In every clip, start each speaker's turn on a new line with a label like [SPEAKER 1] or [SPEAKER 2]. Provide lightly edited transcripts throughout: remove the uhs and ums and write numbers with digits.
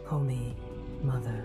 [SPEAKER 1] Call me Mother.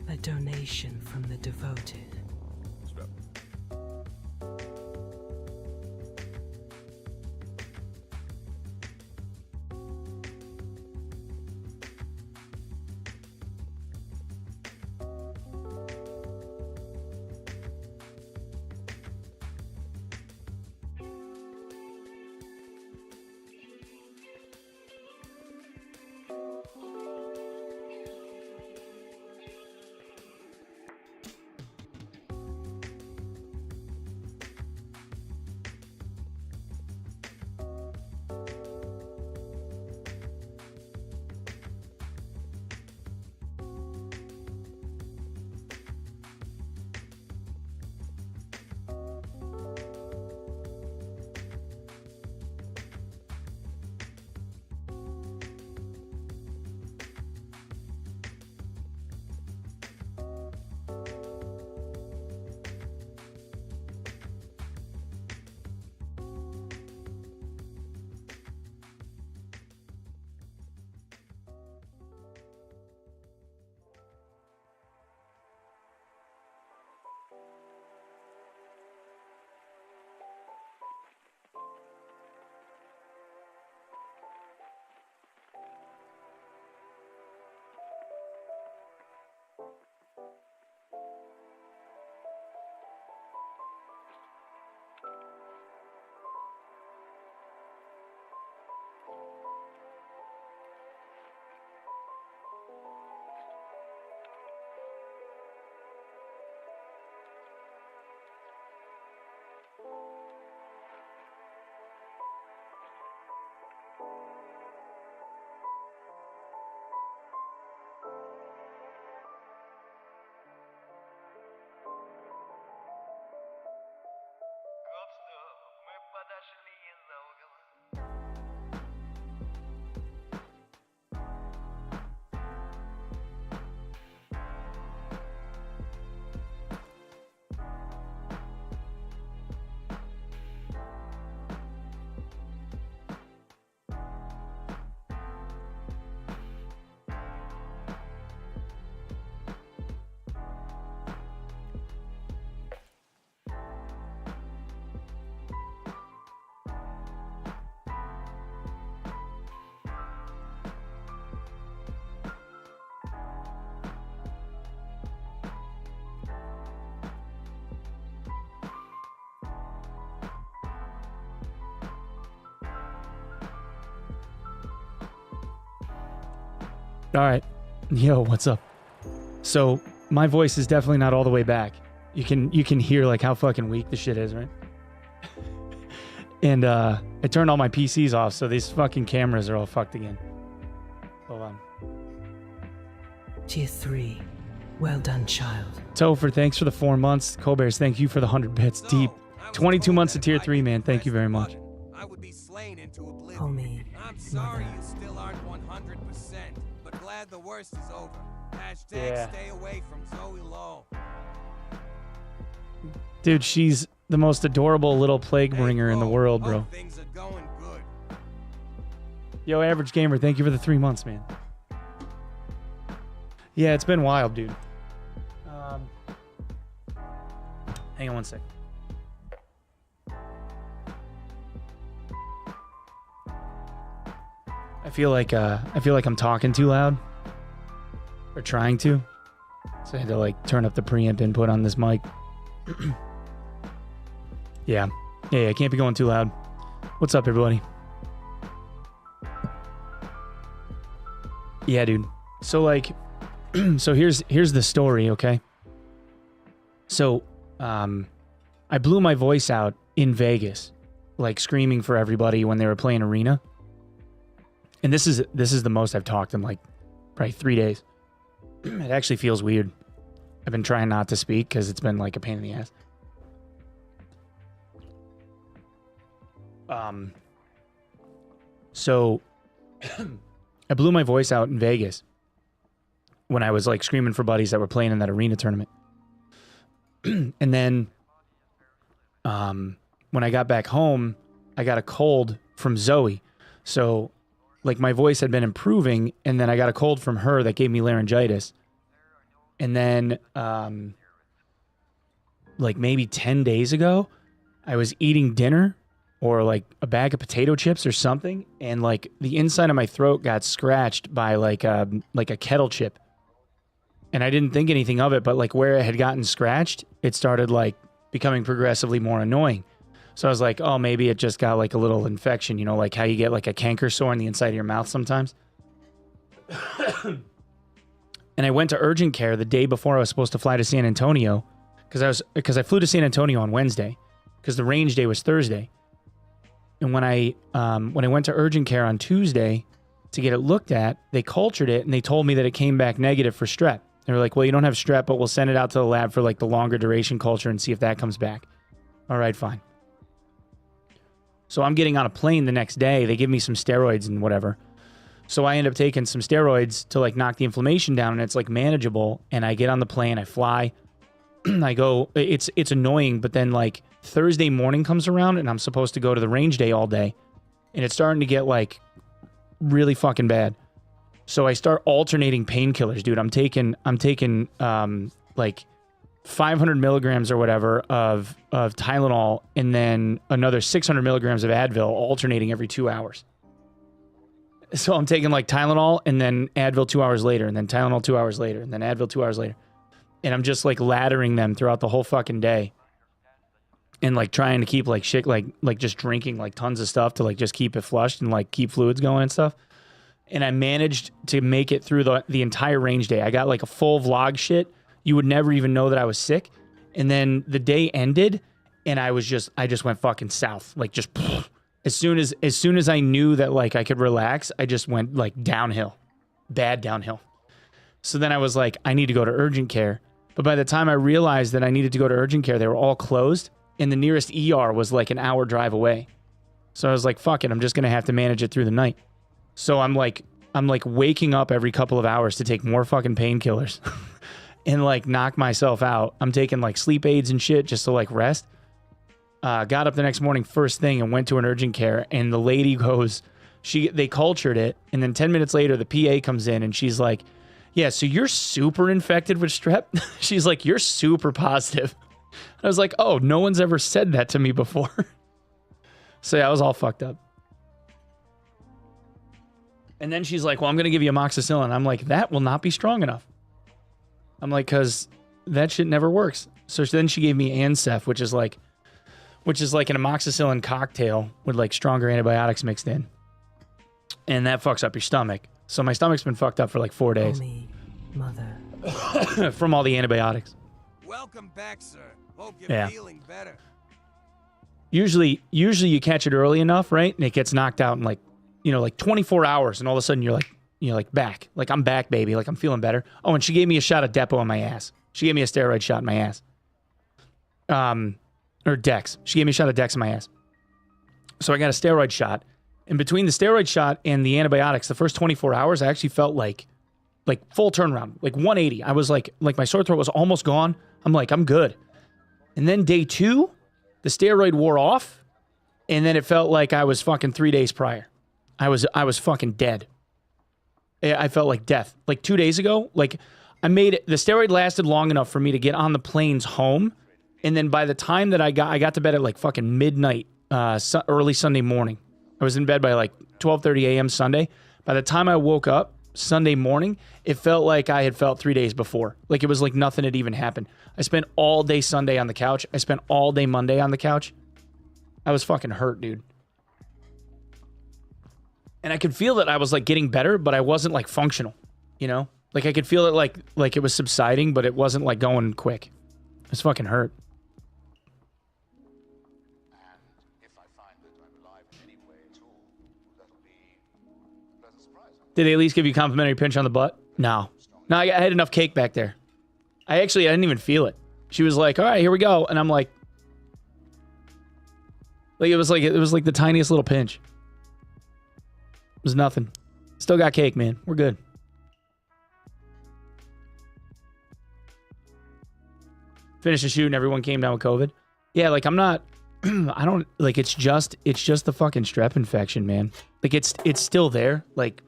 [SPEAKER 1] A donation from the devoted.
[SPEAKER 2] All right. Yo, what's up? So my voice is definitely not all the way back. You can hear like how fucking weak the shit is, right? And I turned all my PCs off, so these fucking cameras are all fucked again. Hold on.
[SPEAKER 1] Tier 3. Well done, child.
[SPEAKER 2] Topher, thanks for the 4 months. Colbert's, thank you for the 100 bits. Deep. 22 months of tier 3, man. Thank you very much.
[SPEAKER 3] I would be slain into oblivion.
[SPEAKER 1] Call me
[SPEAKER 3] I'm sorry
[SPEAKER 1] Mother.
[SPEAKER 3] you still aren't 100%, but glad the worst is over. Hashtag
[SPEAKER 2] Yeah.
[SPEAKER 3] stay away from Zoe Lowe.
[SPEAKER 2] Dude, she's the most adorable little plague bringer in the world, bro.
[SPEAKER 3] Hope things are going good.
[SPEAKER 2] Yo, Average Gamer, thank you for the 3 months, man. Yeah, it's been wild, dude. Hang on one sec. I feel like I'm talking too loud, or trying to. So I had to like turn up the preamp input on this mic. Yeah, I can't be going too loud. What's up, everybody? Yeah, dude. So like, so here's the story, okay? So, I blew my voice out in Vegas, like screaming for everybody when they were playing Arena. And this is the most I've talked in like probably 3 days. It actually feels weird. I've been trying not to speak because it's been like a pain in the ass. So I blew my voice out in Vegas when I was like screaming for buddies that were playing in that Arena tournament. And then when I got back home, I got a cold from Zoe. So like my voice had been improving, and then I got a cold from her that gave me laryngitis. And then like maybe 10 days ago, I was eating dinner or like a bag of potato chips or something, and like the inside of my throat got scratched by like a kettle chip. And I didn't think anything of it, but like where it had gotten scratched, it started like becoming progressively more annoying. So I was like, oh, maybe it just got like a little infection, you know, like how you get like a canker sore on the inside of your mouth sometimes. And I went to urgent care the day before I was supposed to fly to San Antonio, because I flew to San Antonio on Wednesday because the range day was Thursday. And when I went to urgent care on Tuesday to get it looked at, they cultured it and they told me that it came back negative for strep. They were like, well, you don't have strep, but we'll send it out to the lab for like the longer duration culture and see if that comes back. All right, fine. So I'm getting on a plane the next day. They give me some steroids and whatever. So I end up taking some steroids to like knock the inflammation down, and it's like manageable. And I get on the plane, I fly, I go, it's annoying. But then like Thursday morning comes around and I'm supposed to go to the range day all day. And it's starting to get like really fucking bad. So I start alternating painkillers, dude. I'm taking like 500 milligrams or whatever of Tylenol, and then another 600 milligrams of Advil, alternating every 2 hours. So I'm taking like Tylenol and then Advil 2 hours later, and then Tylenol 2 hours later, and then Advil 2 hours later. And I'm just like laddering them throughout the whole fucking day. And like trying to keep like shit, like just drinking like tons of stuff to like just keep it flushed and like keep fluids going and stuff. And I managed to make it through the entire range day. I got like a full vlog shit. You would never even know that I was sick. And then the day ended and I just went fucking south. Like just as soon as I knew that like I could relax, I just went like downhill, bad downhill. So then I was like, I need to go to urgent care. But by the time I realized that I needed to go to urgent care, they were all closed. And the nearest ER was like an hour drive away. So I was like, fuck it, I'm just going to have to manage it through the night. So I'm like waking up every couple of hours to take more fucking painkillers and like knock myself out. I'm taking like sleep aids and shit just to like rest. Got up the next morning first thing and went to an urgent care, and the lady goes, they cultured it, and then 10 minutes later the PA comes in and she's like, yeah, so you're super infected with strep? She's like, you're super positive. I was like, oh, no one's ever said that to me before. So yeah, I was all fucked up. And then she's like, well, I'm going to give you amoxicillin. I'm like, that will not be strong enough. I'm like, because that shit never works. So then she gave me Ancef, which is like an amoxicillin cocktail with like stronger antibiotics mixed in. And that fucks up your stomach. So my stomach's been fucked up for like 4 days
[SPEAKER 1] Holy mother.
[SPEAKER 2] from all the antibiotics.
[SPEAKER 3] Welcome back, sir. Hope you're
[SPEAKER 2] Yeah.
[SPEAKER 3] feeling better.
[SPEAKER 2] Usually you catch it early enough, right? And it gets knocked out in like, like 24 hours, and all of a sudden you're like back. Like, I'm back, baby. Like, I'm feeling better. Oh, and she gave me a shot of Depo in my ass. She gave me a steroid shot in my ass. Or Dex. She gave me a shot of Dex in my ass. So I got a steroid shot. And between the steroid shot and the antibiotics, the first 24 hours, I actually felt like full turnaround, like 180. I was like my sore throat was almost gone. I'm like, I'm good. And then day 2, the steroid wore off, and then it felt like I was fucking 3 days prior. I was fucking dead. I felt like death. Like 2 days ago, like the steroid lasted long enough for me to get on the planes home, and then by the time that I got to bed at like fucking midnight, early Sunday morning. I was in bed by like 12:30 a.m. Sunday. By the time I woke up Sunday morning, it felt like I had felt 3 days before. Like it was like nothing had even happened. I spent all day Sunday on the couch. I spent all day Monday on the couch. I was fucking hurt, dude. And I could feel that I was like getting better, but I wasn't like functional, Like I could feel it like it was subsiding, but it wasn't like going quick. It was fucking hurt. Did they at least give you a complimentary pinch on the butt? No, I had enough cake back there. I didn't even feel it. She was like, all right, here we go. And I'm like it was like the tiniest little pinch. It was nothing. Still got cake, man. We're good. Finished the shoot and everyone came down with COVID. Yeah, like I'm not, I don't, like it's just the fucking strep infection, man. Like it's still there. Like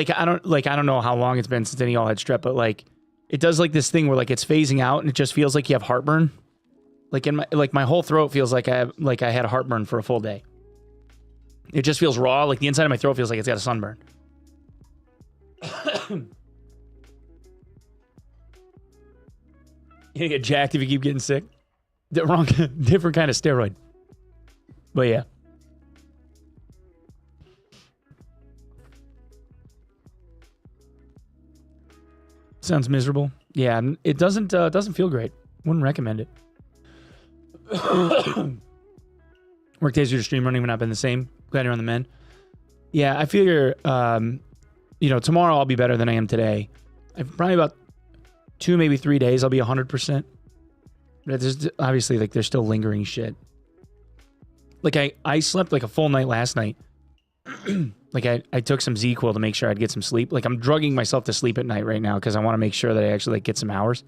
[SPEAKER 2] I don't know how long it's been since any of y'all had strep, but like it does like this thing where like it's phasing out and it just feels like you have heartburn. Like in my whole throat feels like I had heartburn for a full day. It just feels raw. Like the inside of my throat feels like it's got a sunburn. You get jacked if you keep getting sick. Different kind of steroid. But yeah. Sounds miserable. Yeah, it doesn't feel great. Wouldn't recommend it. Work days with your stream running have not been the same. Glad you're on the mend. Yeah, I figure, tomorrow I'll be better than I am today. Probably about 2, maybe 3 days, I'll be 100%. But there's obviously like there's still lingering shit. Like I slept like a full night last night. Like I took some Z-Quil to make sure I'd get some sleep. Like I'm drugging myself to sleep at night right now because I want to make sure that I actually like get some hours.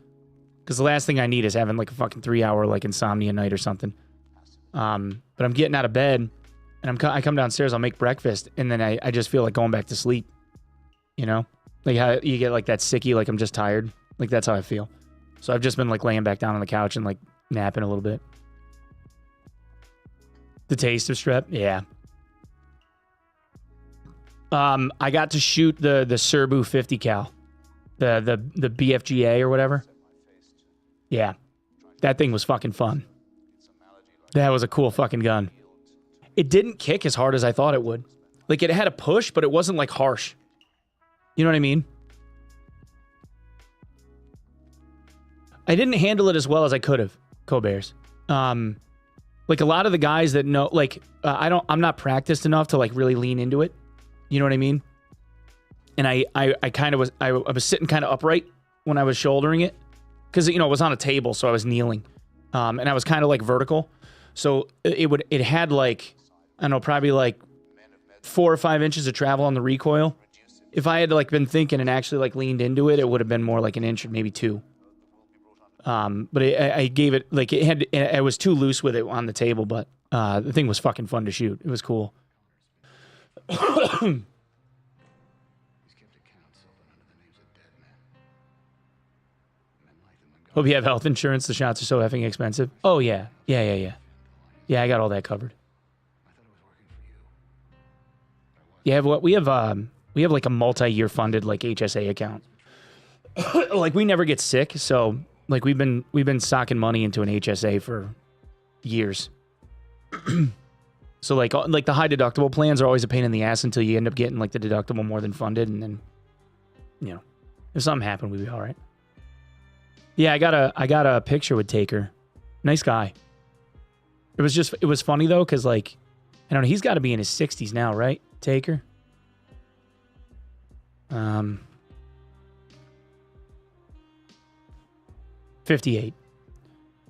[SPEAKER 2] Because the last thing I need is having like a fucking 3-hour like insomnia night or something. But I'm getting out of bed and I come downstairs, I'll make breakfast, and then I just feel like going back to sleep. Like how you get like that sicky, like I'm just tired. Like that's how I feel. So I've just been like laying back down on the couch and like napping a little bit. The taste of strep, yeah. I got to shoot the Serbu 50 cal, the BFGA or whatever. Yeah, that thing was fucking fun. That was a cool fucking gun. It didn't kick as hard as I thought it would. Like it had a push, but it wasn't like harsh. You know what I mean? I didn't handle it as well as I could have, Co-Bears. Like a lot of the guys that know, like I'm not practiced enough to like really lean into it. You know what I mean? And I kind of was, I was sitting kind of upright when I was shouldering it because, it was on a table. So I was kneeling, and I was kind of like vertical. So it had like, I don't know, probably like 4 or 5 inches of travel on the recoil. If I had like been thinking and actually like leaned into it, it would have been more like an inch or maybe 2. But I gave it like I was too loose with it on the table, but the thing was fucking fun to shoot. It was cool. Hope you have health insurance. The shots are so effing expensive. Oh yeah. Yeah, I got all that covered. Yeah, we have like a multi-year funded like HSA account. Like we never get sick, so like we've been socking money into an HSA for years. So like the high deductible plans are always a pain in the ass until you end up getting like the deductible more than funded, and then, you know, if something happened, we'd be all right. Yeah, I got a picture with Taker. Nice guy. It was funny though, because like, I don't know, he's got to be in his 60s now, right? Taker. 58.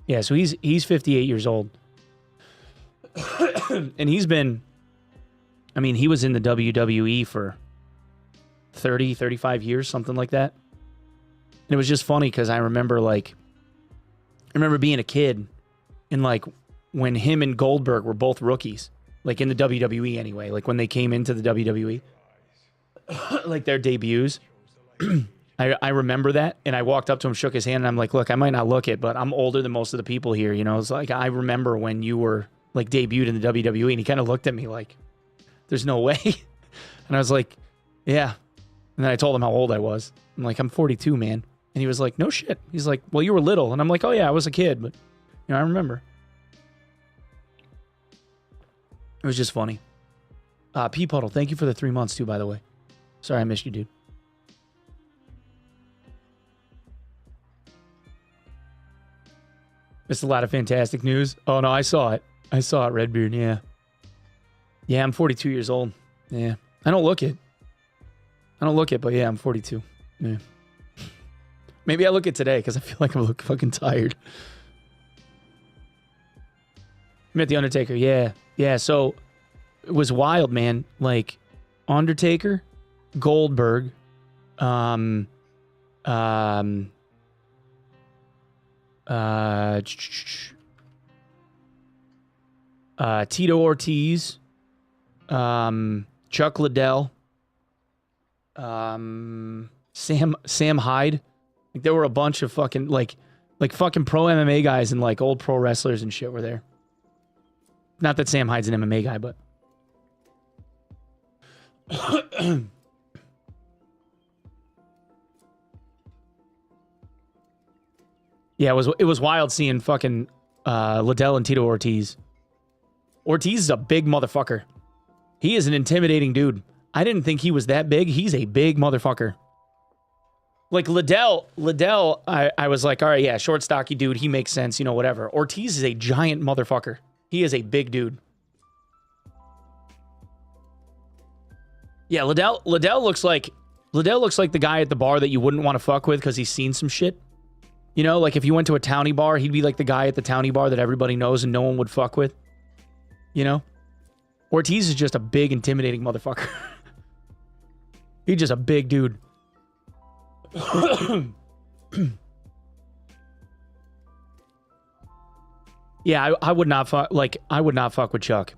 [SPEAKER 2] Yeah, so he's 58 years old. And he's been, I mean, he was in the WWE for 30, 35 years, something like that. And it was just funny because I remember being a kid and like when him and Goldberg were both rookies, like in the WWE anyway, like when they came into the WWE, like their debuts. I remember that, and I walked up to him, shook his hand, and I'm like, look, I might not look it, but I'm older than most of the people here, you know? It's like, I remember when you were, like, debuted in the WWE, and he kind of looked at me like, there's no way. And I was like, yeah. And then I told him how old I was. I'm like, I'm 42, man. And he was like, no shit. He's like, well, you were little. And I'm like, oh, yeah, I was a kid, but, you know, I remember. It was just funny. Pea Puddle, thank you for the 3 months, too, by the way. Sorry I missed you, dude. Missed a lot of fantastic news. Oh, no, I saw it. I saw it, Redbeard, yeah. Yeah, I'm 42 years old. Yeah. I don't look it. But yeah, I'm 42. Yeah. Maybe I look it today because I feel like I look fucking tired. Met The Undertaker, yeah. Yeah, so it was wild, man. Like, Undertaker, Goldberg, Tito Ortiz, Chuck Liddell, Sam Hyde. Like there were a bunch of fucking like fucking pro MMA guys and like old pro wrestlers and shit were there. Not that Sam Hyde's an MMA guy, but yeah, it was wild seeing fucking Liddell and Tito Ortiz. Ortiz is a big motherfucker. He is an intimidating dude. I didn't think he was that big. He's a big motherfucker. Like Liddell, I was like, all right, yeah, short, stocky dude. He makes sense, you know, whatever. Ortiz is a giant motherfucker. He is a big dude. Yeah, Liddell looks like the guy at the bar that you wouldn't want to fuck with because he's seen some shit. You know, like if you went to a townie bar, he'd be like the guy at the townie bar that everybody knows and no one would fuck with. You know? Ortiz is just a big, intimidating motherfucker. He's just a big dude. Yeah, I would not fuck with Chuck.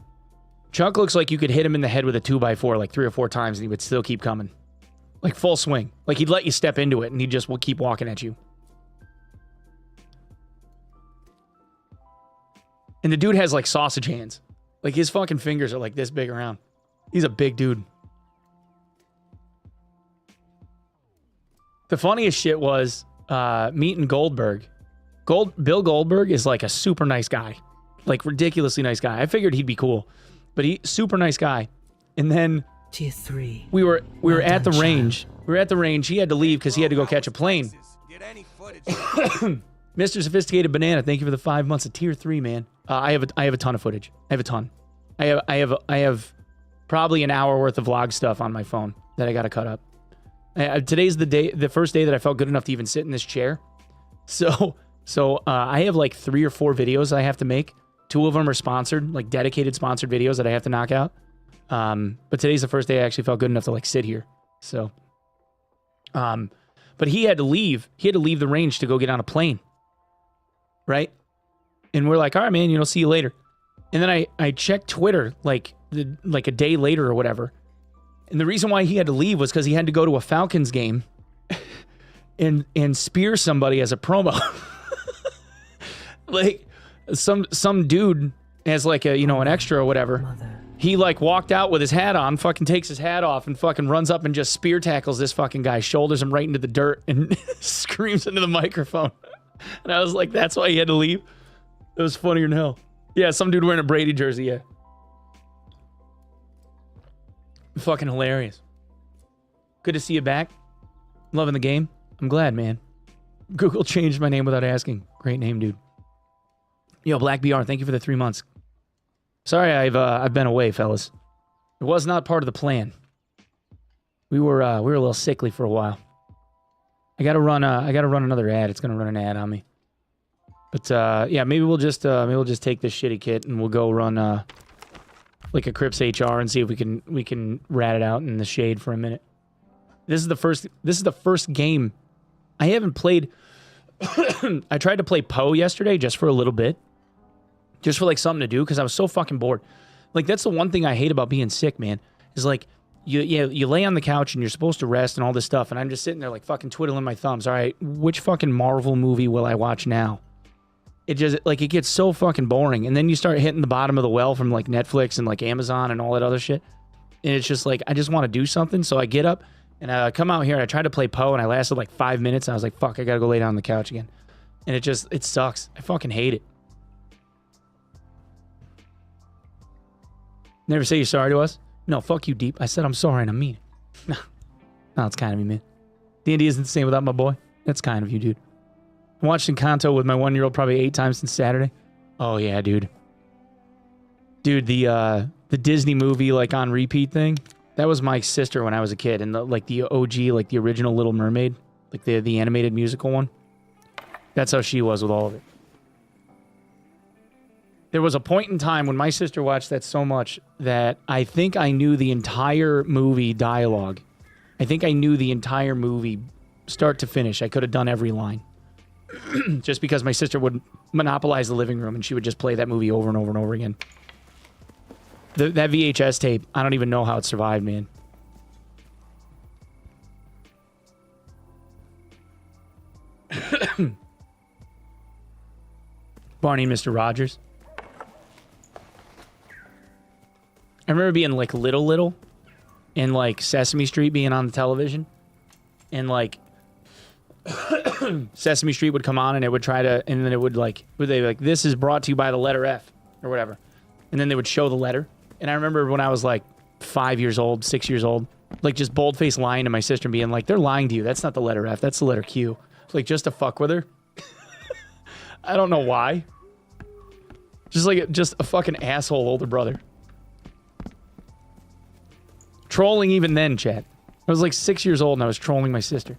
[SPEAKER 2] Chuck looks like you could hit him in the head with a 2x4 like 3 or 4 times and he would still keep coming. Like full swing. Like he'd let you step into it and he just will keep walking at you. And the dude has like sausage hands. Like his fucking fingers are like this big around. He's a big dude. The funniest shit was meeting Goldberg. Bill Goldberg is like a super nice guy. Like ridiculously nice guy. I figured he'd be cool. But he super nice guy. And then
[SPEAKER 1] Tier 3.
[SPEAKER 2] we were at the range. We were at the range. He had to leave because he had to go catch a plane. Mr. Sophisticated Banana, thank you for the 5 months of Tier 3, man. I have a ton of footage. I have a ton. I have probably an hour worth of vlog stuff on my phone that I got to cut up. Today's the first day that I felt good enough to even sit in this chair. So I have like 3 or 4 videos I have to make. 2 of them are sponsored, like dedicated sponsored videos that I have to knock out. But today's the first day I actually felt good enough to like sit here. So, but he had to leave. He had to leave the range to go get on a plane. Right? And we're like, all right, man, see you later. And then I checked Twitter like a day later or whatever. And the reason why he had to leave was because he had to go to a Falcons game and spear somebody as a promo. Like some dude as like a, an extra or whatever.
[SPEAKER 1] Mother.
[SPEAKER 2] He like walked out with his hat on, fucking takes his hat off and fucking runs up and just spear tackles this fucking guy, shoulders him right into the dirt and screams into the microphone. And I was like, that's why he had to leave? It was funnier than hell. Yeah, some dude wearing a Brady jersey, yeah. Fucking hilarious. Good to see you back. Loving the game. I'm glad, man. Google changed my name without asking. Great name, dude. Yo, Black BR, thank you for the 3 months. Sorry I've been away, fellas. It was not part of the plan. We were a little sickly for a while. I gotta run another ad. It's gonna run an ad on me. But yeah, maybe we'll just take this shitty kit and we'll go run like a Crips HR and see if we can rat it out in the shade for a minute. This is the first game I haven't played. I tried to play Poe yesterday just for a little bit. Just for like something to do because I was so fucking bored. Like that's the one thing I hate about being sick, man. Is like you lay on the couch and you're supposed to rest and all this stuff, and I'm just sitting there like fucking twiddling my thumbs. All right, which fucking Marvel movie will I watch now? It just like it gets so fucking boring, and then you start hitting the bottom of the well from like Netflix and like Amazon and all that other shit, and it's just like I just want to do something. So I get up and I come out here and I tried to play Poe, and I lasted like 5 minutes, and I was like, fuck, I gotta go lay down on the couch again, and it sucks. I fucking hate it. Never say you're sorry to us? No, fuck you, Deep. I said I'm sorry and I mean it. No, it's kind of me, man. D&D isn't the same without my boy. That's kind of you, dude. I watched Encanto with my 1-year-old probably 8 times since Saturday. Oh, yeah, dude. Dude, the Disney movie, like, on repeat thing, that was my sister when I was a kid. And, the OG, like, the original Little Mermaid, like, the animated musical one. That's how she was with all of it. There was a point in time when my sister watched that so much that I think I knew the entire movie dialogue. I think I knew the entire movie start to finish. I could have done every line. Just because my sister would monopolize the living room and she would just play that movie over and over and over again. That VHS tape, I don't even know how it survived, man. Barney and Mr. Rogers. I remember being like little and like Sesame Street being on the television, and like Sesame Street would come on and it would try to, and then it would like, this is brought to you by the letter F or whatever. And then they would show the letter. And I remember when I was like 5 years old, 6 years old, like just bold-faced lying to my sister and being like, they're lying to you. That's not the letter F. That's the letter Q. Like just to fuck with her. I don't know why. Just a fucking asshole older brother. Trolling even then, chat. I was like 6 years old and I was trolling my sister.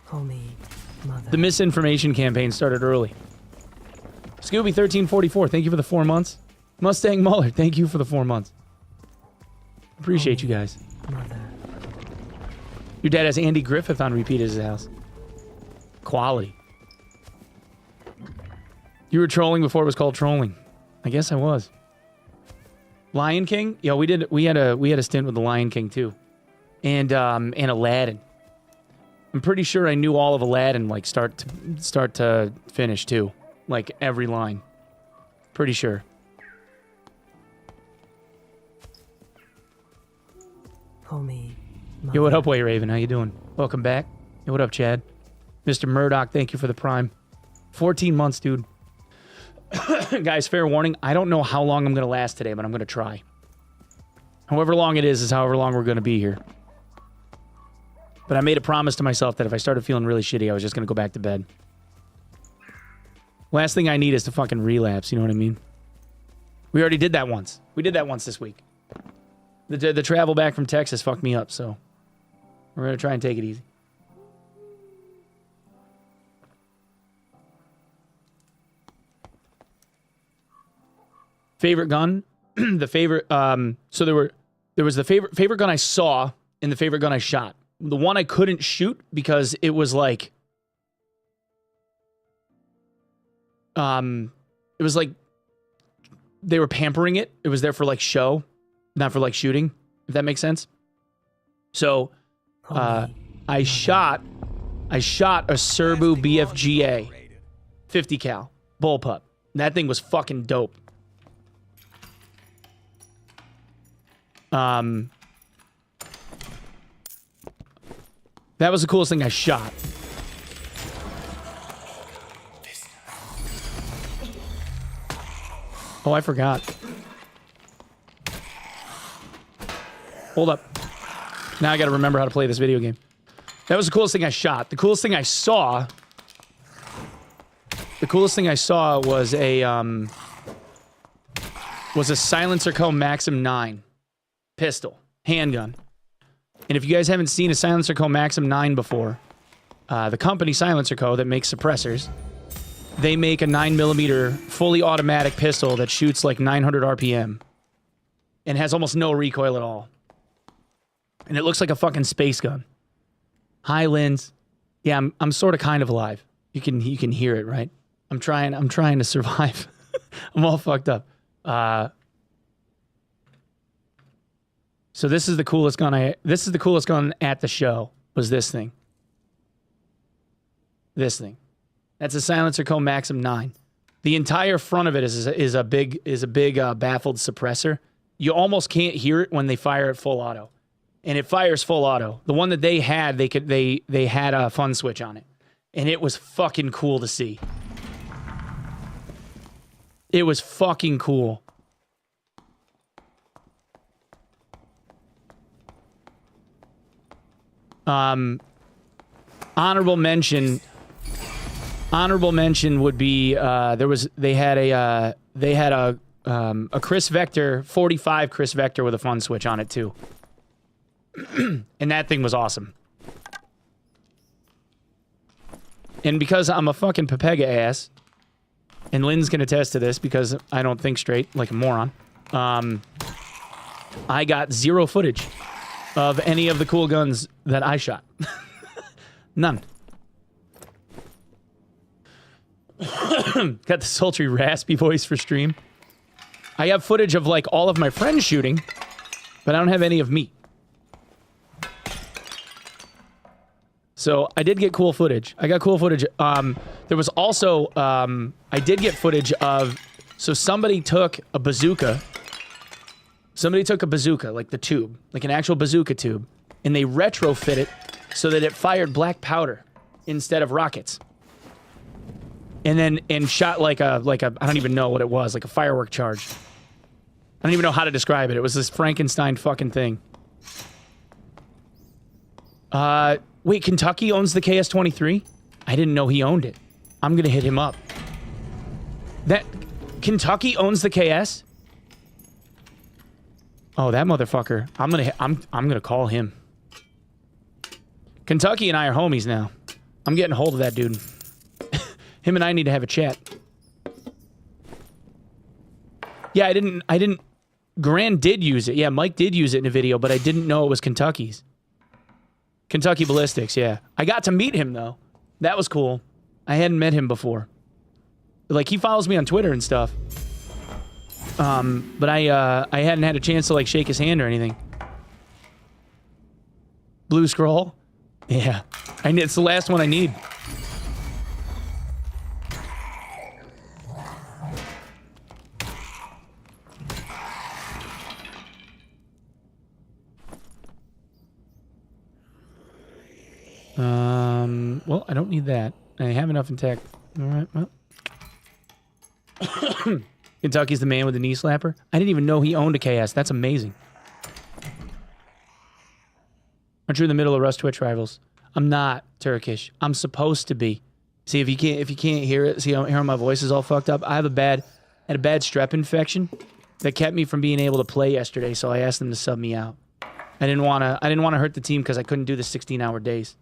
[SPEAKER 1] Homie, mother.
[SPEAKER 2] The misinformation campaign started early. Scooby1344, thank you for the 4 months. Mustang Muller, thank you for the 4 months. Appreciate you guys.
[SPEAKER 1] Mother.
[SPEAKER 2] Your dad has Andy Griffith on repeat at his house. Quality. You were trolling before it was called trolling. I guess I was. Lion King? Yeah, we had a stint with the Lion King too. And Aladdin. I'm pretty sure I knew all of Aladdin like start to finish too. Like every line. Pretty sure.
[SPEAKER 1] Homie, mother.
[SPEAKER 2] Yo, what up, Way Raven? How you doing? Welcome back. Yo, what up, Chad? Mr. Murdoch, thank you for the prime. 14 months, dude. Guys, fair warning, I don't know how long I'm going to last today, but I'm going to try. However long it is however long we're going to be here. But I made a promise to myself that if I started feeling really shitty, I was just going to go back to bed. Last thing I need is to fucking relapse, you know what I mean? We already did that once. We did that once this week. The travel back from Texas fucked me up, so we're going to try and take it easy. Favorite gun? The favorite, so there was the favorite gun I saw and the favorite gun I shot. The one I couldn't shoot because it was like, it was like they were pampering it. It was there for like show, not for like shooting, if that makes sense. So, I shot a Serbu BFGA 50 cal bullpup. That thing was fucking dope. That was the coolest thing I shot. Oh, I forgot. Hold up. Now I got to remember how to play this video game. That was the coolest thing I shot. The coolest thing I saw... The coolest thing I saw was a Silencer Co. Maxim 9 pistol, handgun. And if you guys haven't seen a Silencer Co. Maxim 9 before, the company Silencer Co. that makes suppressors, they make a 9mm fully automatic pistol that shoots like 900 RPM and has almost no recoil at all. And it looks like a fucking space gun. Hi, Linz. Yeah, I'm sort of kind of alive. You can hear it, right? I'm trying to survive. I'm all fucked up. So this is the coolest gun this is the coolest gun at the show, was this thing. This thing. That's a Silencer Co. Maxim 9. The entire front of it is a big baffled suppressor. You almost can't hear it when they fire at full auto. And it fires full auto. The one that they had, they had a fun switch on it. And it was fucking cool to see. It was fucking cool. Honorable mention would be they had a Chris Vector 45 Chris Vector with a fun switch on it too. And that thing was awesome. And because I'm a fucking Pepega ass, and Lynn's can attest to this because I don't think straight like a moron, I got zero footage of any of the cool guns that I shot. None. Got the sultry, raspy voice for stream. I have footage of like all of my friends shooting, but I don't have any of me. So I did get cool footage. I got cool footage. There was also, I did get footage of, so somebody took a bazooka. Somebody took a bazooka, like the tube, like an actual bazooka tube, and they retrofit it so that it fired black powder instead of rockets. And shot like a, I don't even know what it was, like a firework charge. I don't even know how to describe it. It was this Frankenstein fucking thing. Wait, Kentucky owns the KS-23? I didn't know he owned it. I'm gonna hit him up. That Kentucky owns the KS? Oh, that motherfucker. I'm gonna call him. Kentucky and I are homies now. I'm getting a hold of that dude. Him and I need to have a chat. Yeah, I didn't Grand did use it. Yeah, Mike did use it in a video, but I didn't know it was Kentucky's. Kentucky Ballistics, yeah. I got to meet him, though. That was cool. I hadn't met him before. Like, he follows me on Twitter and stuff. But I hadn't had a chance to, like, shake his hand or anything. Blue Scroll? Yeah. It's the last one I need. Well, I don't need that. I have enough in tech. All right, well. Kentucky's the man with the knee slapper? I didn't even know he owned a KS. That's amazing. Aren't you in the middle of Rust Twitch rivals? I'm not Turkish. I'm supposed to be. See, if you can't hear it, see how my voice is all fucked up? I had a bad strep infection that kept me from being able to play yesterday, so I asked them to sub me out. I didn't want to hurt the team because I couldn't do the 16-hour days.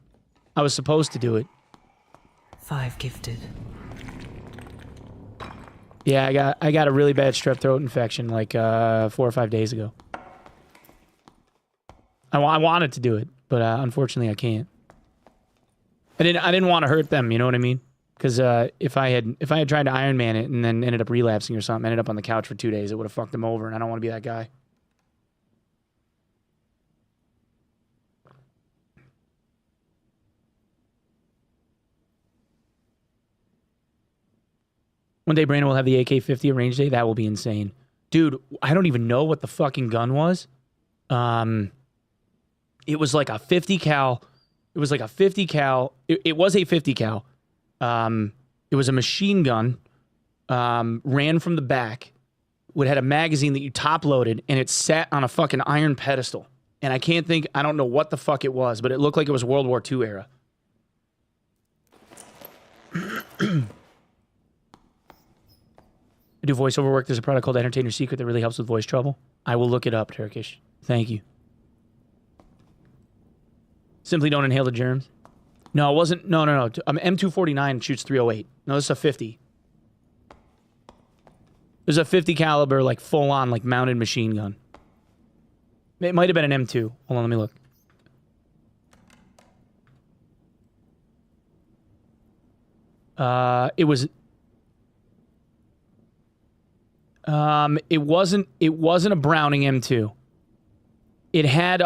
[SPEAKER 2] I was supposed to do it.
[SPEAKER 1] 5 gifted.
[SPEAKER 2] Yeah, I got a really bad strep throat infection like 4 or 5 days ago. I wanted to do it, but unfortunately I can't. I didn't want to hurt them, you know what I mean? Because if I had tried to Iron Man it and then ended up relapsing or something, ended up on the couch for 2 days, it would have fucked them over, and I don't want to be that guy. One day Brandon will have the AK-50 at range day. That will be insane. Dude, I don't even know what the fucking gun was. It was like a 50 cal. It was like a 50 cal. It was a 50 cal. It was a machine gun. Ran from the back. It had a magazine that you top loaded, and it sat on a fucking iron pedestal. And I can't think, I don't know what the fuck it was, but it looked like it was World War II era. I do voiceover work. There's a product called Entertainer Secret that really helps with voice trouble. I will look it up, Turkish. Thank you. Simply don't inhale the germs. No, it wasn't. No. M249 shoots 308. No, this is a 50. There's a 50 caliber, like full on, like mounted machine gun. It might have been an M2. Hold on, let me look. It was. It wasn't a Browning M2. It had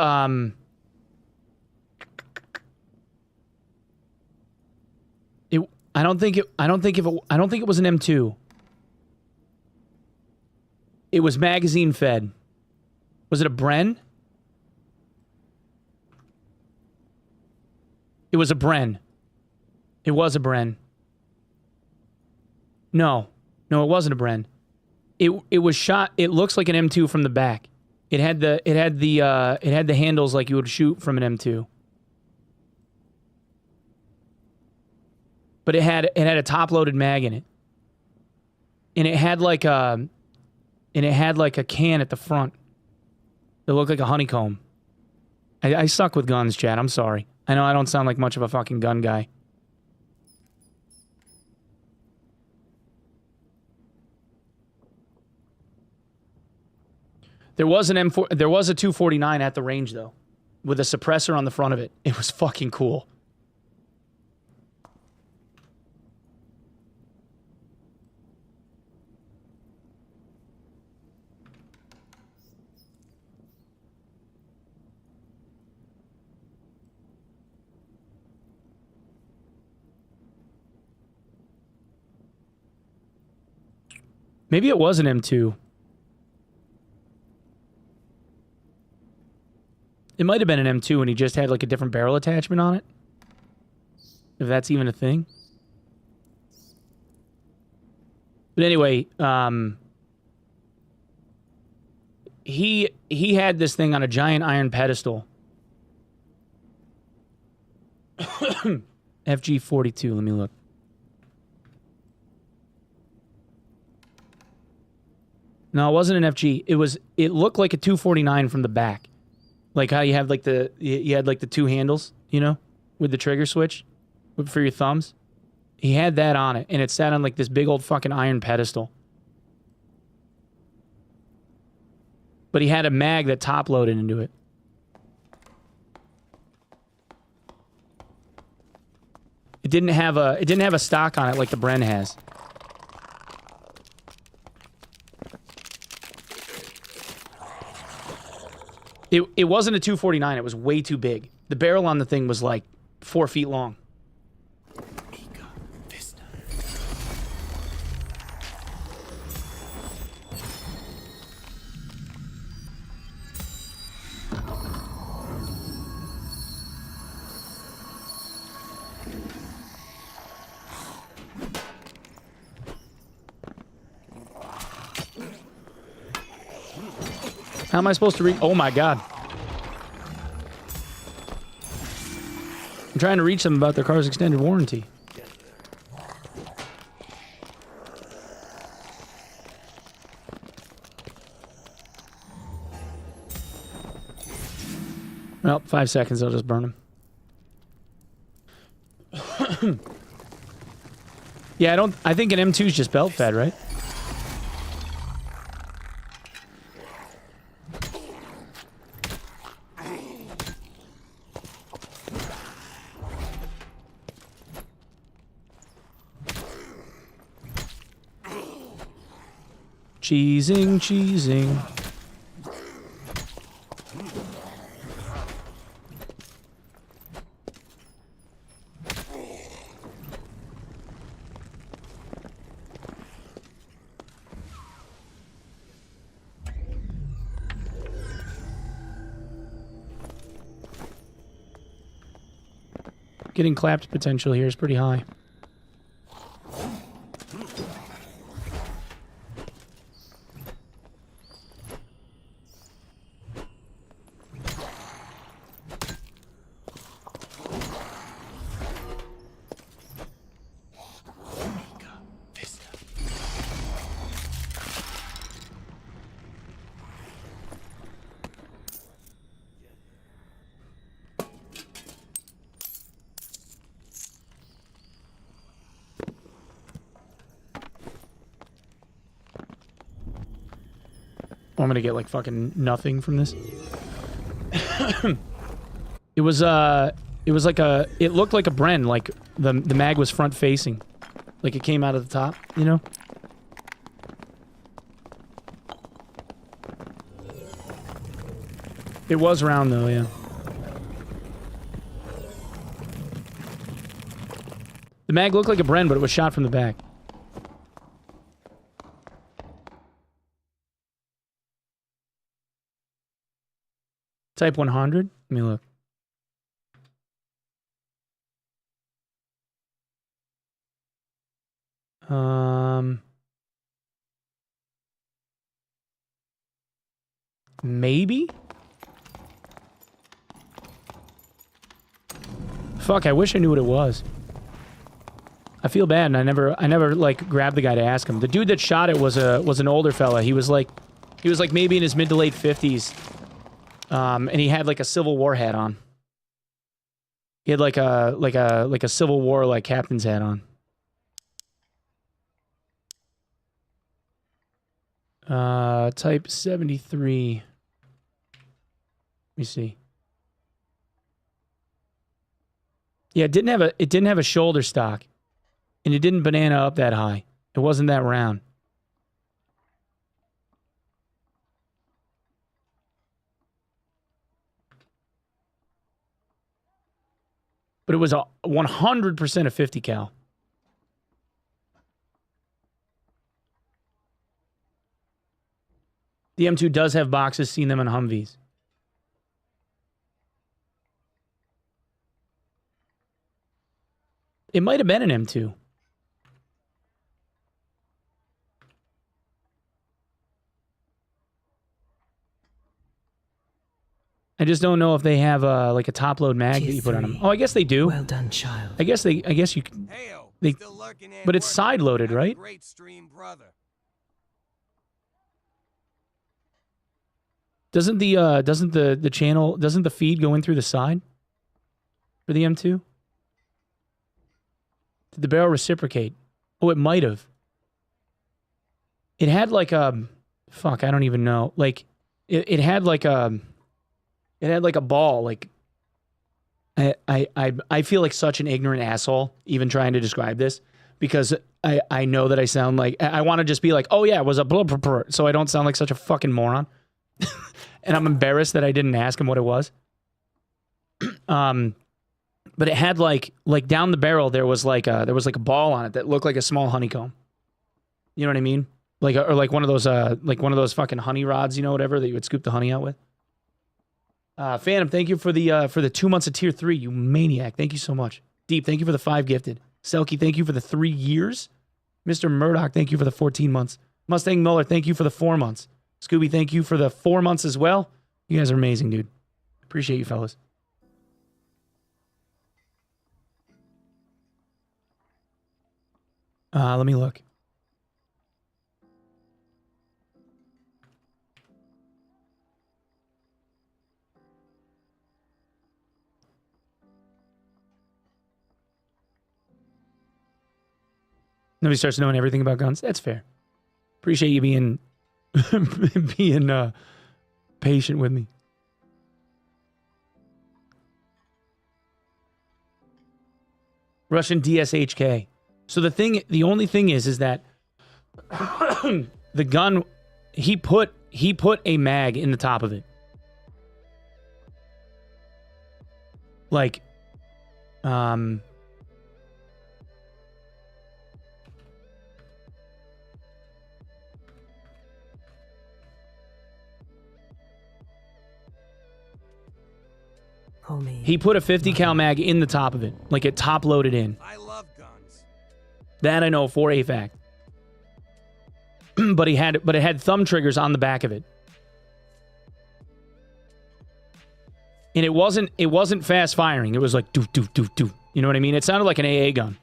[SPEAKER 2] I don't think it was an M2. It was magazine fed. Was it a Bren? It was a Bren. It was a Bren. No, it wasn't a Bren. It was shot. It looks like an M2 from the back. It had the handles like you would shoot from an M2. But it had a top-loaded mag in it. And it had like a can at the front. It looked like a honeycomb. I suck with guns, Chad. I'm sorry. I know I don't sound like much of a fucking gun guy. There was an M4. There was a 249 at the range though, with a suppressor on the front of it. It was fucking cool. Maybe it was an M2. It might have been an M2 and he just had like a different barrel attachment on it. If that's even a thing. But anyway, he had this thing on a giant iron pedestal. FG42, let me look. No, it wasn't an FG. It looked like a 249 from the back. Like how you have like you had like the two handles, you know, with the trigger switch for your thumbs. He had that on it, and it sat on like this big old fucking iron pedestal. But he had a mag that top loaded into it. It didn't have a stock on it like the Bren has. It wasn't a 249. It was way too big. The barrel on the thing was like 4 feet long. How am I supposed to reach? Oh my god. I'm trying to reach them about their car's extended warranty. Well, 5 seconds, I'll just burn them. Yeah, I think an M2 is just belt fed, right? Cheesing. Getting clapped potential here is pretty high. I'm gonna get like fucking nothing from this. It was like a, it looked like a Bren, like the mag was front facing. Like it came out of the top, you know? It was round though, yeah. The mag looked like a Bren, but it was shot from the back. Type 100? Let me look. Maybe? Fuck, I wish I knew what it was. I feel bad, and I never like grabbed the guy to ask him. The dude that shot it was an older fella. He was like maybe in his mid to late 50s. And he had like a Civil War hat on. He had like a Civil War like captain's hat on. Type 73. Let me see. Yeah, it didn't have a shoulder stock. And it didn't banana up that high. It wasn't that round. But it was a 100% a 50 cal. The M2 does have boxes, seen them on Humvees. It might have been an M2. I just don't know if they have like a top load mag that you put on them. Oh, I guess they do.
[SPEAKER 1] Well done, child.
[SPEAKER 2] I guess you can.
[SPEAKER 3] Heyo,
[SPEAKER 2] They,
[SPEAKER 3] still lurking in
[SPEAKER 2] but it's
[SPEAKER 3] working.
[SPEAKER 2] side loaded,
[SPEAKER 3] Have a
[SPEAKER 2] right?
[SPEAKER 3] Great stream, brother.
[SPEAKER 2] Doesn't the channel, doesn't the feed go in through the side for the M2? Did the barrel reciprocate? Oh, it might have. It had like a, fuck, I don't even know. Like it had like a, it had like a ball. Like I feel like such an ignorant asshole even trying to describe this, because I know that I sound like, I want to just be like, oh yeah, it was a blah, blah, blah, so I don't sound like such a fucking moron. And I'm embarrassed that I didn't ask him what it was. But it had like down the barrel there was like a ball on it that looked like a small honeycomb. You know what I mean? Like or like one of those fucking honey rods, you know, whatever that you would scoop the honey out with. Phantom, thank you for the 2 months of tier 3, you maniac. Thank you so much. Deep, thank you for the 5 gifted. Selkie, thank you for the 3 years. Mr. Murdoch, thank you for the 14 months. Mustang Muller, thank you for the 4 months. Scooby, thank you for the 4 months as well. You guys are amazing, dude. Appreciate you, fellas. Let me look. Nobody starts knowing everything about guns. That's fair. Appreciate you being patient with me. Russian DSHK. So the only thing is that the gun, he put a mag in the top of it. Like, he put a 50 cal mag in the top of it, like it top loaded in.
[SPEAKER 3] I love guns.
[SPEAKER 2] That I know for a fact. but it had thumb triggers on the back of it. And it wasn't fast firing. It was like doo doo doo doo. You know what I mean? It sounded like an AA gun.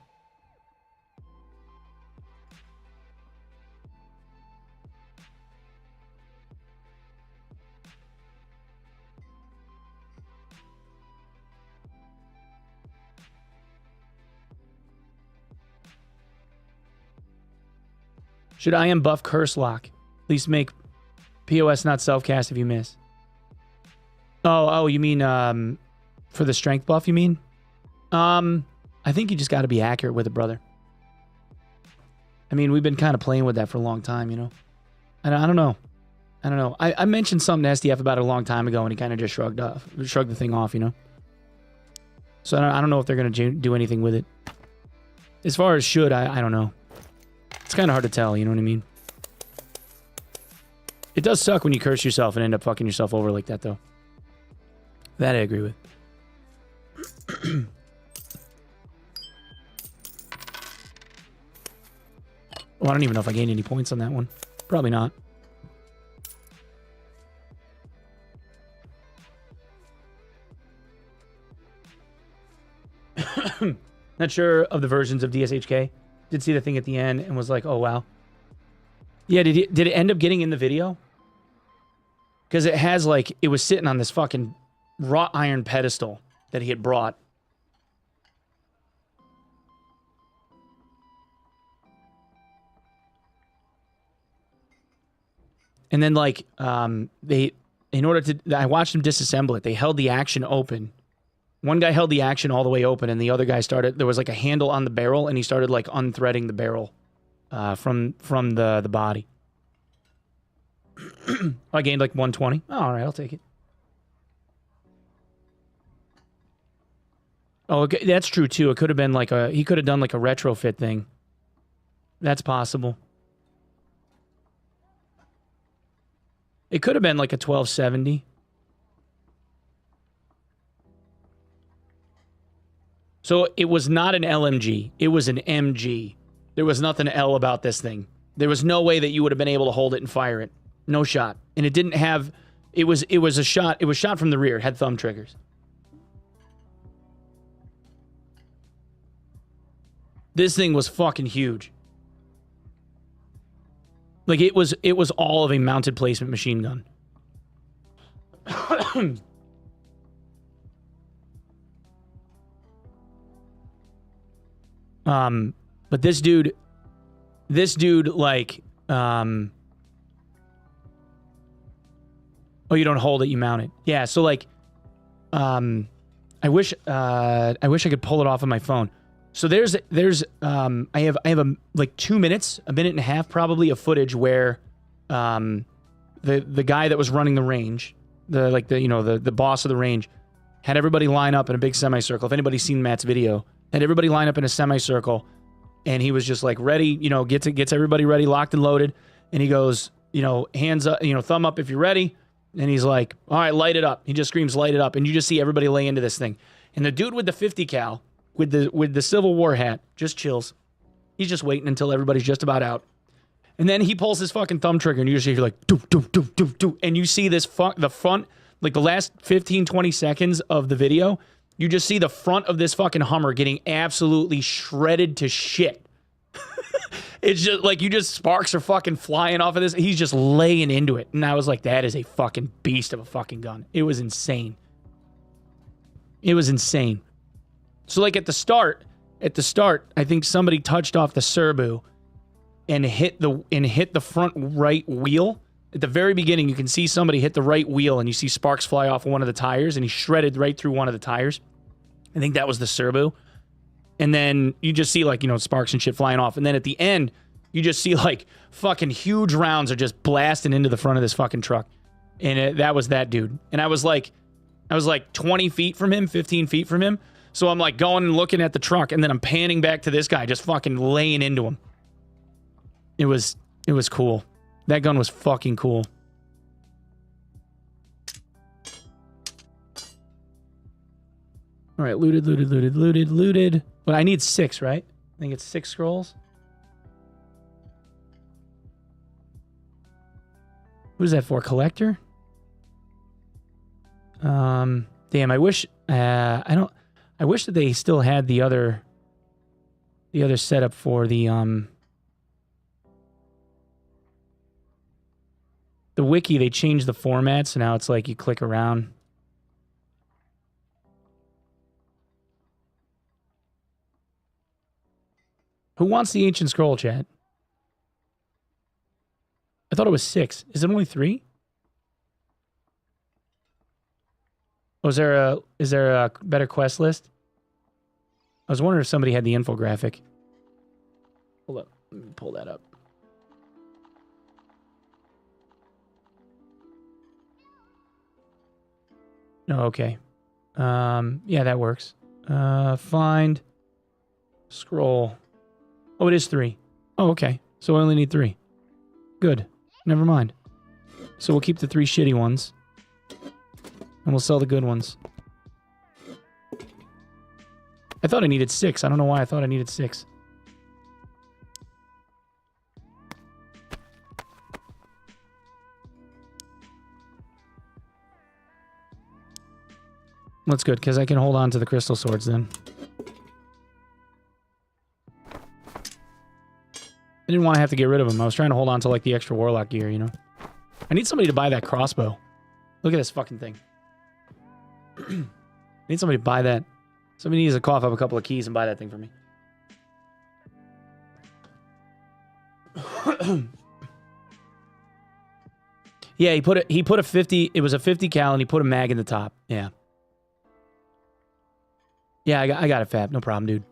[SPEAKER 2] Should I am buff curse lock? At least make POS, not self-cast if you miss. Oh, you mean for the strength buff, you mean? I think you just got to be accurate with it, brother. I mean, we've been kind of playing with that for a long time, you know? I don't know. I mentioned something to SDF about it a long time ago, and he kind of just shrugged the thing off, you know? So I don't know if they're going to do anything with it. As far as should, I don't know. It's kind of hard to tell, you know what I mean? It does suck when you curse yourself and end up fucking yourself over like that, though. That I agree with. Oh, I don't even know if I gained any points on that one. Probably not. Not sure of the versions of DSHK. Did see the thing at the end and was like, oh, wow. Yeah, did it end up getting in the video? Because it has, like, it was sitting on this fucking wrought iron pedestal that he had brought. And then, like, I watched them disassemble it. They held the action open. One guy held the action all the way open, and the other guy there was, like, a handle on the barrel, and he started, like, unthreading the barrel from the body. I gained, like, 120. Oh, all right, I'll take it. Oh, okay, that's true, too. It could have been, like, he could have done, like, a retrofit thing. That's possible. It could have been like a 1270. So it was not an LMG. It was an MG. There was nothing L about this thing. There was no way that you would have been able to hold it and fire it. No shot. And it didn't have... It was a shot... It was shot from the rear. It had thumb triggers. This thing was fucking huge. Like, it was all of a mounted placement machine gun. But this dude, like, oh, you don't hold it, you mount it. Yeah, so, like, I wish I could pull it off on my phone. So there's I have like 2 minutes, a minute and a half probably of footage where the guy that was running the range, the boss of the range, had everybody line up in a big semicircle. If anybody's seen Matt's video, had everybody line up in a semicircle, and he was just like ready, you know, gets everybody ready, locked and loaded, and he goes, you know, hands up, you know, thumb up if you're ready, and he's like, all right, light it up. He just screams, light it up, and you just see everybody lay into this thing, and the dude with the 50 cal. With the Civil War hat, just chills. He's just waiting until everybody's just about out. And then he pulls his fucking thumb trigger, and you just hear like, doo, doo, doo, doo, doo. And you see this the front, like the last 15, 20 seconds of the video, you just see the front of this fucking Hummer getting absolutely shredded to shit. It's just like, sparks are fucking flying off of this. He's just laying into it. And I was like, that is a fucking beast of a fucking gun. It was insane. It was insane. So, like, at the start, I think somebody touched off the Serbu and hit the front right wheel. At the very beginning, you can see somebody hit the right wheel, and you see sparks fly off one of the tires, and he shredded right through one of the tires. I think that was the Serbu. And then you just see, like, you know, sparks and shit flying off. And then at the end, you just see, like, fucking huge rounds are just blasting into the front of this fucking truck. And that was that dude. And I was like 20 feet from him, 15 feet from him. So I'm like going and looking at the truck, and then I'm panning back to this guy, just fucking laying into him. It was cool. That gun was fucking cool. All right, looted. But I need 6, right? I think it's 6 scrolls. Who's that for? Collector? Damn, I wish I wish that they still had the other setup for the wiki. They changed the format, so now it's like you click around. Who wants the ancient scroll, chat? I thought it was 6. Is it only 3? Oh, is there a better quest list? I was wondering if somebody had the infographic. Hold up. Let me pull that up. No, okay. Yeah, that works. Find. Scroll. Oh, it is 3. Oh, okay. So I only need 3. Good. Never mind. So we'll keep the 3 shitty ones. And we'll sell the good ones. I thought I needed 6. I don't know why I thought I needed 6. That's good, because I can hold on to the crystal swords then. I didn't want to have to get rid of them. I was trying to hold on to, like, the extra warlock gear, you know? I need somebody to buy that crossbow. Look at this fucking thing. I need somebody to buy that. Somebody needs to cough up a couple of keys and buy that thing for me. Yeah, he put a 50, it was a 50 cal and he put a mag in the top. Yeah. Yeah, I got it, Fab. No problem, dude.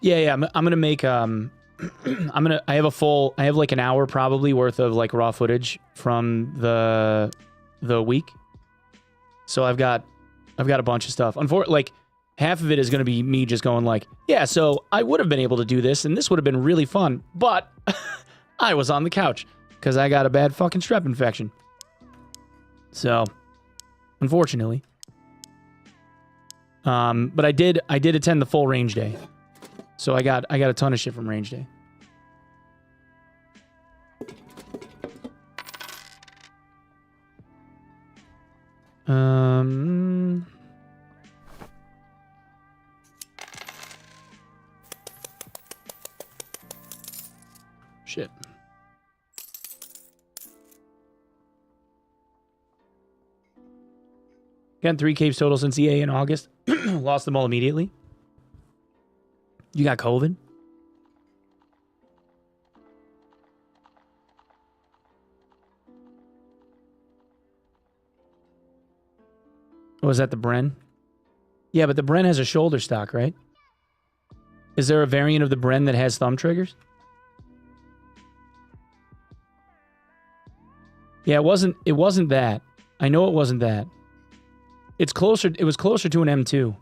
[SPEAKER 2] Yeah, I'm gonna make I have like an hour probably worth of like raw footage from the week. So I've got a bunch of stuff. Unfortunately, like half of it is gonna be me just going like, yeah, so I would have been able to do this and this would have been really fun, but I was on the couch because I got a bad fucking strep infection. So unfortunately. But I did attend the full range day. So I got a ton of shit from range day. Shit. Gotten 3 caves total since EA in August. Lost them all immediately. You got COVID? Oh, is that the Bren? Yeah, but the Bren has a shoulder stock, right? Is there a variant of the Bren that has thumb triggers? Yeah, it wasn't that. I know it wasn't that. It was closer to an M2.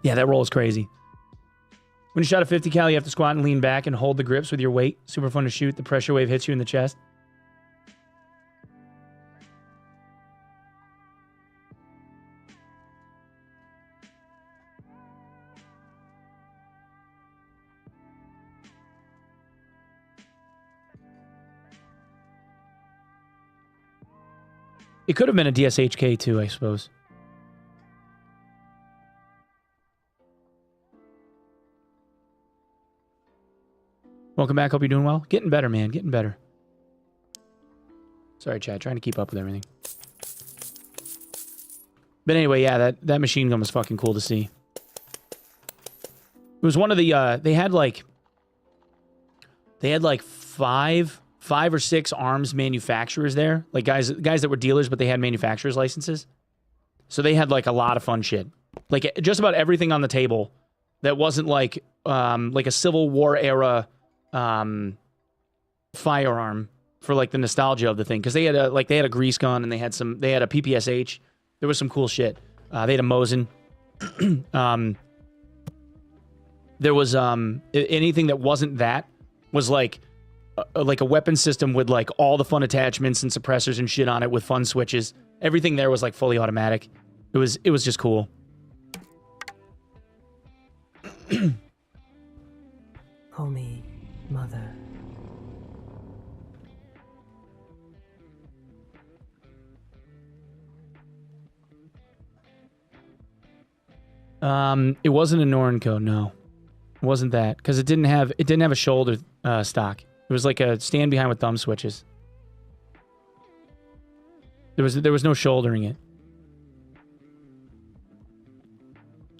[SPEAKER 2] Yeah, that roll is crazy. When you shot a 50 cal, you have to squat and lean back and hold the grips with your weight. Super fun to shoot. The pressure wave hits you in the chest. It could have been a DSHK too, I suppose. Welcome back. Hope you're doing well. Getting better, man. Getting better. Sorry, chat. Trying to keep up with everything. But anyway, yeah, that machine gun was fucking cool to see. It was one of the, they had like five or six arms manufacturers there. Like guys that were dealers, but they had manufacturer's licenses. So they had like a lot of fun shit. Like just about everything on the table that wasn't like a Civil War era firearm for like the nostalgia of the thing. Cause they had a grease gun and they had a PPSH. There was some cool shit. They had a Mosin. There was anything that wasn't that was like a weapon system with like all the fun attachments and suppressors and shit on it with fun switches. Everything there was like fully automatic. It was just cool.
[SPEAKER 1] Call me Mother.
[SPEAKER 2] It wasn't a Norn code, no. wasn't that because it didn't have a shoulder stock. It was like a stand behind with thumb switches. There was no shouldering it.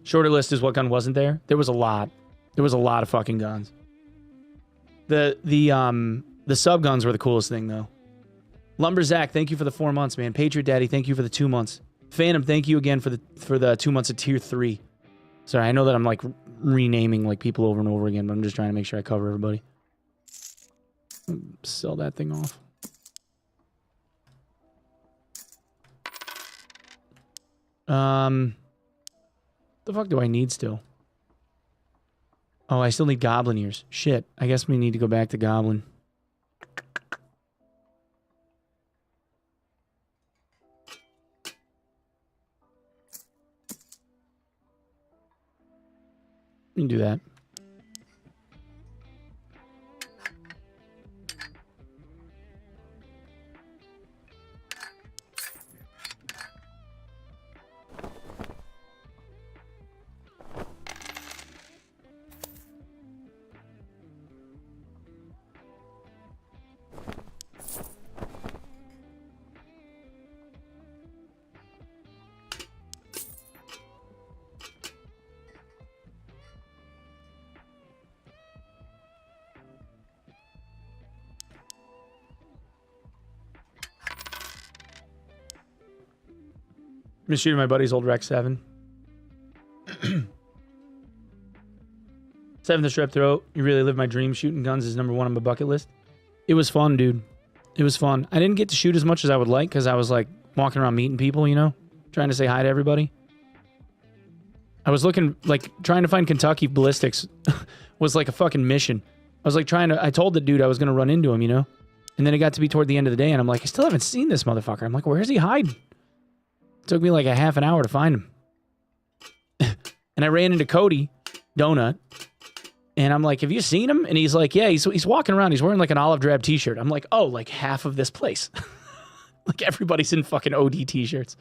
[SPEAKER 2] Shorter list is what gun wasn't there. There was a lot. There was a lot of fucking guns. The sub guns were the coolest thing though. Lumberzack, thank you for the 4 months, man. Patriot Daddy, thank you for the 2 months. Phantom, thank you again for the 2 months of tier 3. Sorry, I know that I'm like renaming like people over and over again, but I'm just trying to make sure I cover everybody. Sell that thing off. The fuck do I need still? Oh, I still need goblin ears. Shit, I guess we need to go back to goblin. We can do that. I'm shooting my buddy's old Rec 7. 7th strep throat. You really lived my dream. Shooting guns is #1 on my bucket list. It was fun, dude. It was fun. I didn't get to shoot as much as I would like because I was like walking around meeting people, you know, trying to say hi to everybody. I was looking, like, trying to find Kentucky ballistics was like a fucking mission. I was like I told the dude I was going to run into him, you know, and then it got to be toward the end of the day and I'm like, I still haven't seen this motherfucker. I'm like, where's he hiding? Took me like a half an hour to find him. And I ran into Cody Donut. And I'm like, have you seen him? And he's like, yeah, he's walking around. He's wearing like an olive drab t-shirt. I'm like, oh, like half of this place. Like everybody's in fucking OD t-shirts.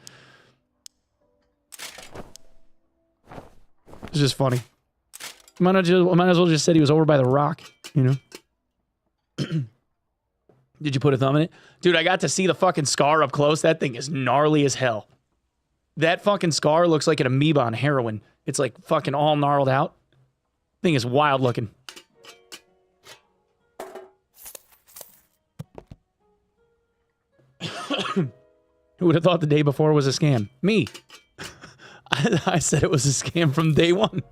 [SPEAKER 2] It's just funny. Might as well just said he was over by the rock, you know? Did you put a thumb in it? Dude, I got to see the fucking scar up close. That thing is gnarly as hell. That fucking scar looks like an amoeba on heroin. It's like fucking all gnarled out. Thing is wild looking. Who would have thought the day before was a scam? Me. I said it was a scam from day one.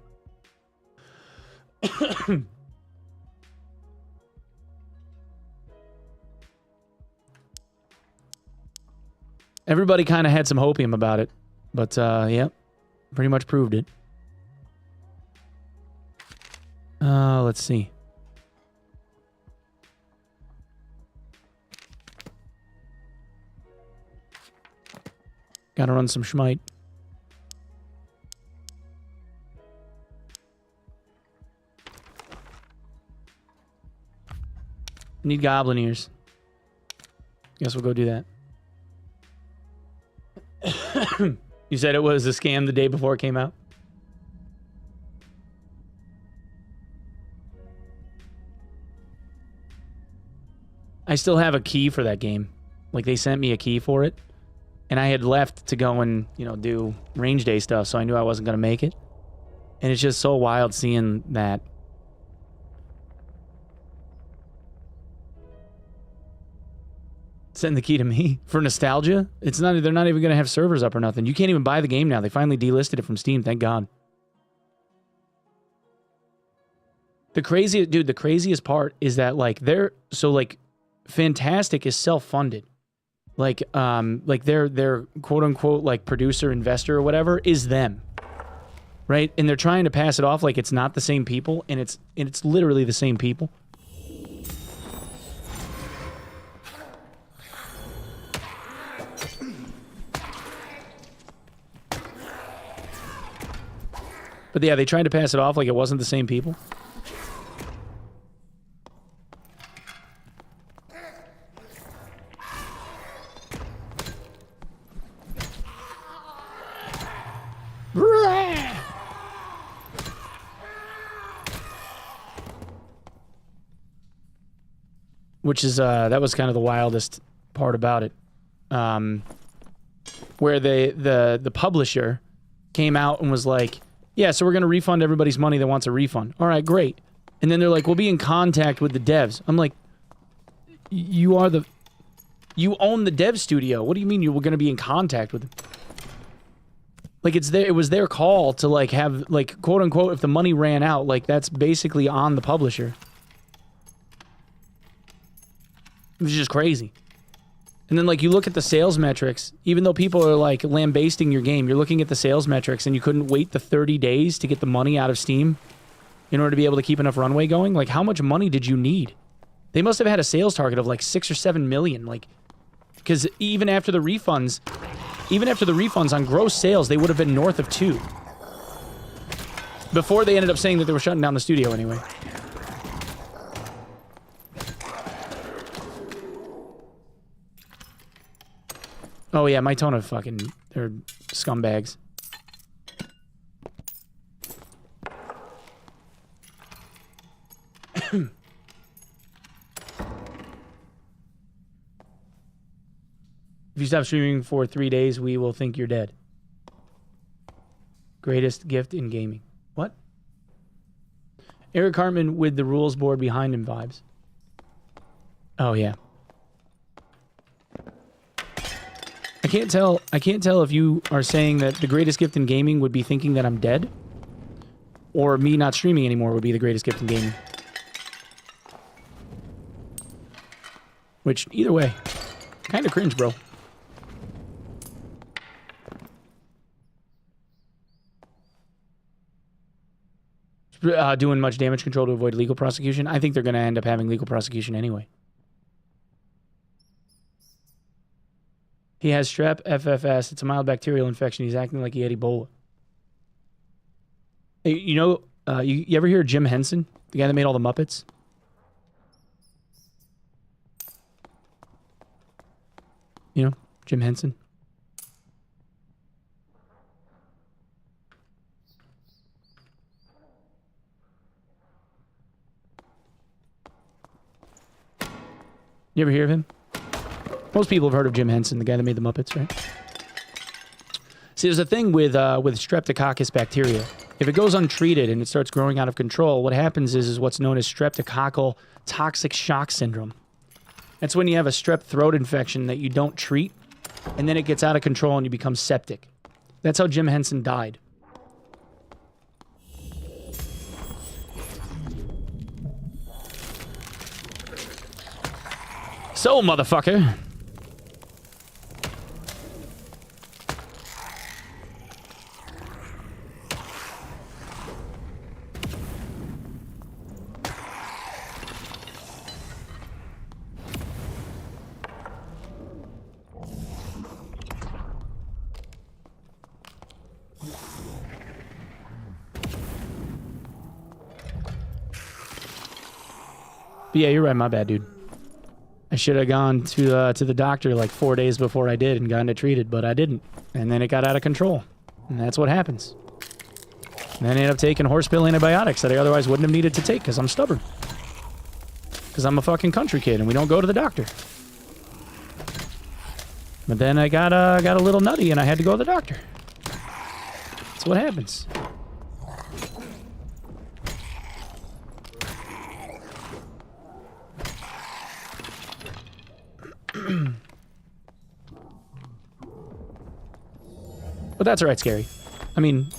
[SPEAKER 2] Everybody kind of had some hopium about it. But, yeah, pretty much proved it. Let's see. Gotta run some schmite. Need goblin ears. Guess we'll go do that. You said it was a scam the day before it came out? I still have a key for that game. Like, they sent me a key for it. And I had left to go and, you know, do range day stuff, so I knew I wasn't going to make it. And it's just so wild seeing that. Send the key to me for nostalgia. It's not. They're not even going to have servers up or nothing. You can't even buy the game now. They finally delisted it from Steam. Thank God. The craziest part is that like Fantastic is self-funded. Like their quote unquote like producer investor or whatever is them. Right? And they're trying to pass it off like it's not the same people, and it's literally the same people. But yeah, they tried to pass it off like it wasn't the same people. which is that was kind of the wildest part about it, where the publisher came out and was like, yeah, so we're going to refund everybody's money that wants a refund. All right, great. And then they're like, we'll be in contact with the devs. I'm like, you own the dev studio. What do you mean you were going to be in contact with them? Like, it was their call to, like, have, like, quote unquote, if the money ran out, like, that's basically on the publisher. It was just crazy. And then, like, you look at the sales metrics, even though people are, like, lambasting your game, you're looking at the sales metrics and you couldn't wait the 30 days to get the money out of Steam in order to be able to keep enough runway going. Like, how much money did you need? They must have had a sales target of, like, 6 or 7 million. Like, because even after the refunds on gross sales, they would have been north of 2. Before they ended up saying that they were shutting down the studio anyway. Oh yeah, my tone of fucking... They're scumbags. If you stop streaming for 3 days, we will think you're dead. Greatest gift in gaming. What? Eric Hartman with the rules board behind him vibes. Oh yeah. I can't tell if you are saying that the greatest gift in gaming would be thinking that I'm dead, or me not streaming anymore would be the greatest gift in gaming. Which, either way, kind of cringe, bro. Doing much damage control to avoid legal prosecution. I think they're going to end up having legal prosecution anyway. He has strep FFS. It's a mild bacterial infection. He's acting like he had Ebola. Hey, you know, you ever hear of Jim Henson? The guy that made all the Muppets? You know, Jim Henson? You ever hear of him? Most people have heard of Jim Henson, the guy that made the Muppets, right? See, there's a thing with Streptococcus bacteria. If it goes untreated and it starts growing out of control, what happens is what's known as streptococcal toxic shock syndrome. That's when you have a strep throat infection that you don't treat, and then it gets out of control and you become septic. That's how Jim Henson died. So, motherfucker. But yeah, you're right. My bad, dude. I should have gone to the doctor like 4 days before I did and gotten it treated, but I didn't. And then it got out of control. And that's what happens. And then I ended up taking horse pill antibiotics that I otherwise wouldn't have needed to take because I'm stubborn. Because I'm a fucking country kid and we don't go to the doctor. But then I got a little nutty and I had to go to the doctor. That's what happens. But that's alright, Scary. I mean,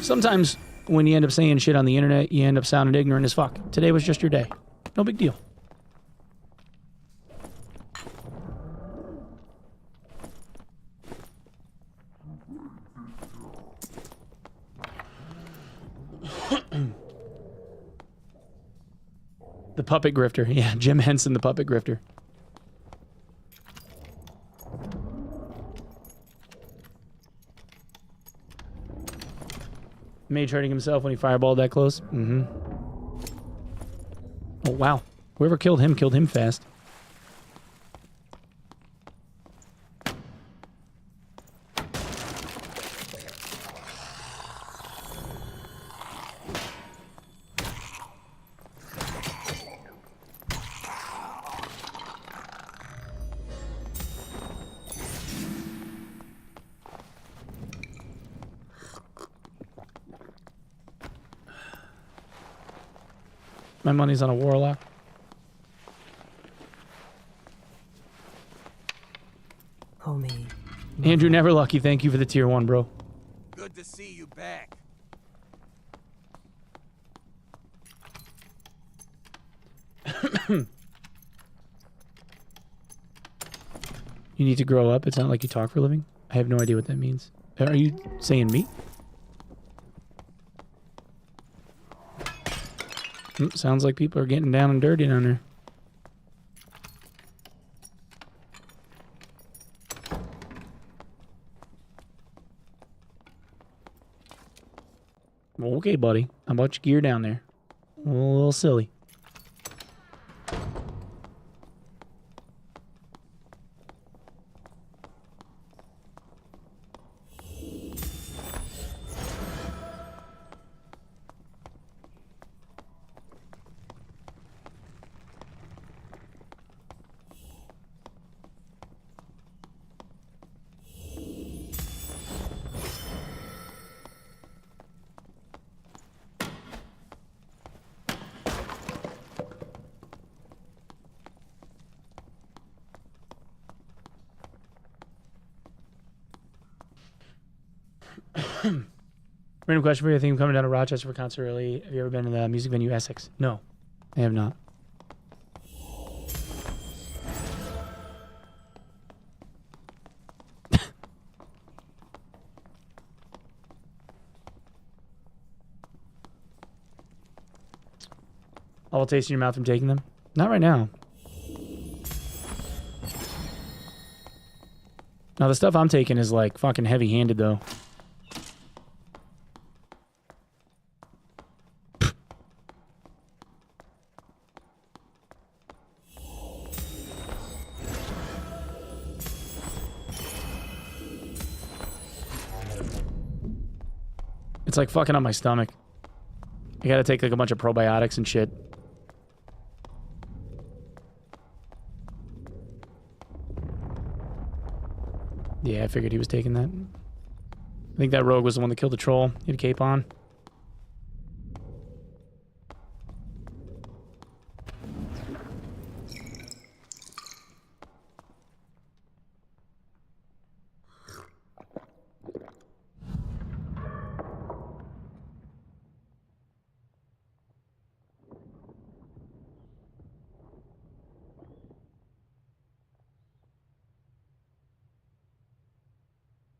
[SPEAKER 2] sometimes when you end up saying shit on the internet, you end up sounding ignorant as fuck. Today was just your day. No big deal. The puppet grifter. Yeah, Jim Henson, the puppet grifter. Mage hurting himself when he fireballed that close. Mm-hmm. Oh, wow. Whoever killed him fast. My money's on a warlock.
[SPEAKER 1] Homie.
[SPEAKER 2] Andrew Neverlucky, thank you for the tier 1, bro.
[SPEAKER 3] Good to see you back.
[SPEAKER 2] You need to grow up. It's not like you talk for a living. I have no idea what that means. Are you saying me? Sounds like people are getting down and dirty down there. Okay, buddy. How about your gear down there? A little silly. Random question for you. I think I'm coming down to Rochester for concert early. Have you ever been to the music venue Essex? No, I have not. All taste in your mouth from taking them? Not right now. Now the stuff I'm taking is like fucking heavy-handed though. It's like fucking up my stomach. I gotta take like a bunch of probiotics and shit. Yeah, I figured he was taking that. I think that rogue was the one that killed the troll. He had a cape on.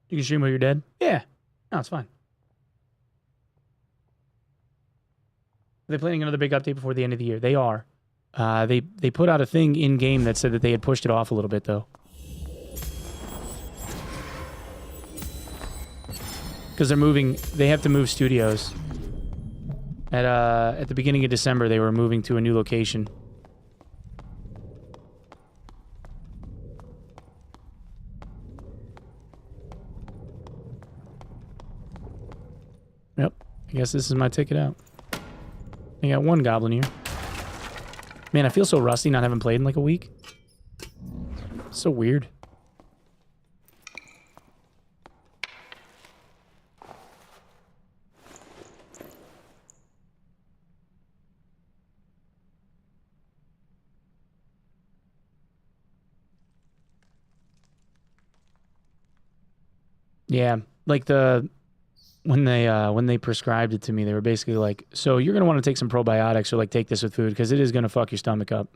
[SPEAKER 2] You can stream while you're dead? Yeah. No, it's fine. Are they planning another big update before the end of the year? They are. They put out a thing in-game that said that they had pushed it off a little bit, though. Because they're moving... They have to move studios. At the beginning of December, they were moving to a new location. Yep. I guess this is my ticket out. I got one goblin here. Man, I feel so rusty not having played in like a week. So weird. Yeah, like when they prescribed it to me, they were basically like, so you're going to want to take some probiotics or like take this with food because it is going to fuck your stomach up.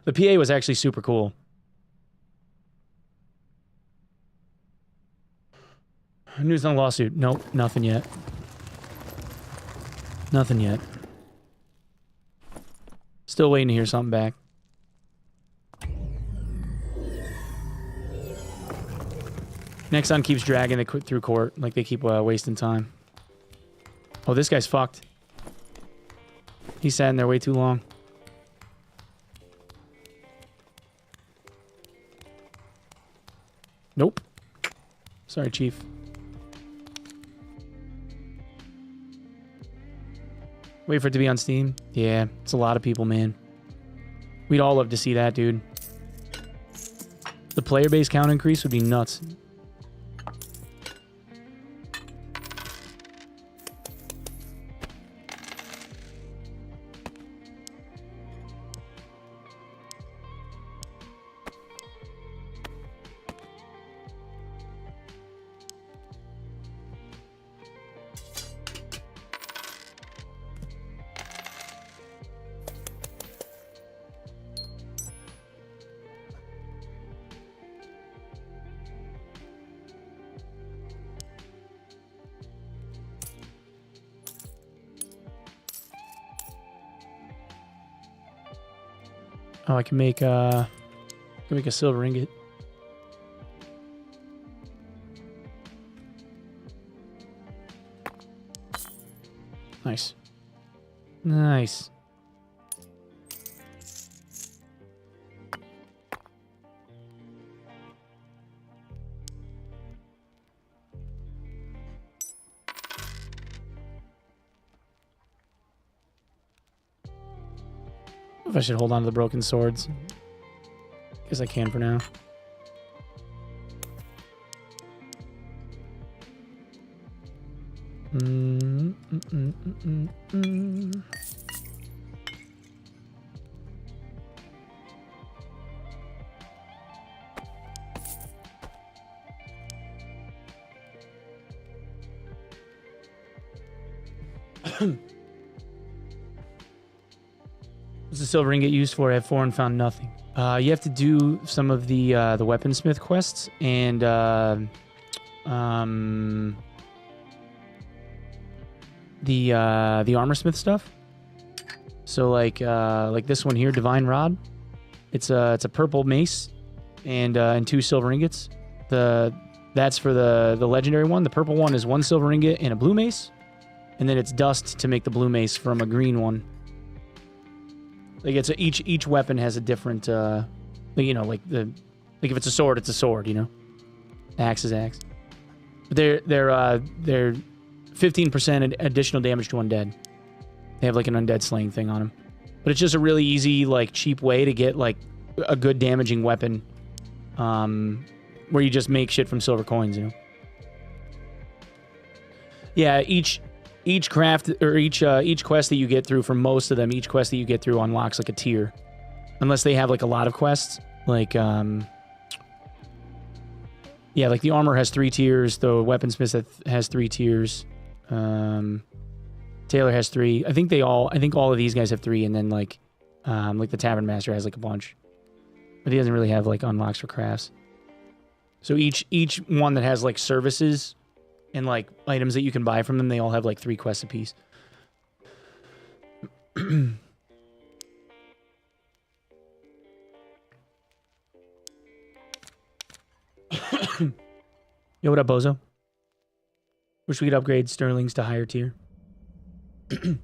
[SPEAKER 2] The PA was actually super cool. News on the lawsuit. Nope, nothing yet. Nothing yet. Still waiting to hear something back. Nexon keeps dragging it through court, like they keep wasting time. Oh, this guy's fucked. He's sat in there way too long. Nope. Sorry, Chief. Wait for it to be on Steam? Yeah, it's a lot of people, man. We'd all love to see that, dude. The player base count increase would be nuts. Oh, I can make a silver ingot. Nice. Nice. If I should hold on to the broken swords. Guess I can for now. What's the silver ingot used for? I have 4 and found nothing. You have to do some of the weaponsmith quests and the armorsmith stuff. So like this one here, Divine Rod. It's a purple mace and 2 silver ingots. That's for the legendary one. The purple one is 1 silver ingot and a blue mace, and then it's dust to make the blue mace from a green one. Like each weapon has a different you know, like if it's a sword, it's a sword, you know. Axe is axe. But they're 15% additional damage to undead. They have like an undead slaying thing on them. But it's just a really easy, like cheap way to get like a good damaging weapon, where you just make shit from silver coins, you know. Yeah, each craft or each quest that you get through, for most of them, each quest that you get through unlocks like a tier, unless they have like a lot of quests. Like yeah, like the armor has 3 tiers, the weaponsmith has 3 tiers. Taylor has 3. I think all of these guys have 3, and then like the Tavern Master has like a bunch, but he doesn't really have like unlocks for crafts. So each one that has like services and like items that you can buy from them, they all have like 3 quests apiece. Yo, what up, Bozo? Wish we could upgrade Sterlings to higher tier. You're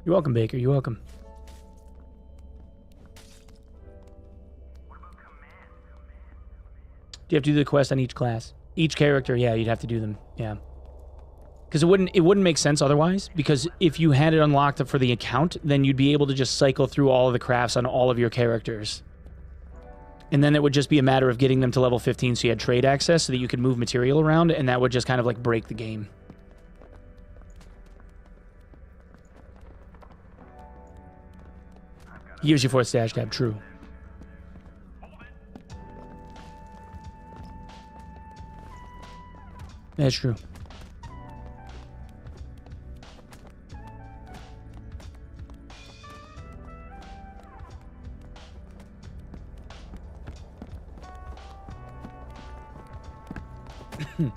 [SPEAKER 2] welcome, Baker. You're welcome. Do you have to do the quest on each class? Each character, yeah, you'd have to do them, yeah. Because it wouldn't make sense otherwise, because if you had it unlocked for the account, then you'd be able to just cycle through all of the crafts on all of your characters. And then it would just be a matter of getting them to level 15 so you had trade access so that you could move material around, and that would just kind of like break the game. He gives you 4th stash tab, true. That's true. And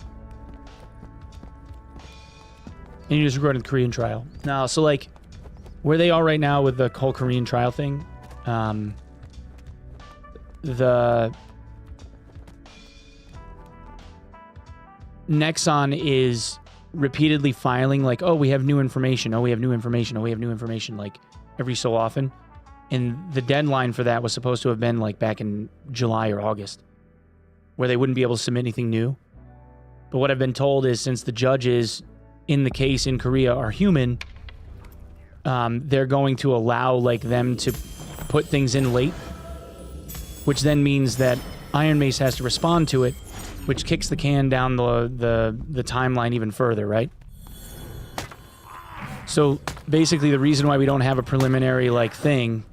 [SPEAKER 2] you just recorded the Korean trial. No, so like where they are right now with the whole Korean trial thing, the Nexon is repeatedly filing like, oh, we have new information. Oh, we have new information. Oh, we have new information, like every so often. And the deadline for that was supposed to have been like back in July or August, where they wouldn't be able to submit anything new. But what I've been told is since the judges in the case in Korea are human, they're going to allow like them to put things in late, which then means that Iron Mace has to respond to it, which kicks the can down the timeline even further, right? So basically the reason why we don't have a preliminary like thing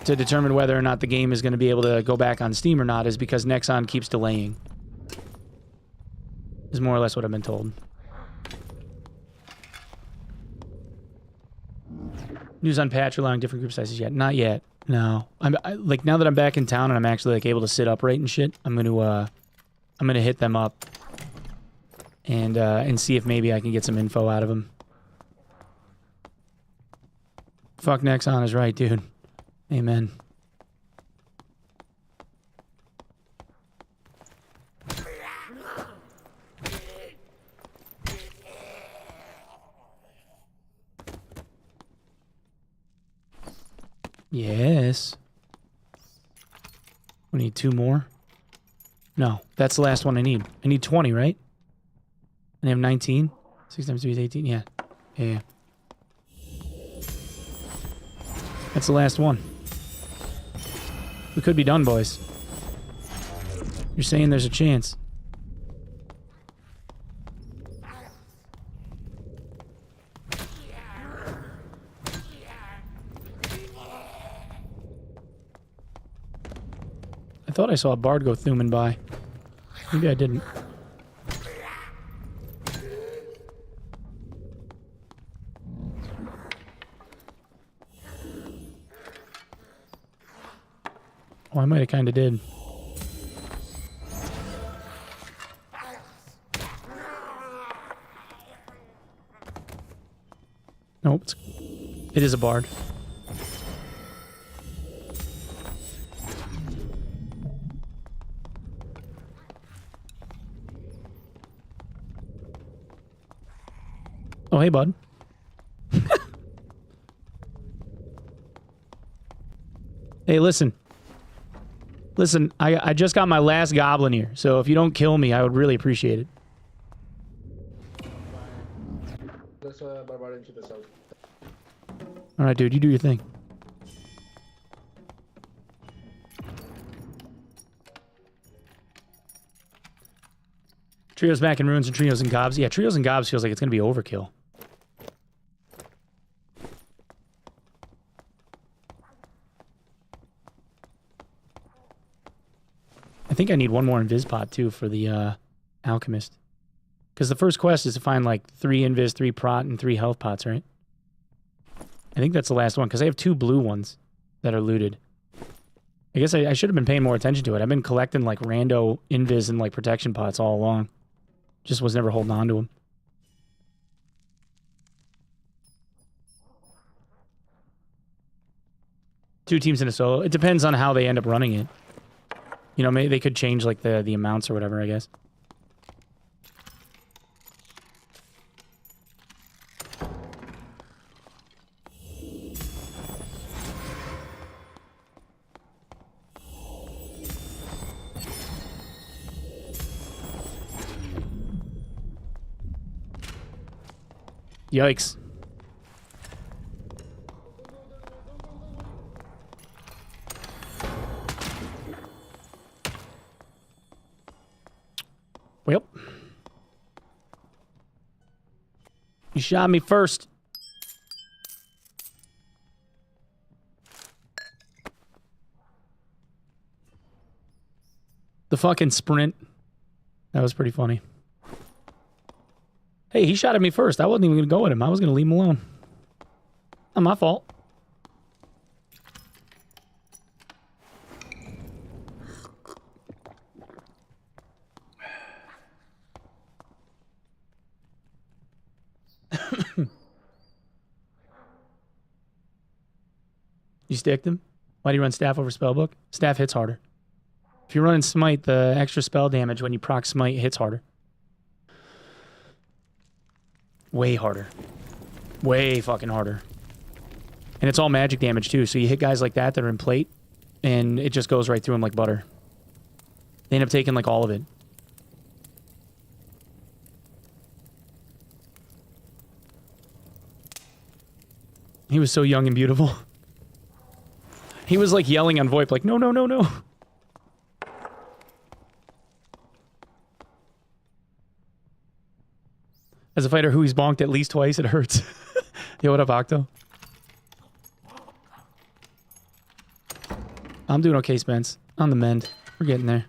[SPEAKER 2] to determine whether or not the game is going to be able to go back on Steam or not is because Nexon keeps delaying. Is more or less what I've been told. News on patch allowing different group sizes yet? Not yet. No. Like now that I'm back in town and I'm actually like able to sit upright and shit, I'm gonna hit them up and see if maybe I can get some info out of them. Fuck Nexon is right, dude. Amen. Yes. We need 2 more. No, that's the last one I need. I need 20, right? And I have 19. 6 times 3 is 18. Yeah. Yeah. That's the last one. We could be done, boys. You're saying there's a chance. I thought I saw a bard go thumbing by. Maybe I didn't. Oh, I might have kind of did. Nope. It is a bard. Oh, hey, bud. Hey, listen. Listen, I just got my last goblin here, so if you don't kill me, I would really appreciate it. Alright, dude, you do your thing. Trios back in ruins and trios and gobs. Yeah, trios and gobs feels like it's going to be overkill. I think I need 1 more invis pot too for the alchemist. Because the first quest is to find like 3 invis, 3 prot, and 3 health pots, right? I think that's the last one because I have 2 blue ones that are looted. I guess I should have been paying more attention to it. I've been collecting like rando invis and like protection pots all along. Just was never holding on to them. Two teams in a solo. It depends on how they end up running it. You know, maybe they could change like the amounts or whatever, I guess. Yikes. Well. You shot me first. The fucking sprint. That was pretty funny. Hey, he shot at me first. I wasn't even going to go at him. I was going to leave him alone. Not my fault. You sticked him? Why do you run staff over spellbook? Staff hits harder. If you're running smite, the extra spell damage when you proc smite hits harder. Way harder. Way fucking harder. And it's all magic damage too, so you hit guys like that that are in plate, and it just goes right through them like butter. They end up taking like all of it. He was so young and beautiful. He was like yelling on VoIP like, no, no, no, no. As a fighter who he's bonked at least twice, it hurts. Yo, what up, Octo? I'm doing okay, Spence. On the mend. We're getting there.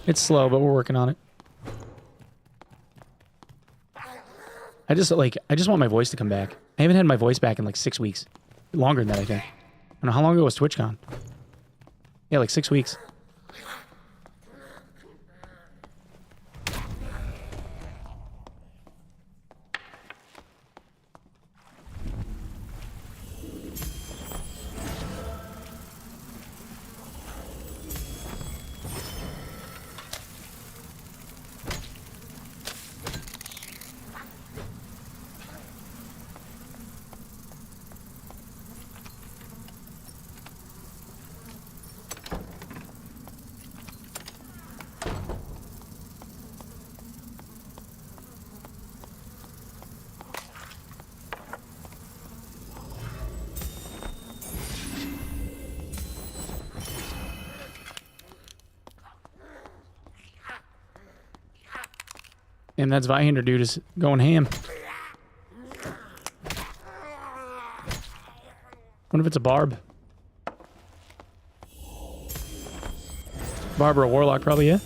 [SPEAKER 2] It's slow, but we're working on it. I just want my voice to come back. I haven't had my voice back in like 6 weeks. Longer than that, I think. I don't know, how long ago was TwitchCon? Yeah, like 6 weeks. And that Zweihander dude is going ham. Wonder if it's a barb. Barb or a warlock, probably, yeah.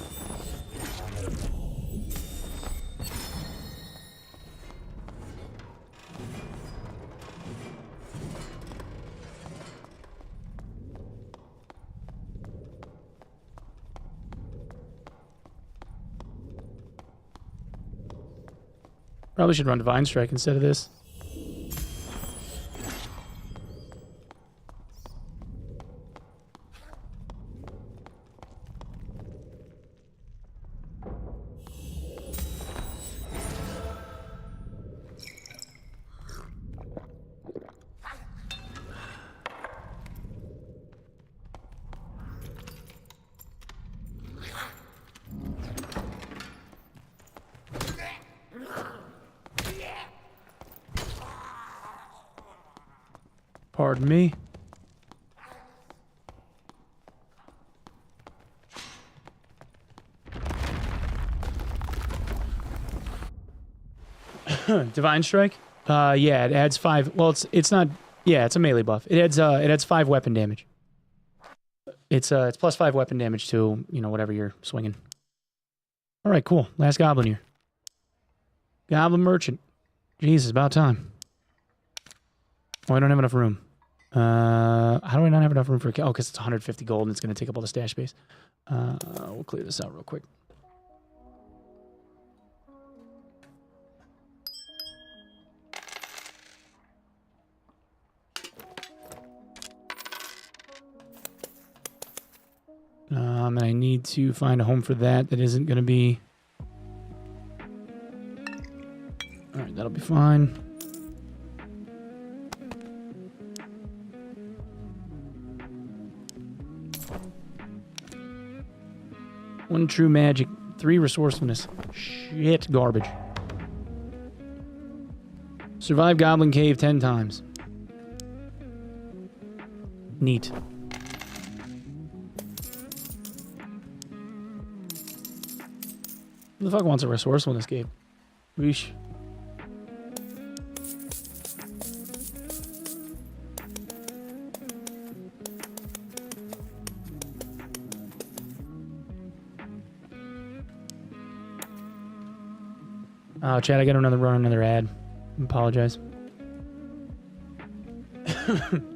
[SPEAKER 2] Probably should run Divine Strike instead of this. Pardon me. Divine Strike? Yeah, it adds 5. Well, it's not. Yeah, it's a melee buff. It adds 5 weapon damage. It's plus 5 weapon damage to, you know, whatever you're swinging. All right, cool. Last goblin here. Goblin merchant. Jesus, about time. Oh, I don't have enough room. How do I not have enough room for... Oh, because it's 150 gold and it's going to take up all the stash space. We'll clear this out real quick. And I need to find a home for that isn't going to be... Alright, that'll be fine. One true magic, 3 resourcefulness. Shit, garbage. Survive Goblin Cave 10 times. Neat. Who the fuck wants a resourcefulness cave? Weesh. Oh, Chad, I gotta run another ad. Apologize.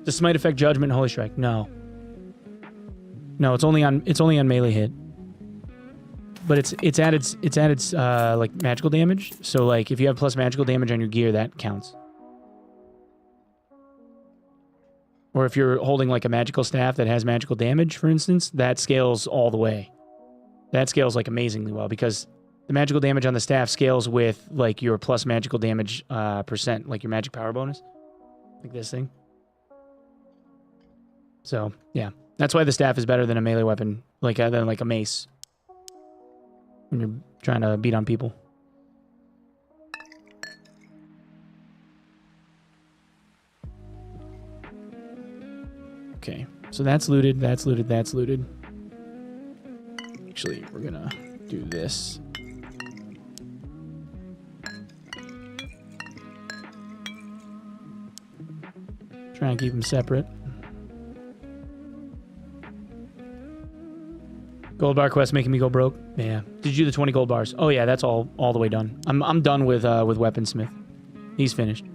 [SPEAKER 2] Does smite affect judgment and holy strike? No. No, it's only on melee hit. But it's added like magical damage. So like if you have plus magical damage on your gear, that counts. Or if you're holding like a magical staff that has magical damage, for instance, that scales all the way. That scales like amazingly well because the magical damage on the staff scales with like your plus magical damage percent, like your magic power bonus, like this thing. So yeah, that's why the staff is better than a melee weapon, than like a mace when you're trying to beat on people. Okay, so that's looted, that's looted, that's looted. Actually, we're gonna do this. Try and keep them separate. Gold bar quest making me go broke. Yeah. Did you do the 20 gold bars? Oh yeah, that's all the way done. I'm done with Weaponsmith. He's finished.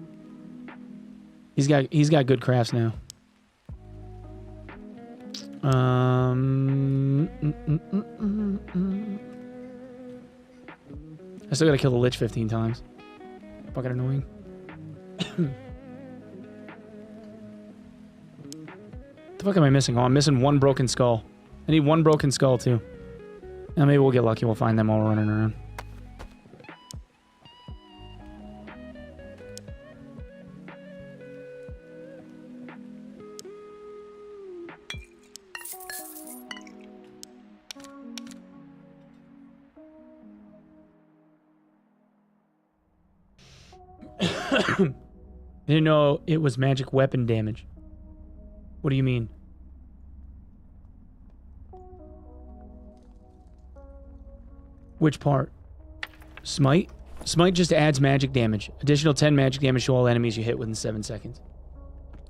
[SPEAKER 2] He's got good crafts now. I still gotta kill the Lich 15 times. Fucking annoying. What the fuck am I missing? Oh, I'm missing 1 broken skull. I need 1 broken skull, too. Now maybe we'll get lucky. We'll find them while we're running around. I didn't know it was magic weapon damage. What do you mean? Which part? Smite? Smite just adds magic damage. Additional 10 magic damage to all enemies you hit within 7 seconds.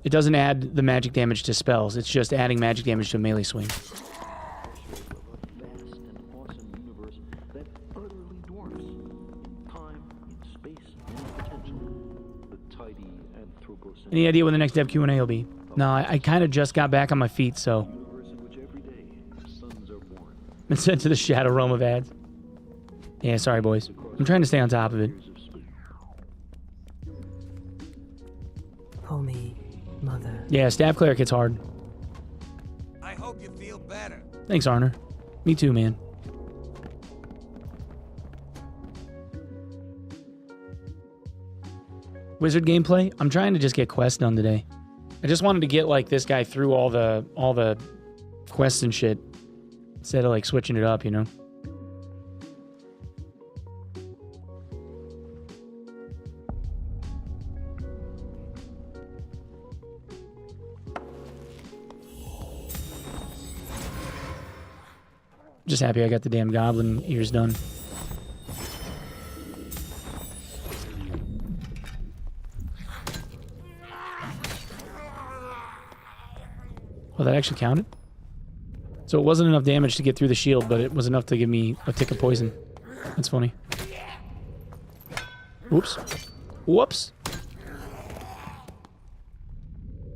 [SPEAKER 2] It doesn't add the magic damage to spells. It's just adding magic damage to a melee swing. Any idea when the next dev Q&A will be? No, I kind of just got back on my feet, so... Been sent to the shadow realm of ads. Yeah, sorry, boys. I'm trying to stay on top of it.
[SPEAKER 1] Call me Mother.
[SPEAKER 2] Yeah, Staff Cleric hits hard.
[SPEAKER 3] I hope you feel better.
[SPEAKER 2] Thanks, Arner. Me too, man. Wizard gameplay? I'm trying to just get quests done today. I just wanted to get, like, this guy through all the quests and shit. Instead of, like, switching it up, you know? Just happy I got the damn goblin ears done. Oh, that actually counted? So it wasn't enough damage to get through the shield, but it was enough to give me a tick of poison. That's funny. Whoops. Whoops!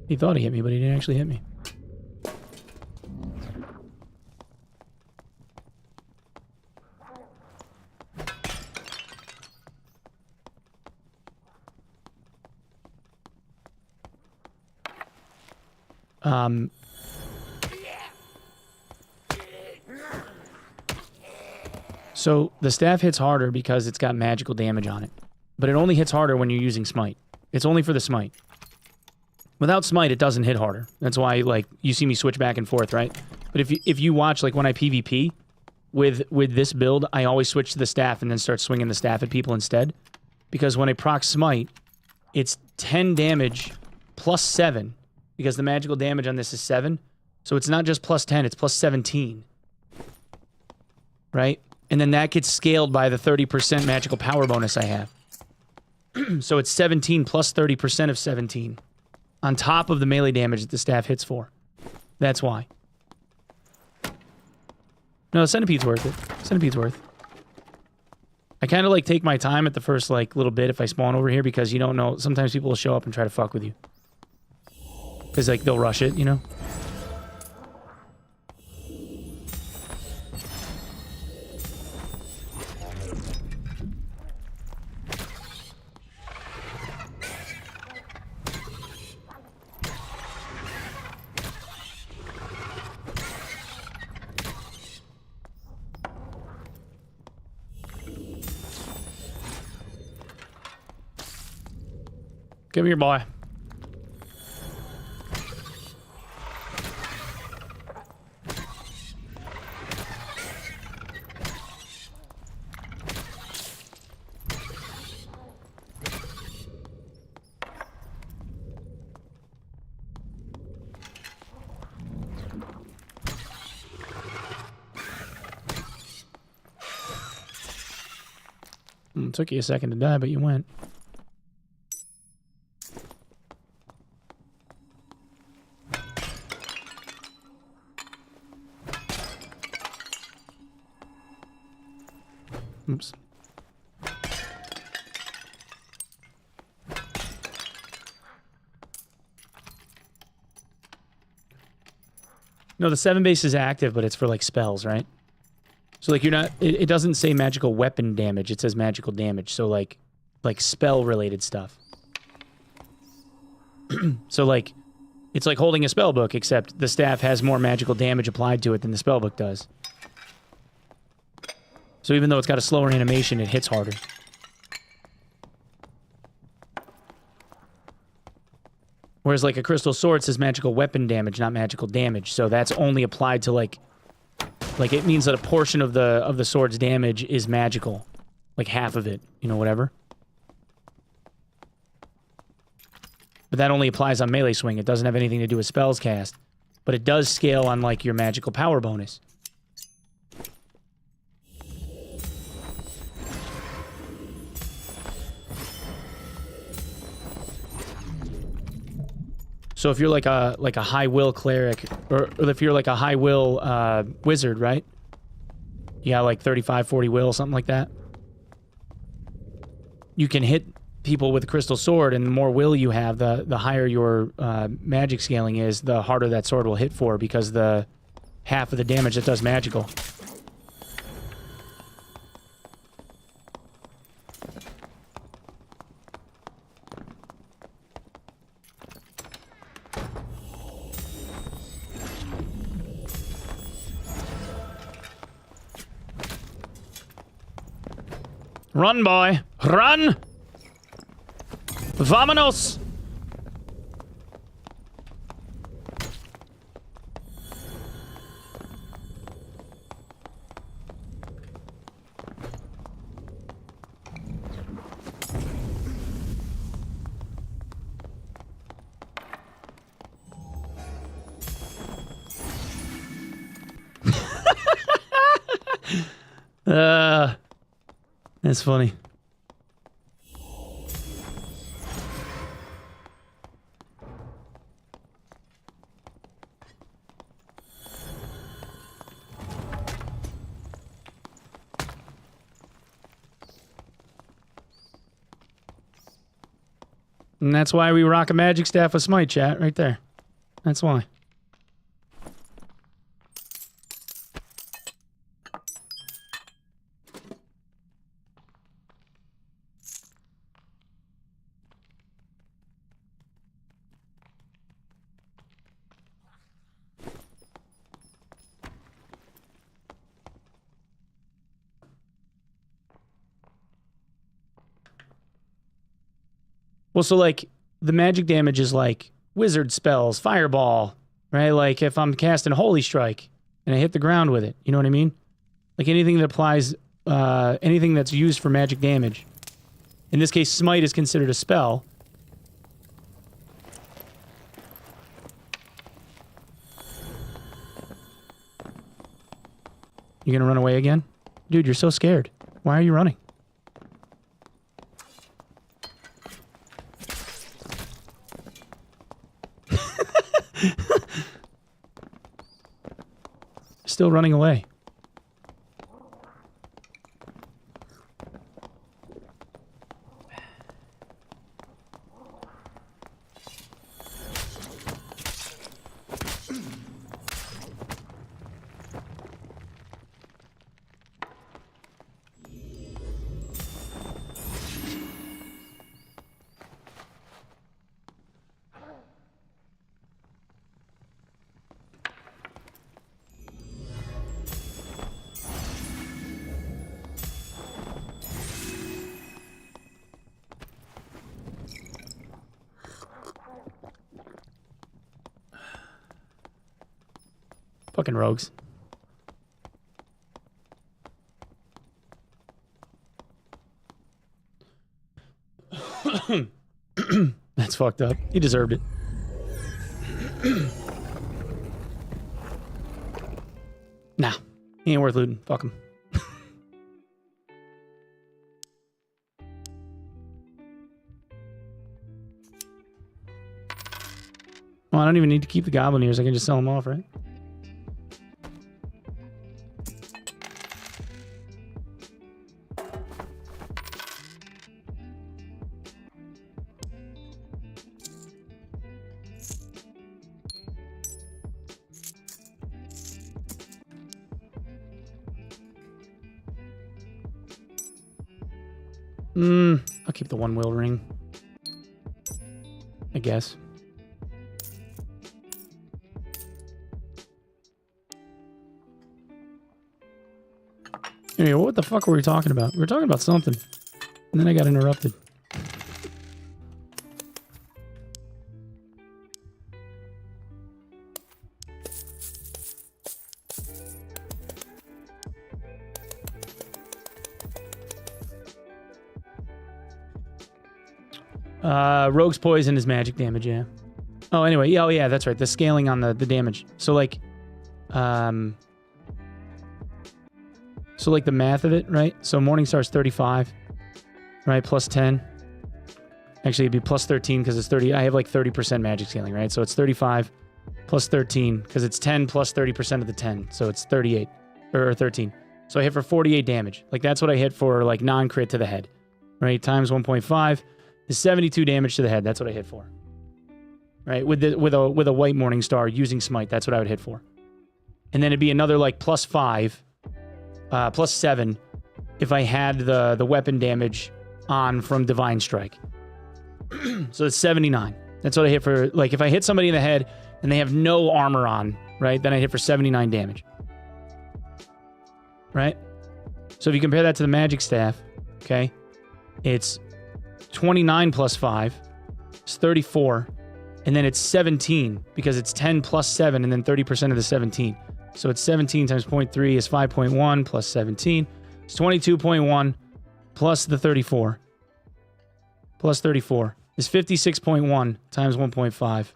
[SPEAKER 2] He thought he hit me, but he didn't actually hit me. So the staff hits harder because it's got magical damage on it. But it only hits harder when you're using smite. It's only for the smite. Without smite, it doesn't hit harder. That's why, like, you see me switch back and forth, right? But if you watch, like, when I PvP with this build, I always switch to the staff and then start swinging the staff at people instead. Because when I proc smite, it's 10 damage plus 7. Because the magical damage on this is 7. So it's not just plus 10, it's plus 17. Right? And then that gets scaled by the 30% magical power bonus I have. So it's 17 plus 30% of 17. On top of the melee damage that the staff hits for. That's why. No, Centipede's worth it. Centipede's worth. I kind of, like, take my time at the first, like, little bit if I spawn over here because you don't know. Sometimes people will show up and try to fuck with you. Because, like, they'll rush it, you know? Come here, boy. It took you a second to die, but you went. Oops. No, the 7 base is active, but it's for, like, spells, right? So, like, you're not... It doesn't say magical weapon damage. It says magical damage. So, like spell-related stuff. So, like, it's like holding a spell book, except the staff has more magical damage applied to it than the spell book does. So even though it's got a slower animation, it hits harder. Whereas, like, a crystal sword says magical weapon damage, not magical damage. So that's only applied to, like it means that a portion of the sword's damage is magical. Like half of it, you know, whatever. But that only applies on melee swing. It doesn't have anything to do with spells cast. But it does scale on, like, your magical power bonus. So if you're like a high will cleric, or if you're like a high will wizard, right? You got like 35, 40 will, something like that. You can hit people with a crystal sword, and the more will you have, the higher your magic scaling is, the harder that sword will hit for, because the half of the damage it does magical. Run, boy! Run! Vamonos! That's funny. And that's why we rock a magic staff with smite, chat, right there. That's why. Well, so, like, the magic damage is, like, wizard spells, fireball, right? Like, if I'm casting Holy Strike and I hit the ground with it, you know what I mean? Like, anything that applies, anything that's used for magic damage. In this case, Smite is considered a spell. You gonna run away again? Dude, you're so scared. Why are you running? Still running away. Fucking rogues. That's fucked up. He deserved it. Nah. He ain't worth looting. Fuck him. Well, I don't even need to keep the goblin ears. I can just sell them off, right? I'll keep the one will ring. I guess. Anyway, what the fuck were we talking about? We were talking about something. And then I got interrupted. Rogue's poison is magic damage, yeah. Oh, anyway, oh yeah, that's right. The scaling on the damage. So like, the math of it, right? So Morningstar's 35, right? Plus 10. Actually, it'd be plus 13 because it's 30. I have like 30% magic scaling, right? So it's 35 plus 13 because it's 10 plus 30% of the 10. So it's 38 or 13. So I hit for 48 damage. Like that's what I hit for like non-crit to the head, right? Times 1.5 is 72 damage to the head. That's what I hit for, right? With a white morning star using smite, that's what I would hit for. And then it'd be another like plus 5, plus 7 if I had the weapon damage on from divine strike. So it's 79. That's what I hit for. Like if I hit somebody in the head and they have no armor on, right? Then I hit for 79 damage. Right? So if you compare that to the magic staff, okay, it's 29 plus 5, it's 34, and then it's 17 because it's 10 plus 7 and then 30% of the 17. So it's 17 times 0.3 is 5.1 plus 17. It's 22.1 plus the 34. Plus 34 is 56.1 times 1.5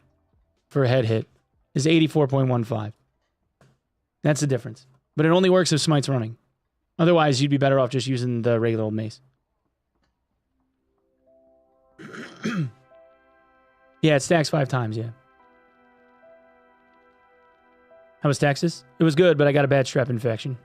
[SPEAKER 2] for a head hit is 84.15. That's the difference. But it only works if smite's running. Otherwise, you'd be better off just using the regular old mace. Yeah, it stacks 5 times, yeah. How was Texas? It was good, but I got a bad strep infection.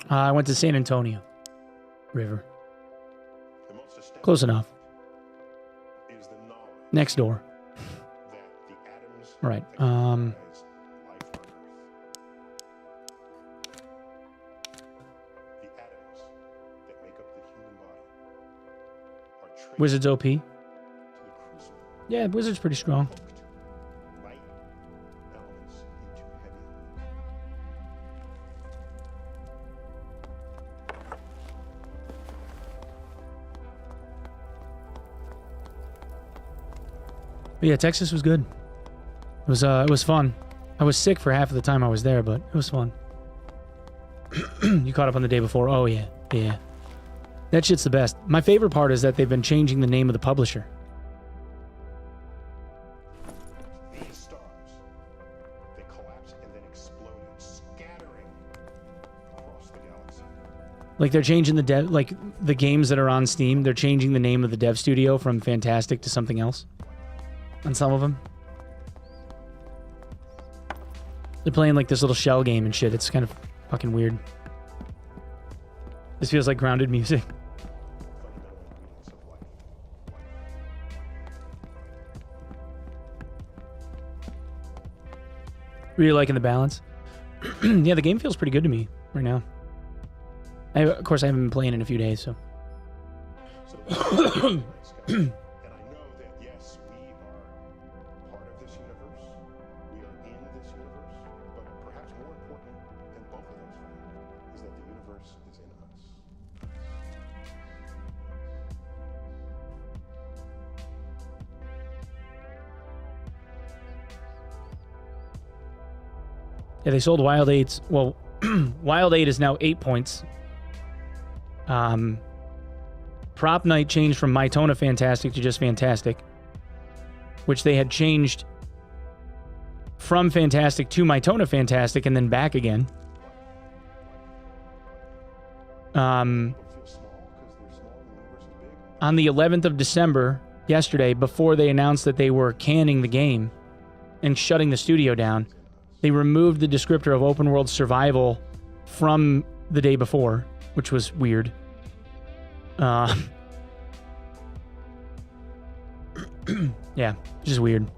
[SPEAKER 2] I went to San Antonio River. Close enough. Next door. Right. Wizards OP. Yeah, Wizards pretty strong. But yeah, Texas was good. It was fun. I was sick for half of the time I was there, but it was fun. You caught up on the day before? Oh yeah, yeah. That shit's the best. My favorite part is that they've been changing the name of the publisher.
[SPEAKER 4] These stars, they collapse and then explode, scattering across the galaxy.
[SPEAKER 2] Like they're changing the dev, like the games that are on Steam, they're changing the name of the dev studio from Fantastic to something else. On some of them. They're playing like this little shell game and shit. It's kind of fucking weird. This feels like grounded music. Really liking the balance. Yeah, the game feels pretty good to me right now. Of course, I haven't been playing in a few days, so.
[SPEAKER 4] And I know that, yes, we are part of this universe. We are in this universe. But perhaps more important than both of those things is that the universe is in us.
[SPEAKER 2] Yeah, they sold Wild 8's. Well, Wild 8 is now 8 points. Prop Night changed from Mytona Fantastic to just Fantastic, which they had changed from Fantastic to Mytona Fantastic and then back again. On the 11th of December, yesterday, before they announced that they were canning the game and shutting the studio down, they removed the descriptor of open world survival from the day before, which was weird. Yeah, just weird.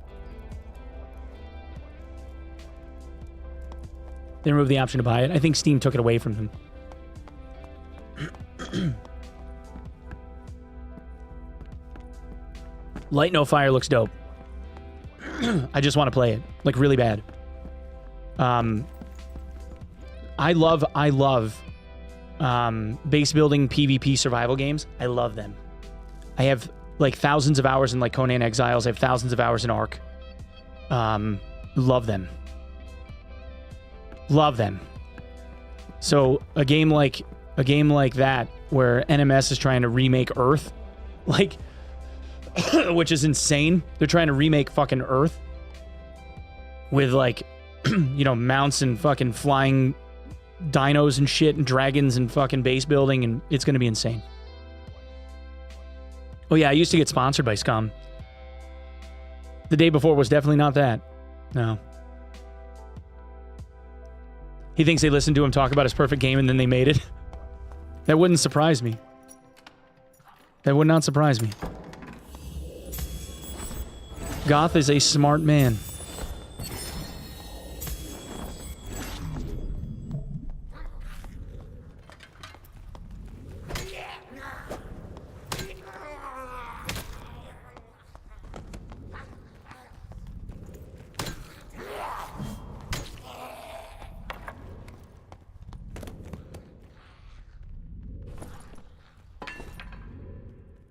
[SPEAKER 2] They removed the option to buy it. I think Steam took it away from them. Light No Fire looks dope. I just want to play it, like really bad. I love base building PvP survival games. I love them. I have like thousands of hours in like Conan Exiles. I have thousands of hours in Ark. Love them. Love them. So a game like that where NMS is trying to remake Earth, like, which is insane. They're trying to remake fucking Earth with like, you know, mounts and fucking flying dinos and shit and dragons and fucking base building, and it's going to be insane. Oh yeah, I used to get sponsored by Scum. The day before was definitely not that. No. He thinks they listened to him talk about his perfect game and then they made it. That wouldn't surprise me. That would not surprise me. Goth is a smart man.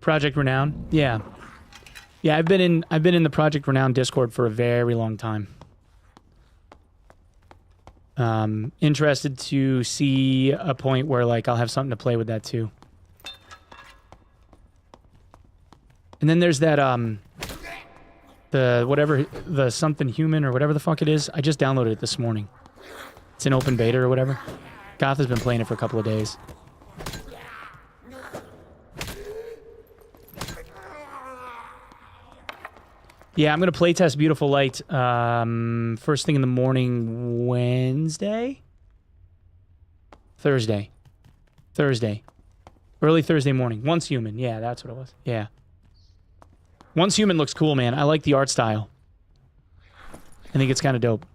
[SPEAKER 2] Project Renown? Yeah. Yeah, I've been in the Project Renown Discord for a very long time. Interested to see a point where like I'll have something to play with that too. And then there's that the something human or whatever the fuck it is. I just downloaded it this morning. It's in open beta or whatever. Goth has been playing it for a couple of days. Yeah, I'm going to playtest Beautiful Light first thing in the morning Wednesday? Thursday. Early Thursday morning. Once Human. Yeah, that's what it was. Yeah. Once Human looks cool, man. I like the art style. I think it's kind of dope.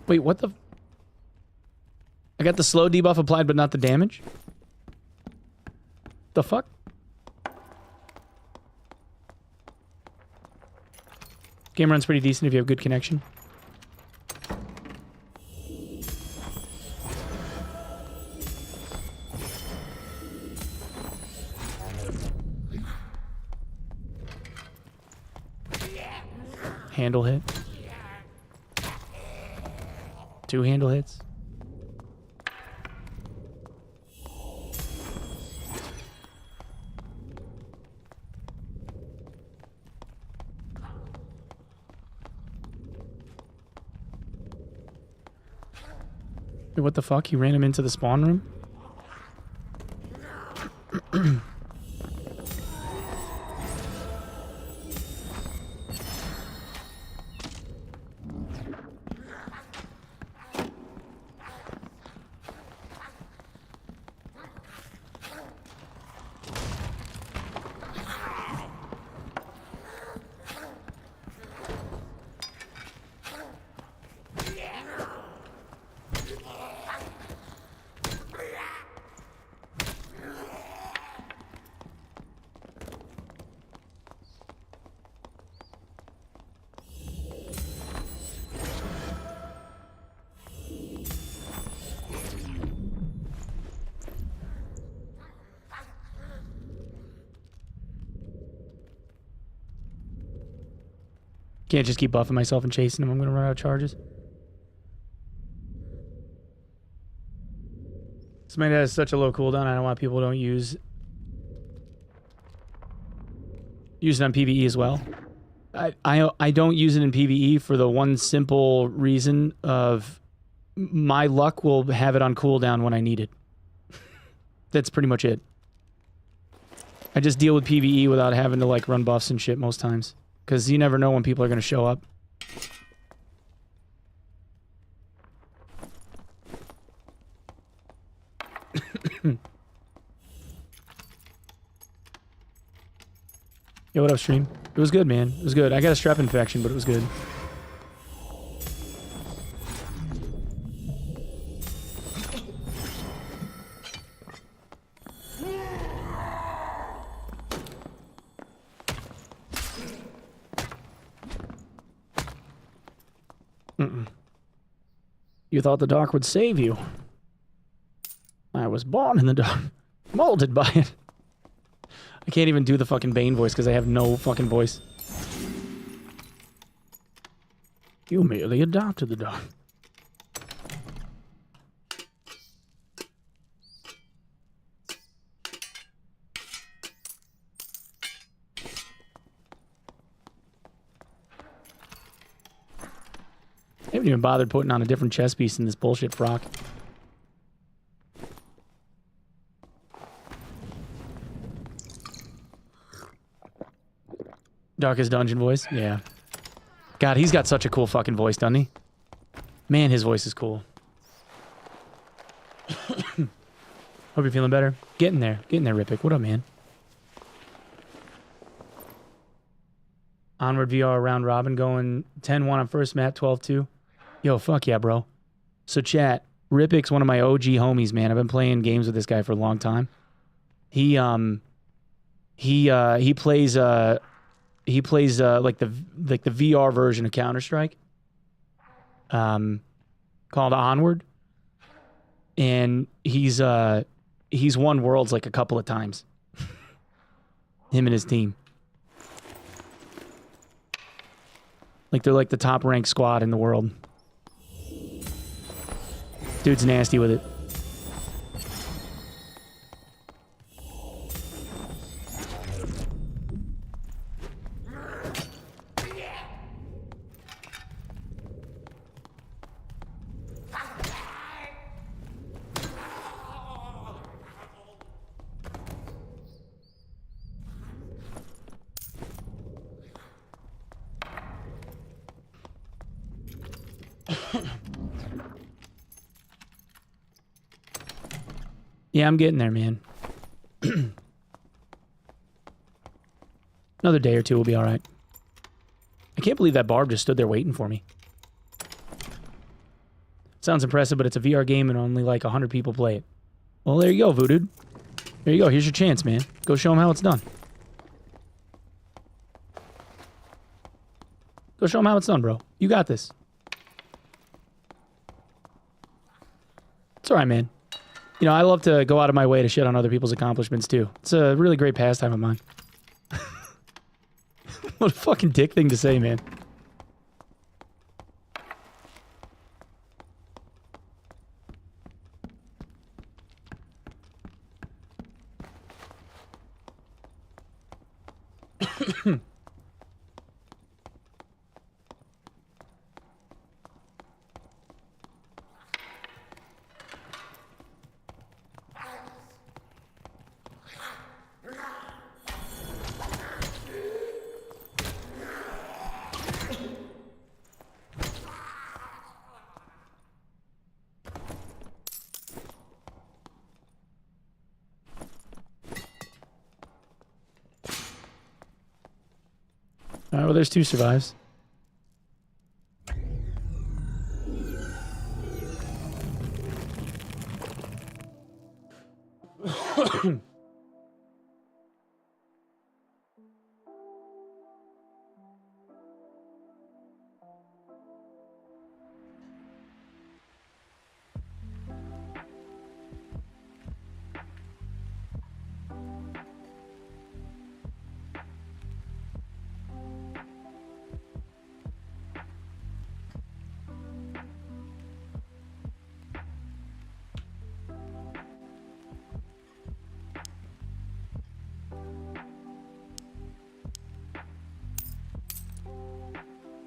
[SPEAKER 2] Wait, what the... I got the slow debuff applied, but not the damage? The fuck? Game runs pretty decent if you have good connection. Handle hit. 2 handle hits. Wait, what the fuck? He ran him into the spawn room? Can't just keep buffing myself and chasing him. I'm going to run out of charges. Somebody that has such a low cooldown, I don't want people who don't use it on PvE as well. I don't use it in PvE for the one simple reason of my luck will have it on cooldown when I need it. That's pretty much it. I just deal with PvE without having to like run buffs and shit most times. Because you never know when people are going to show up. Yo, what up, stream? It was good, man. It was good. I got a strep infection, but it was good. You thought the dark would save you. I was born in the dark. Molded by it. I can't even do the fucking Bane voice because I have no fucking voice. You merely adopted the dark. I haven't even bothered putting on a different chest piece in this bullshit frock. Darkest Dungeon voice? Yeah. God, he's got such a cool fucking voice, doesn't he? Man, his voice is cool. Hope you're feeling better. Getting there, Rippick. What up, man? Onward VR round robin going 10-1 on first mat, 12-2. Yo, fuck yeah, bro. So chat, Rippick's one of my OG homies, man. I've been playing games with this guy for a long time. He plays like the VR version of Counter-Strike. Called Onward. And he's won worlds like a couple of times. Him and his team. Like they're like the top ranked squad in the world. Dude's nasty with it. Yeah, I'm getting there, man. Another day or two will be all right. I can't believe that Barb just stood there waiting for me. Sounds impressive, but it's a VR game and only like 100 people play it. Well, there you go, Voodoo. There you go. Here's your chance, man. Go show them how it's done. Go show them how it's done, bro. You got this. It's all right, man. You know, I love to go out of my way to shit on other people's accomplishments, too. It's a really great pastime of mine. What a fucking dick thing to say, man. All right, well, there's 2 survives.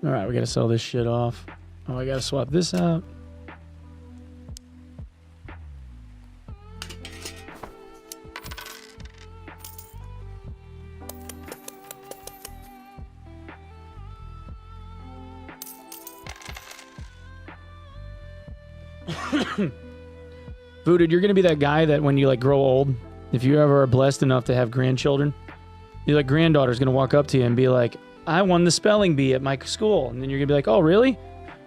[SPEAKER 2] All right, we gotta sell this shit off. Oh, I gotta swap this out. Voodoo, you're gonna be that guy that when you like grow old, if you ever are blessed enough to have grandchildren, your like granddaughter's gonna walk up to you and be like, I won the spelling bee at my school. And then you're gonna be like, oh, really?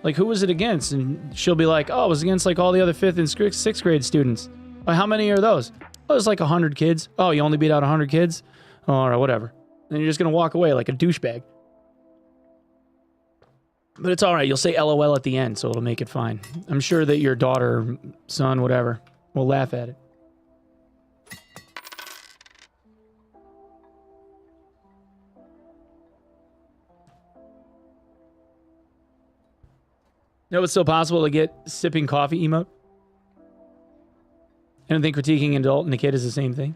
[SPEAKER 2] Like, who was it against? And she'll be like, oh, it was against like all the other 5th and 6th grade students. How many are those? Oh, there's like 100 kids. Oh, you only beat out 100 kids? Oh, all right, whatever. And you're just gonna walk away like a douchebag. But it's all right. You'll say LOL at the end, so it'll make it fine. I'm sure that your daughter, son, whatever, will laugh at it. You know, it's still possible to get sipping coffee emote. I don't think critiquing an adult and a kid is the same thing.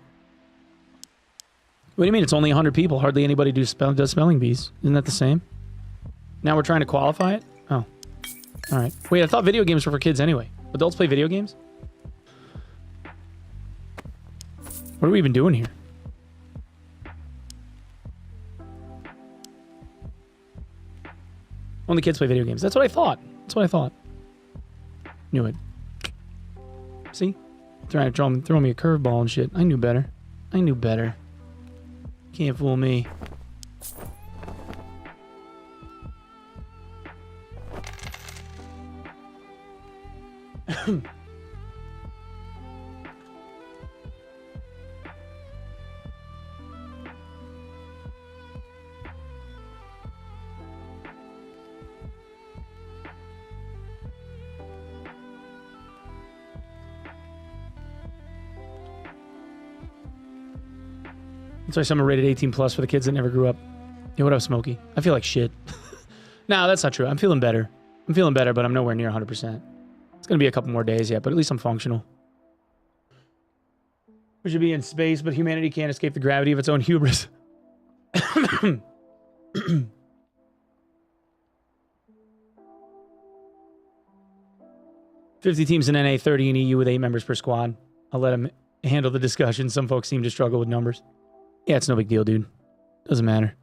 [SPEAKER 2] What do you mean? It's only 100 people. Hardly anybody does spelling bees. Isn't that the same? Now we're trying to qualify it? Oh. All right. Wait, I thought video games were for kids anyway. Adults play video games? What are we even doing here? Only kids play video games. That's what I thought. That's what I thought. Knew it. See? Trying to throw me a curveball and shit. I knew better. I knew better. Can't fool me. That's why some are rated 18 plus for the kids that never grew up. Yeah, what up, Smokey? I feel like shit. No, that's not true. I'm feeling better. I'm feeling better, but I'm nowhere near 100%. It's going to be a couple more days yet, but at least I'm functional. We should be in space, but humanity can't escape the gravity of its own hubris. 50 teams in NA, 30 in EU with 8 members per squad. I'll let them handle the discussion. Some folks seem to struggle with numbers. Yeah, it's no big deal, dude. Doesn't matter.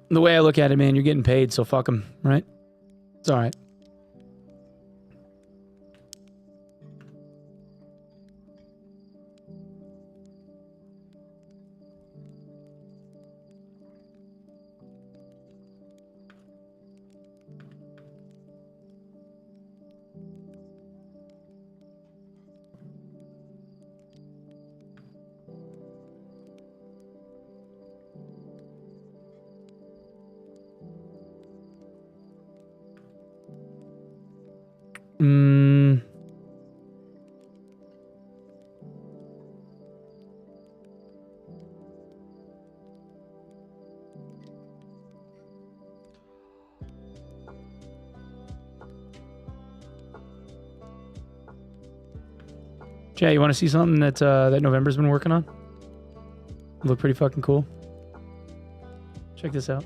[SPEAKER 2] The way I look at it, man, you're getting paid, so fuck them, right? It's all right. Jay, you want to see something that that November's been working on? Look pretty fucking cool. Check this out.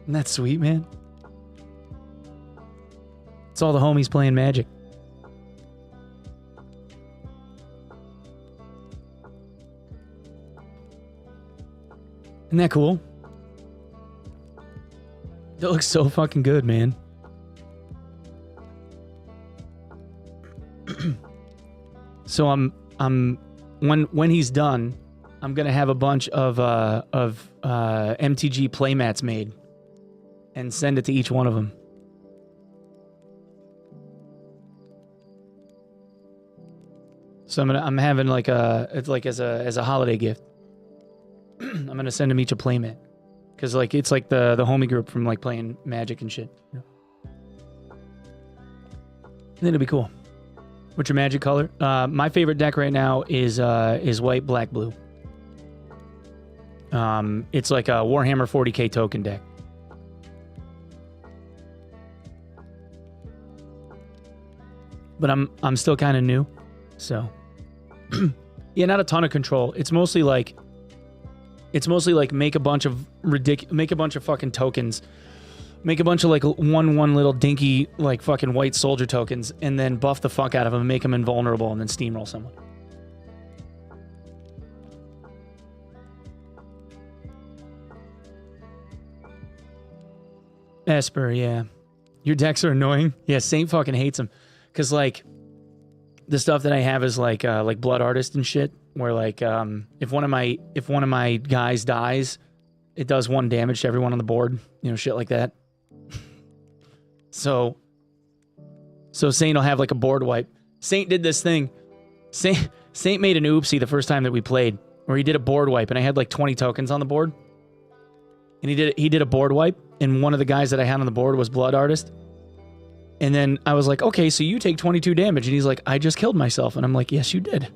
[SPEAKER 2] Isn't that sweet, man? It's all the homies playing Magic. Isn't that cool? That looks so fucking good, man. So when he's done, I'm gonna have a bunch of MTG playmats made and send it to each one of them. So I'm having like it's like as a holiday gift. I'm gonna send them each a playmat, cause like it's like the homie group from like playing Magic and shit. You know? And then it'll be cool. What's your Magic color? My favorite deck right now is white, black, blue. It's like a Warhammer 40k token deck. But I'm still kind of new, so yeah, not a ton of control. It's mostly like make a bunch of fucking tokens. Make a bunch of like one little dinky like fucking white soldier tokens and then buff the fuck out of them and make them invulnerable and then steamroll someone. Esper, yeah. Your decks are annoying. Yeah, Saint fucking hates them. Cause like the stuff that I have is like Blood Artist and shit. Where like if one of my guys dies, it does 1 damage to everyone on the board. You know, shit like that. So Saint will have like a board wipe. Saint did this thing Saint made an oopsie the first time that we played, where he did a board wipe, and I had like 20 tokens on the board. And he did a board wipe, and one of the guys that I had on the board was Blood Artist. And then I was like, okay, so you take 22 damage. And he's like, I just killed myself. And I'm like, yes, you did.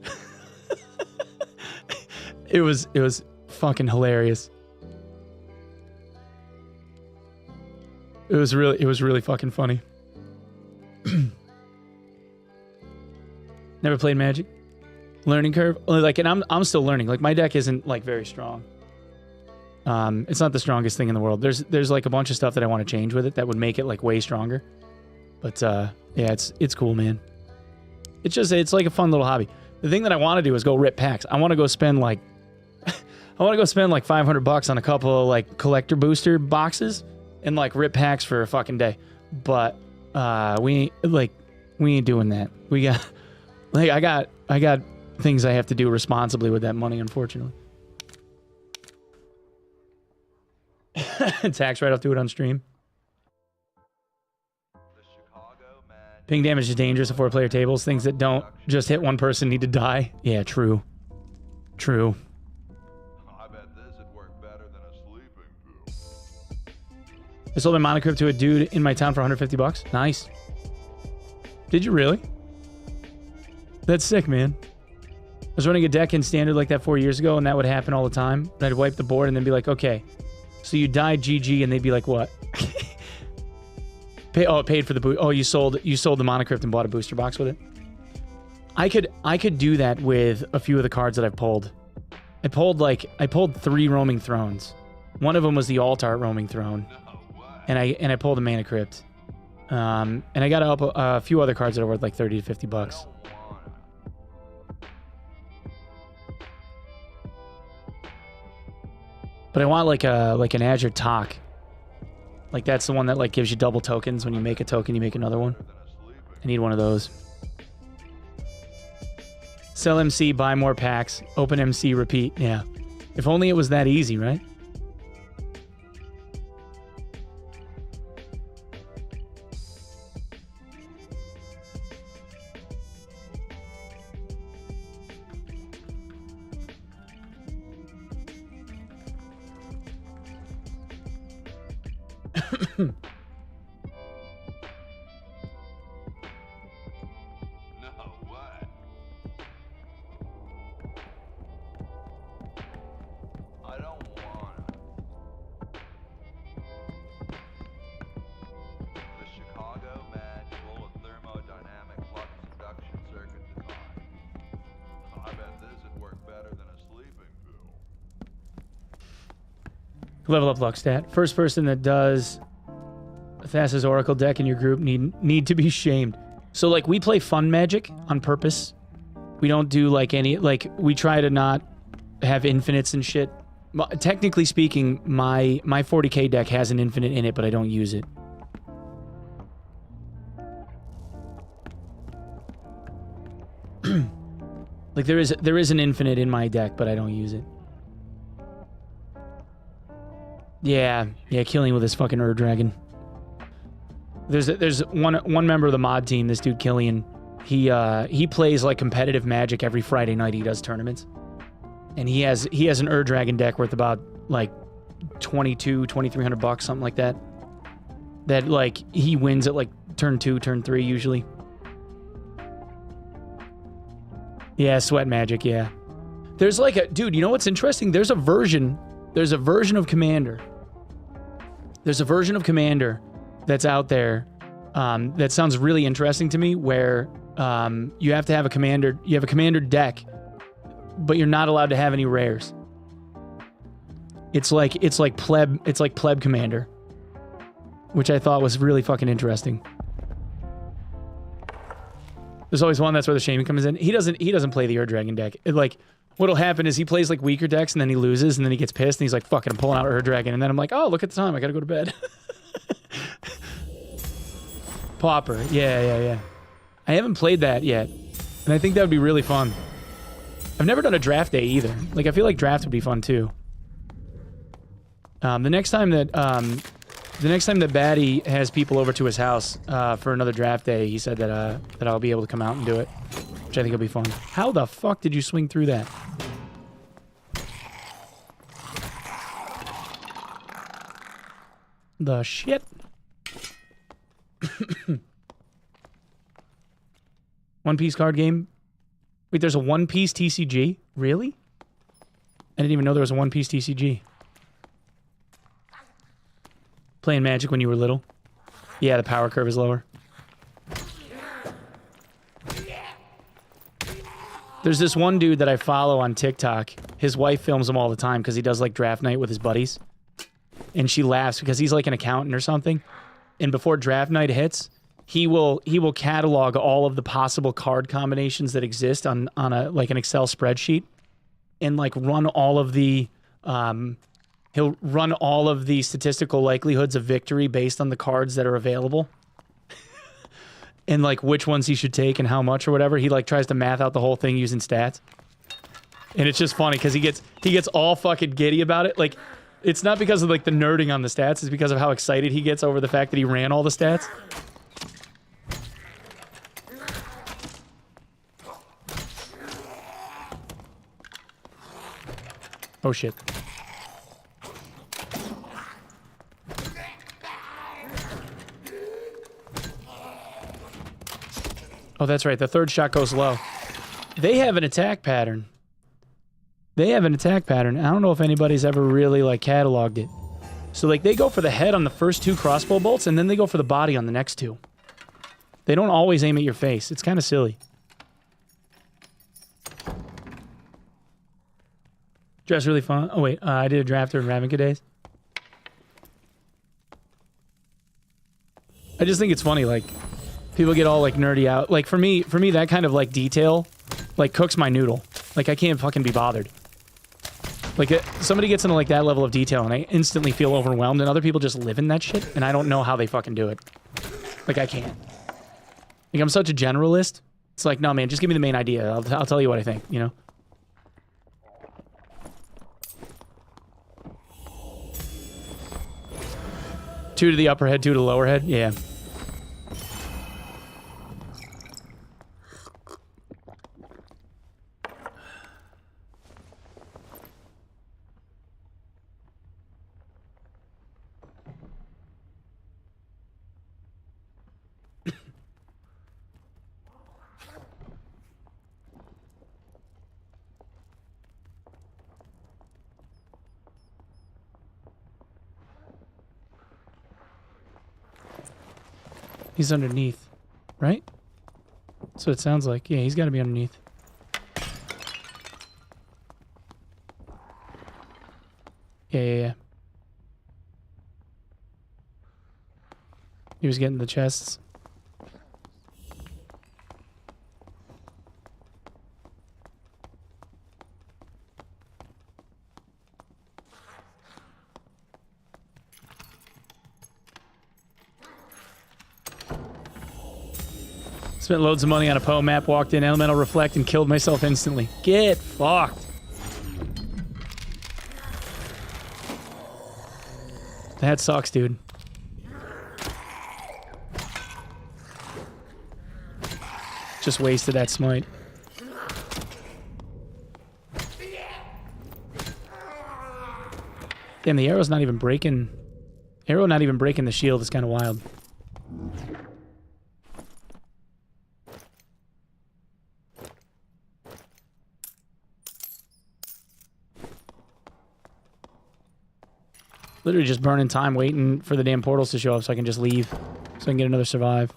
[SPEAKER 2] It was fucking hilarious. It was really fucking funny. Never played Magic. Learning curve. Like, and I'm still learning. Like, my deck isn't like very strong. It's not the strongest thing in the world. There's like a bunch of stuff that I want to change with it that would make it like way stronger. But yeah, it's cool, man. It's like a fun little hobby. The thing that I want to do is go rip packs. I want to go spend like $500 on a couple of like collector booster boxes and like rip packs for a fucking day. But we ain't doing that. We got like I got things I have to do responsibly with that money, unfortunately. Tax write-off, do it on stream. Ping damage is dangerous at 4-player tables. Things that don't just hit one person need to die. Yeah, true. True.
[SPEAKER 5] I bet this would work better than a sleeping pill.
[SPEAKER 2] I sold my Mana Crypt to a dude in my town for $150. Nice. Did you really? That's sick, man. I was running a deck in Standard like that 4 years ago, and that would happen all the time. I'd wipe the board and then be like, okay, so you died GG, and they'd be like, what? It paid for the boost. Oh, you sold the Mana Crypt and bought a booster box with it. I could do that with a few of the cards that I've pulled. I pulled 3 Roaming Thrones. One of them was the Altart Roaming Throne, and I pulled a Mana Crypt. And I got up a few other cards that are worth like $30 to $50. But I want like an Azure Talk. Like that's the one that like gives you double tokens. When you make a token, you make another one. I need one of those. Sell MC, buy more packs, open MC, repeat. Yeah. If only it was that easy, right?
[SPEAKER 5] No way. I don't wanna. The Chicago manual of thermodynamic flux induction circuit design. I bet this would work better than a sleeping pill.
[SPEAKER 2] Level up luck stat. First person that does the fastest Oracle deck in your group need to be shamed. So like we play fun Magic on purpose. We don't do like any like we try to not have infinites and shit. Technically speaking, my 40k deck has an infinite in it, but I don't use it. Like there is an infinite in my deck, but I don't use it. Yeah, killing with this fucking Ur Dragon. There's one member of the mod team, this dude Killian. He plays like competitive Magic every Friday night. He does tournaments, and he has an Ur Dragon deck worth about like $2,300, something like that. That like he wins at like turn 2, turn 3 usually. Yeah, Sweat Magic. Yeah, there's like a dude. You know what's interesting? There's a version of Commander. There's a version of Commander that's out there that sounds really interesting to me, where you have to have a commander. You have a commander deck, but you're not allowed to have any rares. It's like pleb commander, which I thought was really fucking interesting. There's always one that's where the shaming comes in. He doesn't play the Ur Dragon deck. Like what'll happen is he plays like weaker decks and then he loses and then he gets pissed and he's like, fucking, I'm pulling out Ur Dragon, and then I'm like, oh, look at the time, I gotta go to bed. Pauper, yeah. I haven't played that yet, and I think that would be really fun. I've never done a draft day either. Like I feel like draft would be fun too. The next time that The next time that Batty has people over to his house for another draft day, he said that that I'll be able to come out and do it, which I think will be fun. How the fuck did you swing through that? The shit. One Piece card game. Wait, there's a One Piece TCG? Really? I didn't even know there was a One Piece TCG. Playing Magic when you were little? Yeah, the power curve is lower. There's this one dude that I follow on TikTok. His wife films him all the time because he does like draft night with his buddies. And she laughs because he's like an accountant or something. And before draft night hits, he will catalog all of the possible card combinations that exist on a like an Excel spreadsheet and like run all of the he'll run all of the statistical likelihoods of victory based on the cards that are available. And like which ones he should take and how much or whatever. He like tries to math out the whole thing using stats. And it's just funny because he gets all fucking giddy about it. Like it's not because of like the nerding on the stats, it's because of how excited he gets over the fact that he ran all the stats. Oh shit. Oh, that's right. The third shot goes low. They have an attack pattern. I don't know if anybody's ever really, like, cataloged it. So, like, they go for the head on the first 2 crossbow bolts, and then they go for the body on the next 2. They don't always aim at your face. It's kind of silly. Draft's really fun. Oh, wait. I did a drafter in Ravnica days. I just think it's funny, like... People get all, like, nerdy out. Like, for me, that kind of, like, detail, like, cooks my noodle. Like, I can't fucking be bothered. Like, somebody gets into, like, that level of detail, and I instantly feel overwhelmed, and other people just live in that shit, and I don't know how they fucking do it. Like, I can't. Like, I'm such a generalist. It's like, no, man, just give me the main idea. I'll tell you what I think, you know? Two to the upper head, 2 to the lower head? Yeah. He's underneath, right? So it sounds like. Yeah, he's got to be underneath. Yeah. He was getting the chests. Spent loads of money on a Poe map, walked in, elemental reflect, and killed myself instantly. Get fucked. That sucks, dude. Just wasted that smite. Damn, the arrow's not even breaking. Arrow not even breaking the shield is kind of wild. Literally just burning time waiting for the damn portals to show up so I can just leave. So I can get another survive.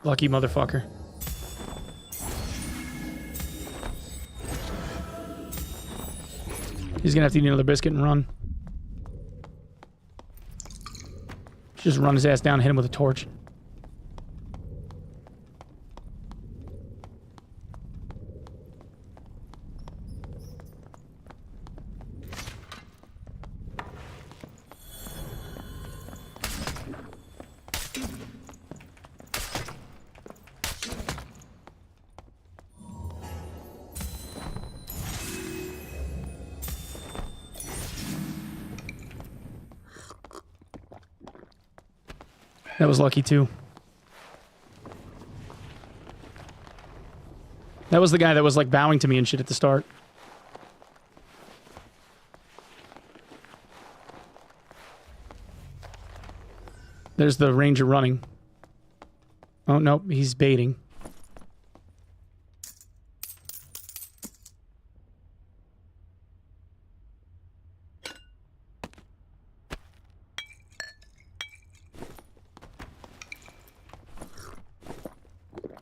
[SPEAKER 2] Lucky motherfucker. He's gonna have to eat another biscuit and run. Just run his ass down and hit him with a torch. That was lucky too. That was the guy that was like bowing to me and shit at the start. There's the ranger running. Oh, nope, he's baiting.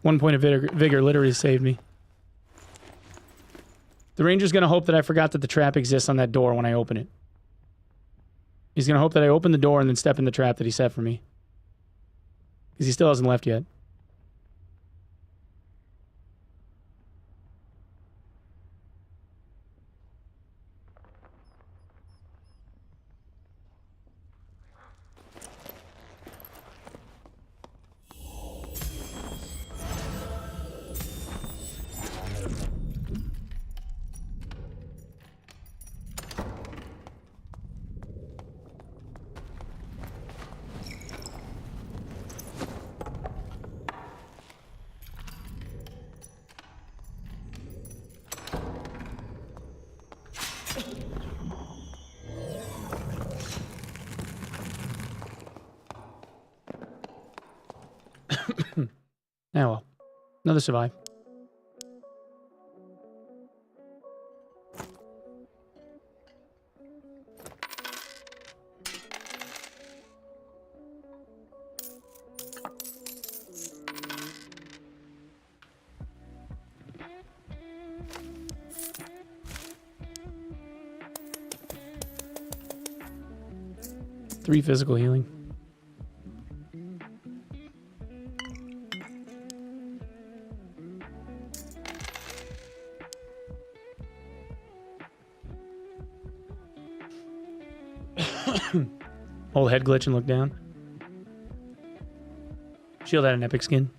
[SPEAKER 2] One point of vigor literally saved me. The ranger's gonna hope that I forgot that the trap exists on that door when I open it. He's gonna hope that I open the door and then step in the trap that he set for me. Because he still hasn't left yet. Oh well. Another survive. Three physical healing. Hold head glitch and look down. Shield had an epic skin.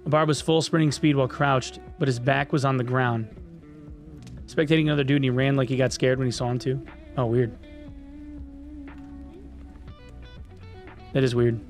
[SPEAKER 2] Barb was full sprinting speed while crouched, but his back was on the ground. Spectating another dude and he ran like he got scared when he saw him too. Oh, weird. That is weird.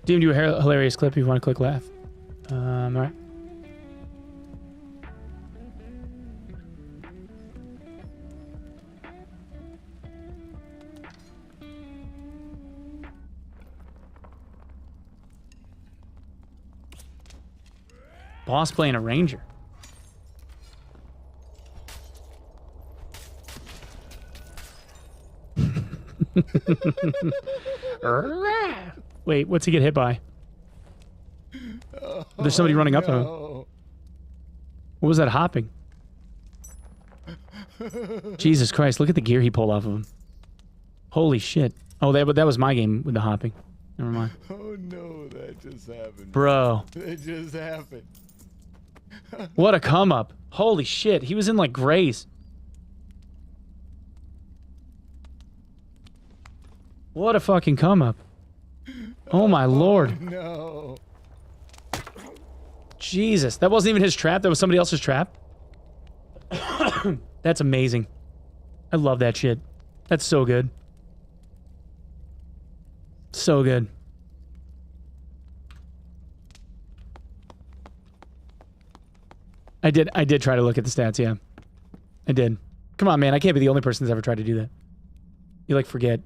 [SPEAKER 2] DM do a hilarious clip if you want to click laugh. Alright. Boss playing a ranger. Wait, what's he get hit by? There's somebody running up to him. What was that hopping? Jesus Christ, look at the gear he pulled off of him. Holy shit. Oh, that was my game with the hopping. Never mind.
[SPEAKER 6] Oh no, that just happened.
[SPEAKER 2] Bro.
[SPEAKER 6] That just happened.
[SPEAKER 2] What a come up. Holy shit, he was in like grays. What a fucking come up. Oh my lord.
[SPEAKER 6] No.
[SPEAKER 2] Jesus, that wasn't even his trap, that was somebody else's trap? That's amazing. I love that shit. That's so good. So good. I did try to look at the stats, yeah. I did. Come on, man, I can't be the only person that's ever tried to do that. You, like, forget.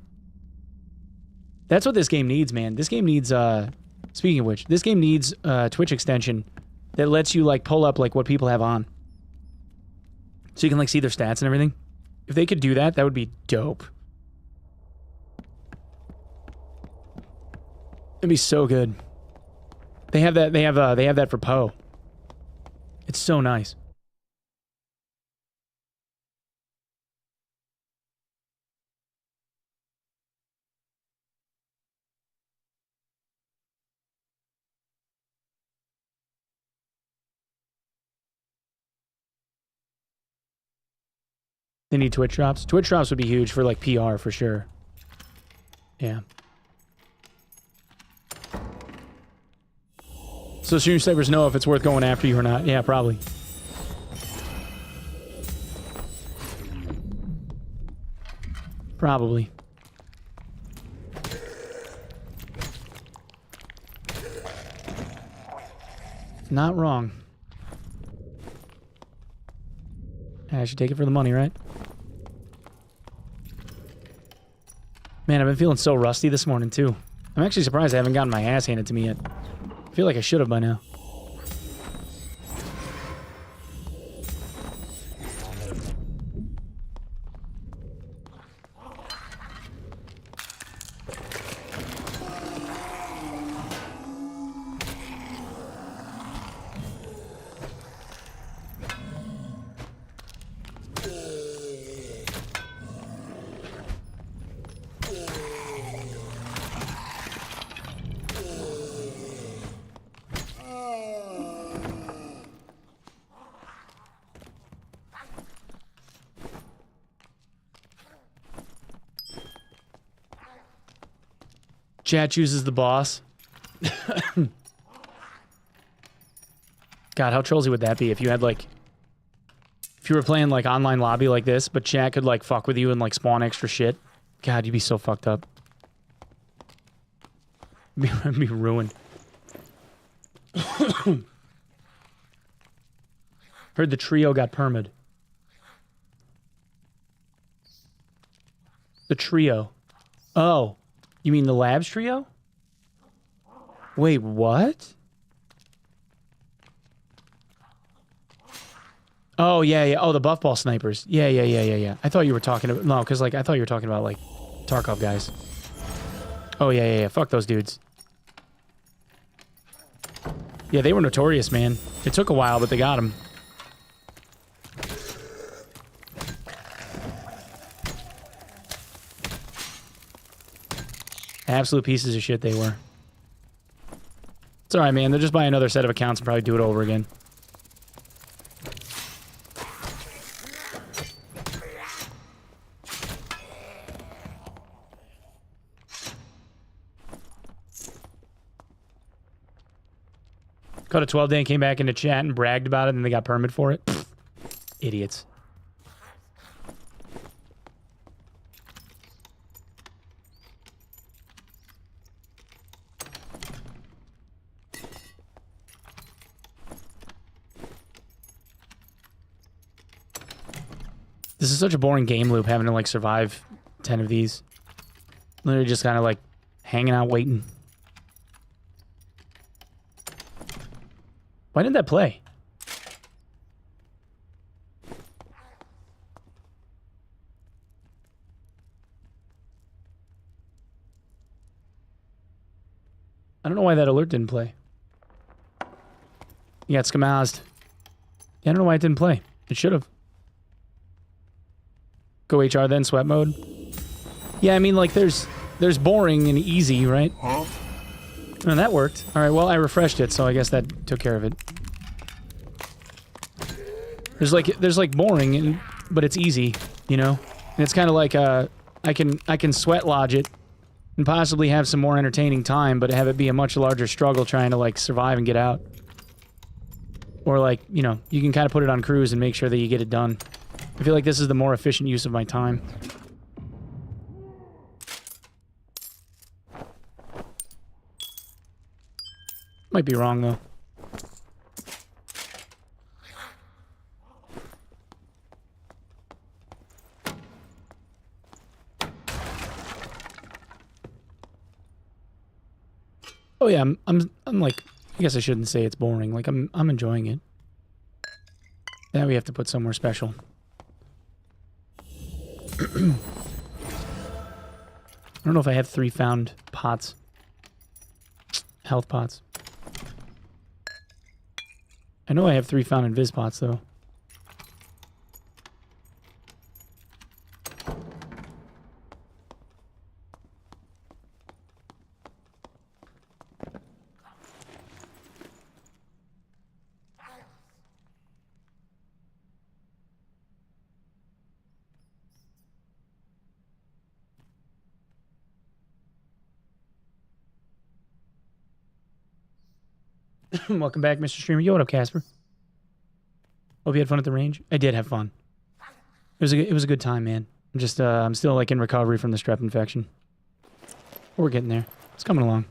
[SPEAKER 2] That's what this game needs, man. This game needs, speaking of which, this game needs a Twitch extension that lets you, like, pull up, like, what people have on. So you can, like, see their stats and everything. If they could do that, that would be dope. It'd be so good. They have that, they have that for Poe. It's so nice. They need Twitch drops. Twitch drops would be huge for like PR for sure. Yeah. So stream snipers know if it's worth going after you or not. Yeah, probably. Probably. Not wrong. I should take it for the money, right? Man, I've been feeling so rusty this morning, too. I'm actually surprised I haven't gotten my ass handed to me yet. I feel like I should have by now. Chat chooses the boss. God, how trollsy would that be if you had like... If you were playing like online lobby like this, but chat could like fuck with you and like spawn extra shit. God, you'd be so fucked up. I'd be ruined. Heard the trio got permid. The trio. Oh. You mean the Labs trio? Wait, what? Oh, yeah, yeah. Oh, the buff ball snipers. Yeah. I thought you were talking about... No, because, like, I thought you were talking about, like, Tarkov guys. Oh, yeah. Fuck those dudes. Yeah, they were notorious, man. It took a while, but they got them. Absolute pieces of shit they were. It's alright, man. They'll just buy another set of accounts and probably do it over again. Caught a 12-day and came back into chat and bragged about it and they got permit for it. Pfft. Idiots. This is such a boring game loop, having to, like, survive 10 of these. Literally just kind of, like, hanging out, waiting. Why didn't that play? I don't know why that alert didn't play. You got skamazed. Yeah, I don't know why it didn't play. It should have. Go HR then sweat mode. Yeah, I mean, like, there's boring and easy, right? And that worked. All right, well, I refreshed it, so I guess that took care of it. There's like boring, but it's easy, you know? And it's kind of like, I can sweat lodge it and possibly have some more entertaining time, but have it be a much larger struggle trying to, like, survive and get out. Or, like, you know, you can kind of put it on cruise and make sure that you get it done. I feel like this is the more efficient use of my time. Might be wrong, though. Oh yeah, I'm like, I guess I shouldn't say it's boring. Like I'm enjoying it. Now we have to put somewhere special. I don't know if I have 3 found pots. Health pots. I know I have 3 found invis pots though. Welcome back, Mr. Streamer. Yo, what up, Casper? Hope you had fun at the range. I did have fun. It was a good time, man. I'm just I'm still like in recovery from the strep infection. We're getting there. It's coming along.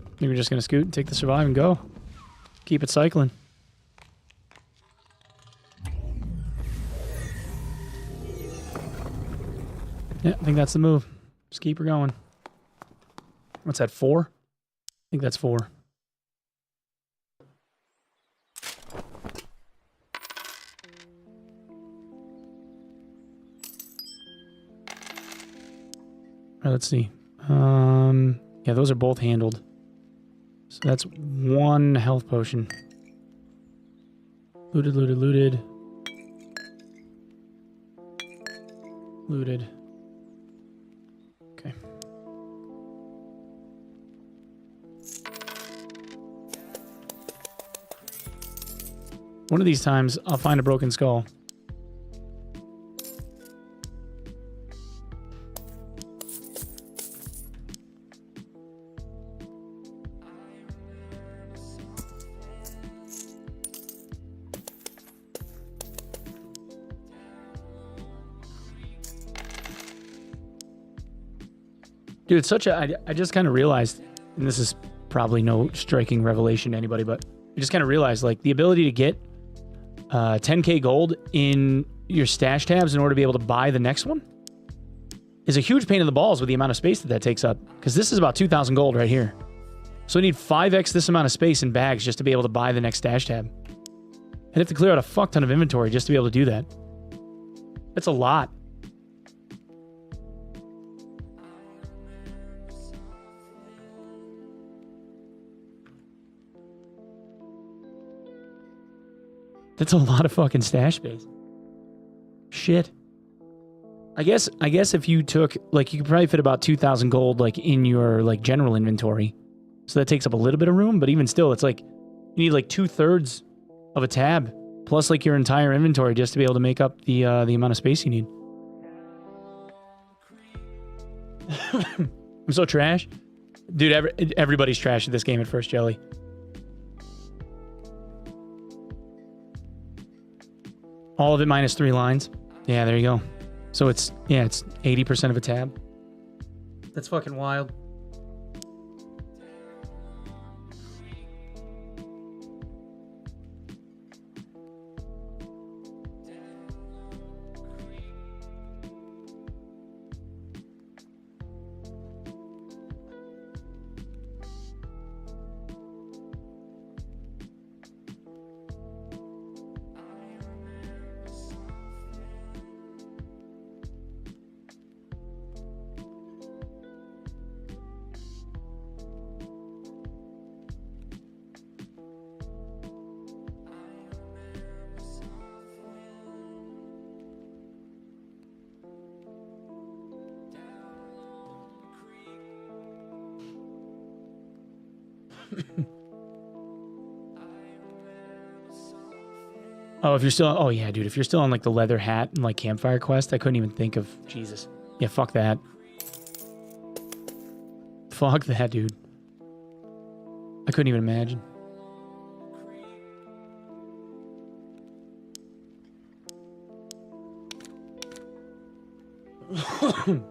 [SPEAKER 2] I think we're just gonna scoot and take the survive and go. Keep it cycling. Yeah, I think that's the move. Just keep her going. What's that, 4? I think that's 4. Alright, let's see. Yeah, those are both handled. So that's 1 health potion. Looted, looted, looted. Looted. Okay. One of these times, I'll find a broken skull. Dude, it's such a... I just kind of realized, and this is probably no striking revelation to anybody, but I just kind of realized, like, the ability to get 10k gold in your stash tabs in order to be able to buy the next one is a huge pain in the balls with the amount of space that takes up. Because this is about 2,000 gold right here. So I need 5x this amount of space in bags just to be able to buy the next stash tab. I'd have to clear out a fuck ton of inventory just to be able to do that. That's a lot. That's a lot of fucking stash space. Shit. I guess if you took, like, you could probably fit about 2,000 gold, like, in your, like, general inventory. So that takes up a little bit of room, but even still, it's like, you need, like, 2/3 of a tab, plus, like, your entire inventory just to be able to make up the amount of space you need. I'm so trash. Dude, everybody's trash at this game at first, Jelly. All of it minus 3 lines. Yeah, there you go. So it's 80% of a tab. That's fucking wild. Oh, if you're still... Oh, yeah, dude. If you're still on, like, the leather hat and, like, campfire quest, I couldn't even think of... Jesus. Yeah, fuck that. Fuck that, dude. I couldn't even imagine.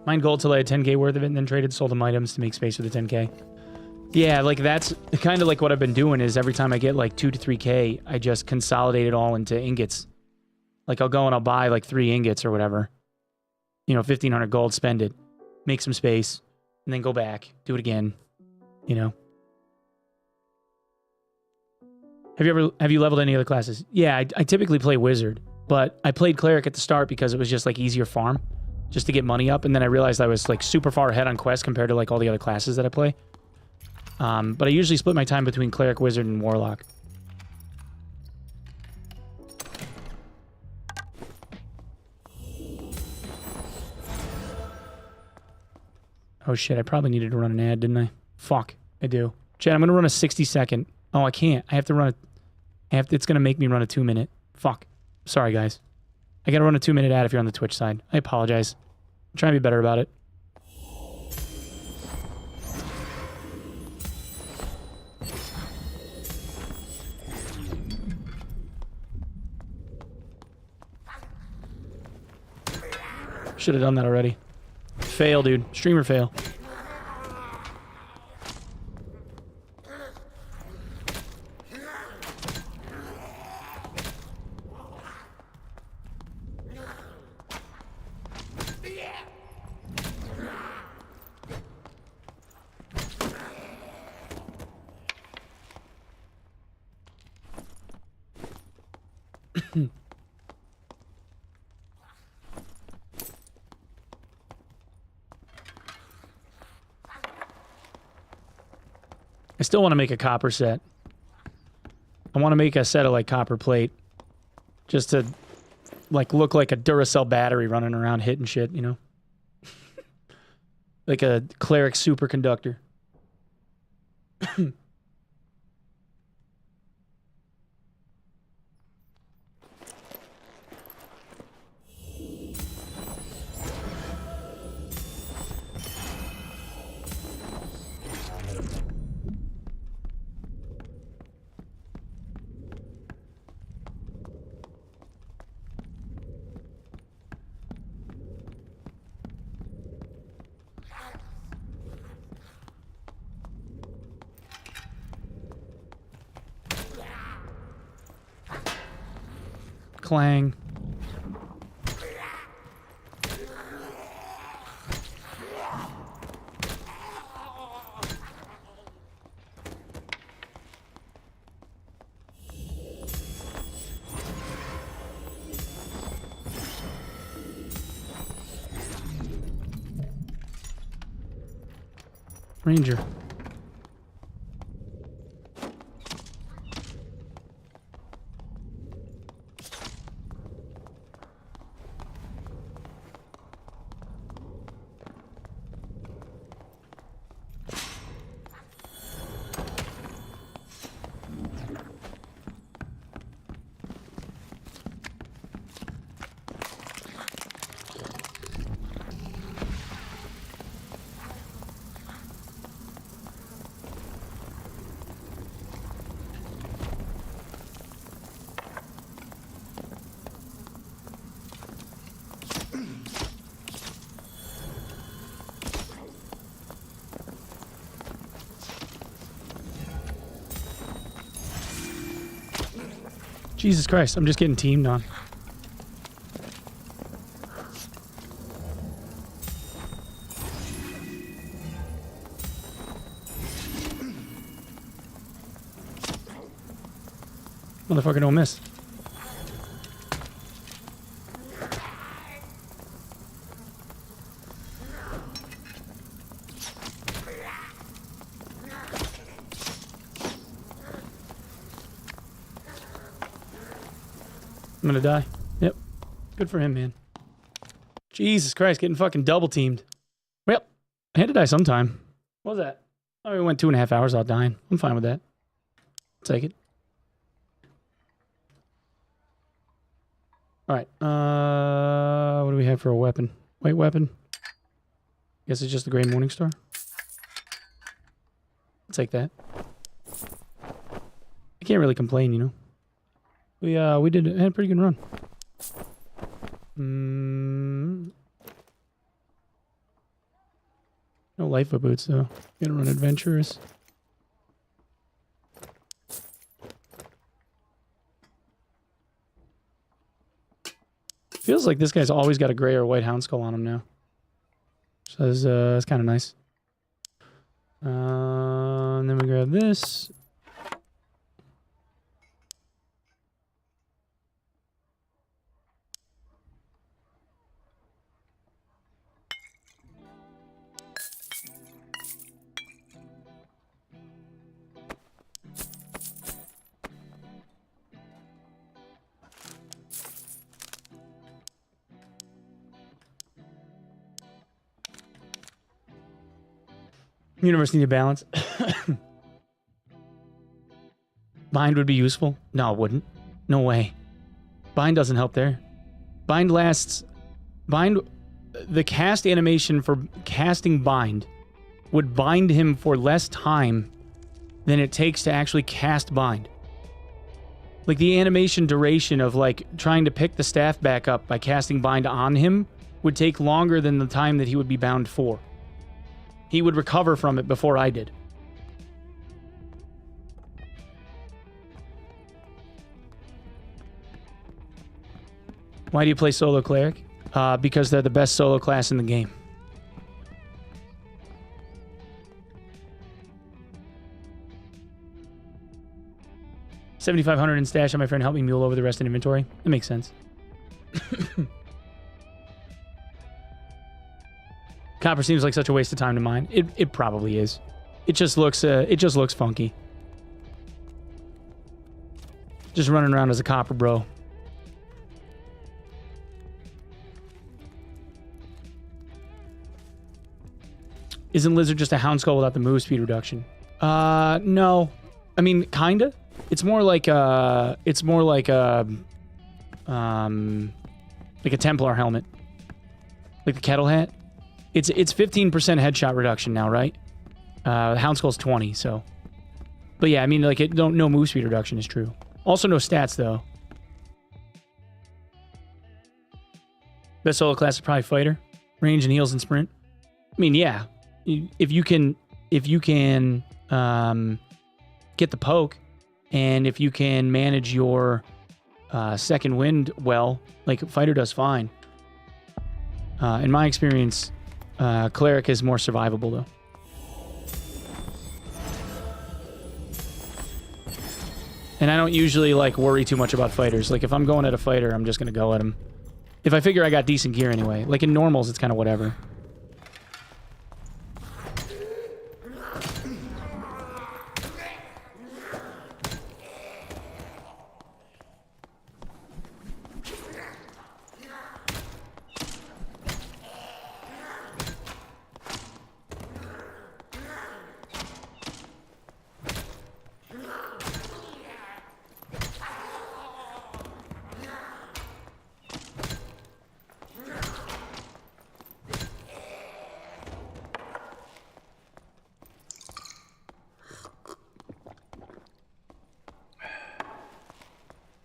[SPEAKER 2] Mine gold till I had 10k worth of it and then traded, sold them items to make space for the 10k. Yeah, like that's kind of like what I've been doing is every time I get like 2 to 3k, I just consolidate it all into ingots. Like I'll go and I'll buy like 3 ingots or whatever. You know, 1500 gold, spend it, make some space, and then go back, do it again, you know. Have you leveled any other classes? Yeah, I typically play wizard, but I played cleric at the start because it was just like easier farm, just to get money up, and then I realized I was like super far ahead on quest compared to like all the other classes that I play. But I usually split my time between cleric, wizard, and warlock. Oh shit, I probably needed to run an ad, didn't I? Fuck, I do. Chad, I'm gonna run a 60-second. Oh, I can't. I have to run it's gonna make me run a 2-minute. Fuck. Sorry, guys. I gotta run a 2-minute ad if you're on the Twitch side. I apologize. I'm trying to be better about it. Should have done that already. Fail, dude. Streamer fail. I still want to make a copper set. I want to make a set of like copper plate. Just to like look like a Duracell battery running around hitting shit, you know? Like a cleric superconductor. Clang. Ranger. Jesus Christ, I'm just getting teamed on. Motherfucker don't miss. I'm gonna die. Yep. Good for him, man. Jesus Christ, getting fucking double teamed. Well, I had to die sometime. What was that? Oh, we went 2.5 hours without dying. I'm fine with that. Take it. All right. What do we have for a weapon? White weapon. Guess it's just the Grey Morning Star. I'll take that. I can't really complain, you know. We had a pretty good run. No lifeboat boots though. Gonna run adventurous. Feels like this guy's always got a gray or white hound skull on him now. So that's kind of nice. And then we grab this. Universe need a balance. Bind would be useful. No, it wouldn't. No way. Bind doesn't help there. Bind lasts... Bind... The cast animation for casting Bind would bind him for less time than it takes to actually cast Bind. Like, the animation duration of, like, trying to pick the staff back up by casting Bind on him would take longer than the time that he would be bound for. He would recover from it before I did. Why do you play solo cleric? Because they're the best solo class in the game. $7,500 in stash on my friend helped me mule over the rest in inventory. That makes sense. Copper seems like such a waste of time to mine. It probably is. It just looks funky. Just running around as a copper bro. Isn't Lizard just a hound skull without the move speed reduction? No. I mean, kinda. It's more like a Templar helmet. Like the kettle hat. It's 15% headshot reduction now, right? The hound skull's 20, so. But yeah, I mean, like, no move speed reduction is true. Also no stats, though. Best solo class is probably fighter. Range and heals and sprint. I mean, yeah. If you can get the poke, and if you can manage your second wind well, like fighter does fine. In my experience, cleric is more survivable though. And I don't usually like worry too much about fighters. Like if I'm going at a fighter, I'm just gonna go at him. If I figure I got decent gear anyway. Like in normals, it's kind of whatever.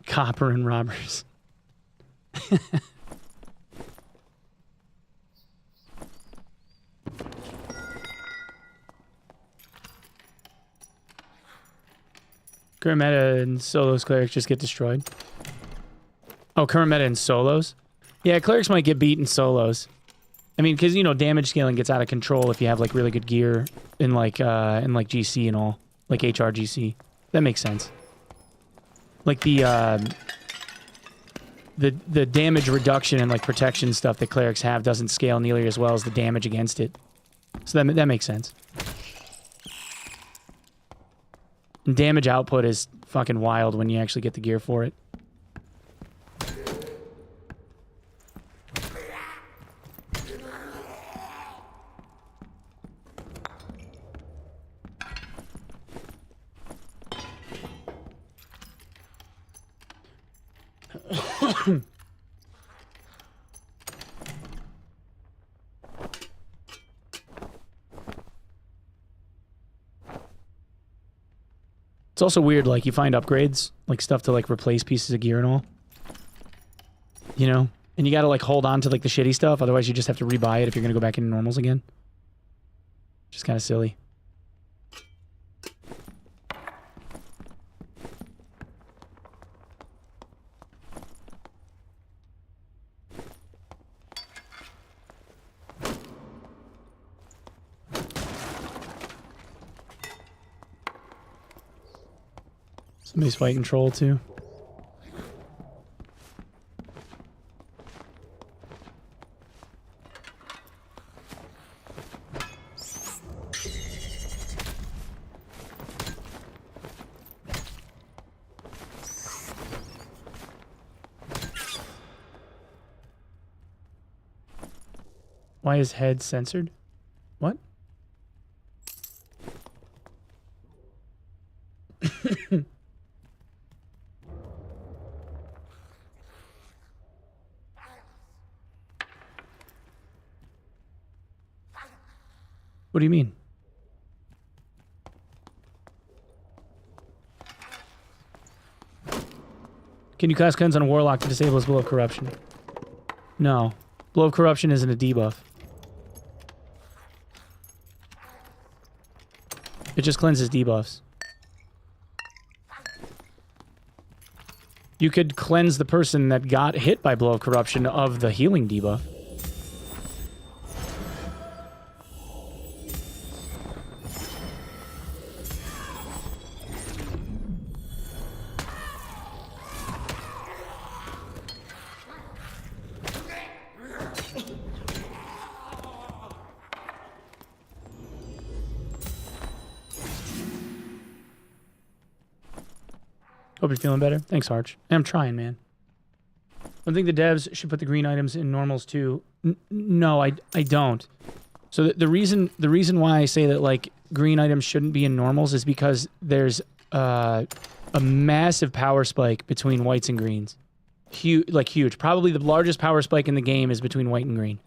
[SPEAKER 2] Copper and robbers. Current meta and solos clerics just get destroyed. Oh, current meta and solos? Yeah, clerics might get beat in solos. I mean, because, you know, damage scaling gets out of control if you have, like, really good gear in, like GC and all. Like HRGC. That makes sense. Like the damage reduction and like protection stuff that clerics have doesn't scale nearly as well as the damage against it. So that makes sense. And damage output is fucking wild when you actually get the gear for it. It's also weird, like, you find upgrades, like stuff to, like, replace pieces of gear and all. You know? And you gotta, like, hold on to, like, the shitty stuff, otherwise you just have to rebuy it if you're gonna go back into normals again. Just kind of silly. Somebody's fighting troll too. Why is head censored? What? What do you mean? Can you cast cleanse on a warlock to disable his blow of corruption? No. Blow of corruption isn't a debuff. It just cleanses debuffs. You could cleanse the person that got hit by blow of corruption of the healing debuff. Hope you're feeling better. Thanks, Arch. I'm trying, man. I think the devs should put the green items in normals too. No, I don't. So the reason why I say that like green items shouldn't be in normals is because there's a massive power spike between whites and greens. Huge. Probably the largest power spike in the game is between white and green.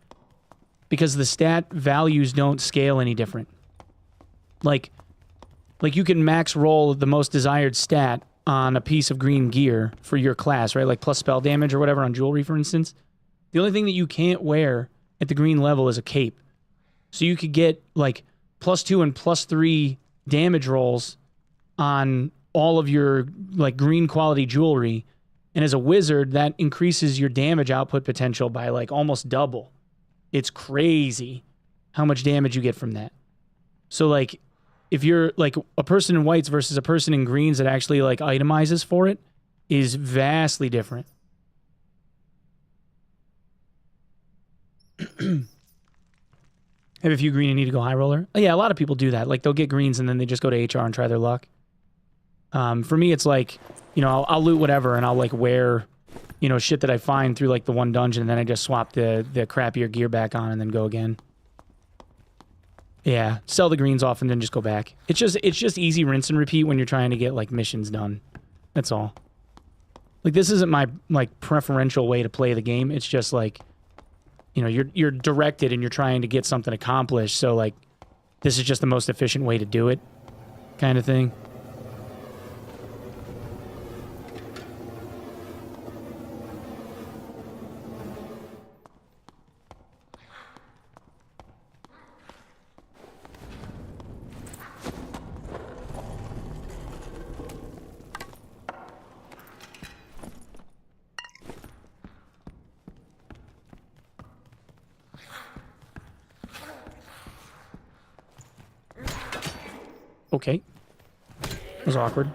[SPEAKER 2] Because the stat values don't scale any different. Like you can max roll the most desired stat on a piece of green gear for your class, right? Like plus spell damage or whatever on jewelry, for instance. The only thing that you can't wear at the green level is a cape. So you could get like +2 and +3 damage rolls on all of your like green quality jewelry. And as a wizard, that increases your damage output potential by like almost double. It's crazy how much damage you get from that. So like, if you're like a person in whites versus a person in greens that actually like itemizes for it is vastly different. Have a few green and need to go high roller. Oh, yeah, a lot of people do that. Like they'll get greens and then they just go to HR and try their luck. For me, it's like, you know, I'll loot whatever and I'll like wear, you know, shit that I find through like the one dungeon and then I just swap the crappier gear back on and then go again. Yeah, sell the greens off and then just go back. It's just easy rinse and repeat when you're trying to get like missions done. That's all. Like this isn't my like preferential way to play the game. It's just like, you know, you're directed and you're trying to get something accomplished. So like, this is just the most efficient way to do it, kind of thing. Okay. That was awkward.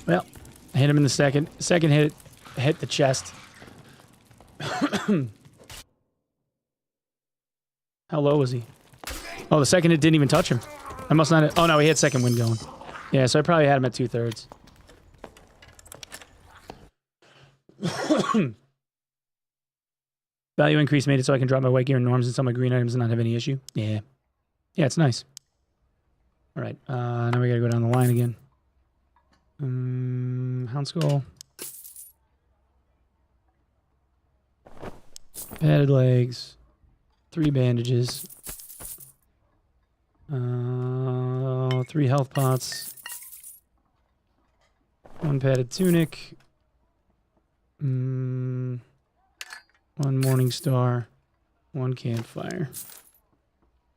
[SPEAKER 2] Well, I hit him in the second. Second hit the chest. How low was he? Oh, the second hit didn't even touch him. I must not have, oh no, he had second wind going. Yeah, so I probably had him at 2/3. Value increase made it so I can drop my white gear and norms and sell my green items and not have any issue. Yeah. Yeah, it's nice. All right, now we gotta go down the line again. Hound skull. Padded legs. 3 bandages. 3 health pots. 1 padded tunic. 1 morning star. 1 campfire.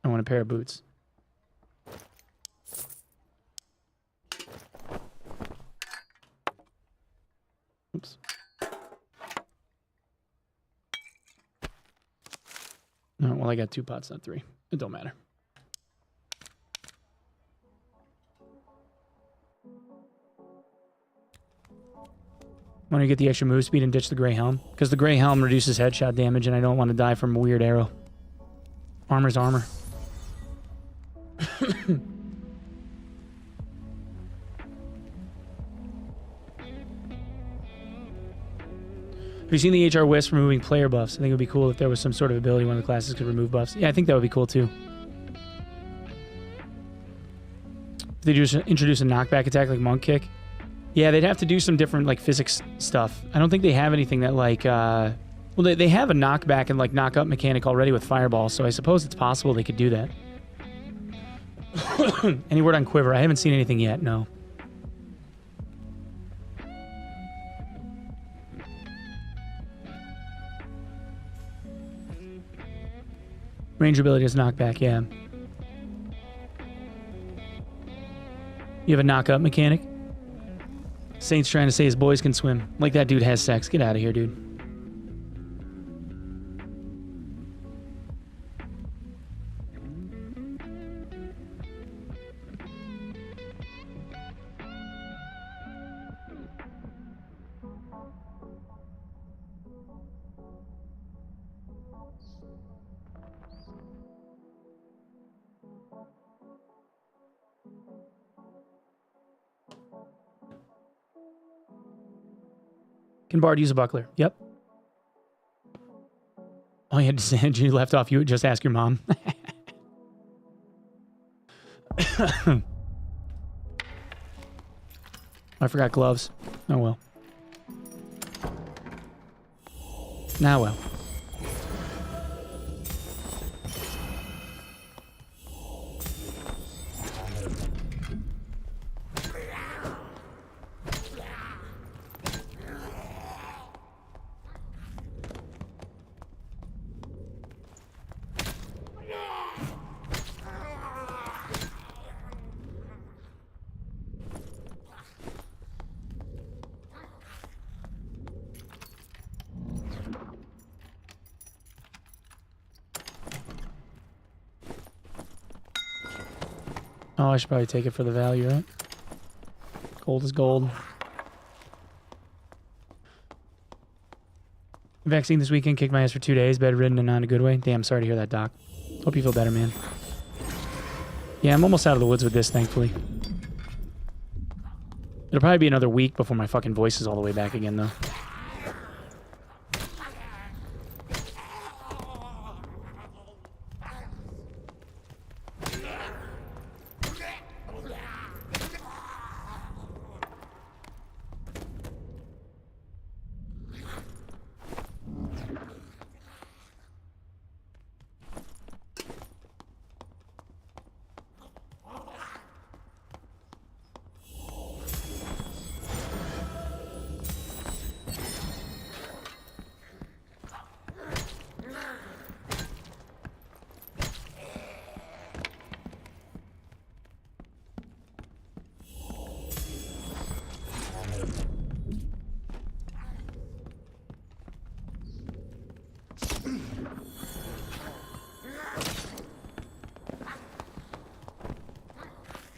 [SPEAKER 2] I want a pair of boots. Oops. Oh, well, I got 2 pots, not 3. It don't matter. Want to get the extra move speed and ditch the gray helm? Because the gray helm reduces headshot damage and I don't want to die from a weird arrow. Armor's armor. Have you seen the HR Wisp removing player buffs? I think it would be cool if there was some sort of ability one of the classes could remove buffs. Yeah, I think that would be cool too. If they just introduce a knockback attack like Monk Kick. Yeah, they'd have to do some different like physics stuff. I don't think they have anything that like well they have a knockback and like knock up mechanic already with Fireball, so I suppose it's possible they could do that. Any word on Quiver? I haven't seen anything yet, no. Ranger ability is knockback, yeah. You have a knock-up mechanic? Saint's trying to say his boys can swim. Like that dude has sex. Get out of here, dude. Can Bard use a buckler? Yep. Oh, you had to say you left off. You would just ask your mom. I forgot gloves. Oh well. Now well. Oh, I should probably take it for the value, right? Gold is gold. Vaccine this weekend, kicked my ass for 2 days, bedridden and not in a good way. Damn, sorry to hear that, Doc. Hope you feel better, man. Yeah, I'm almost out of the woods with this, thankfully. It'll probably be another week before my fucking voice is all the way back again, though.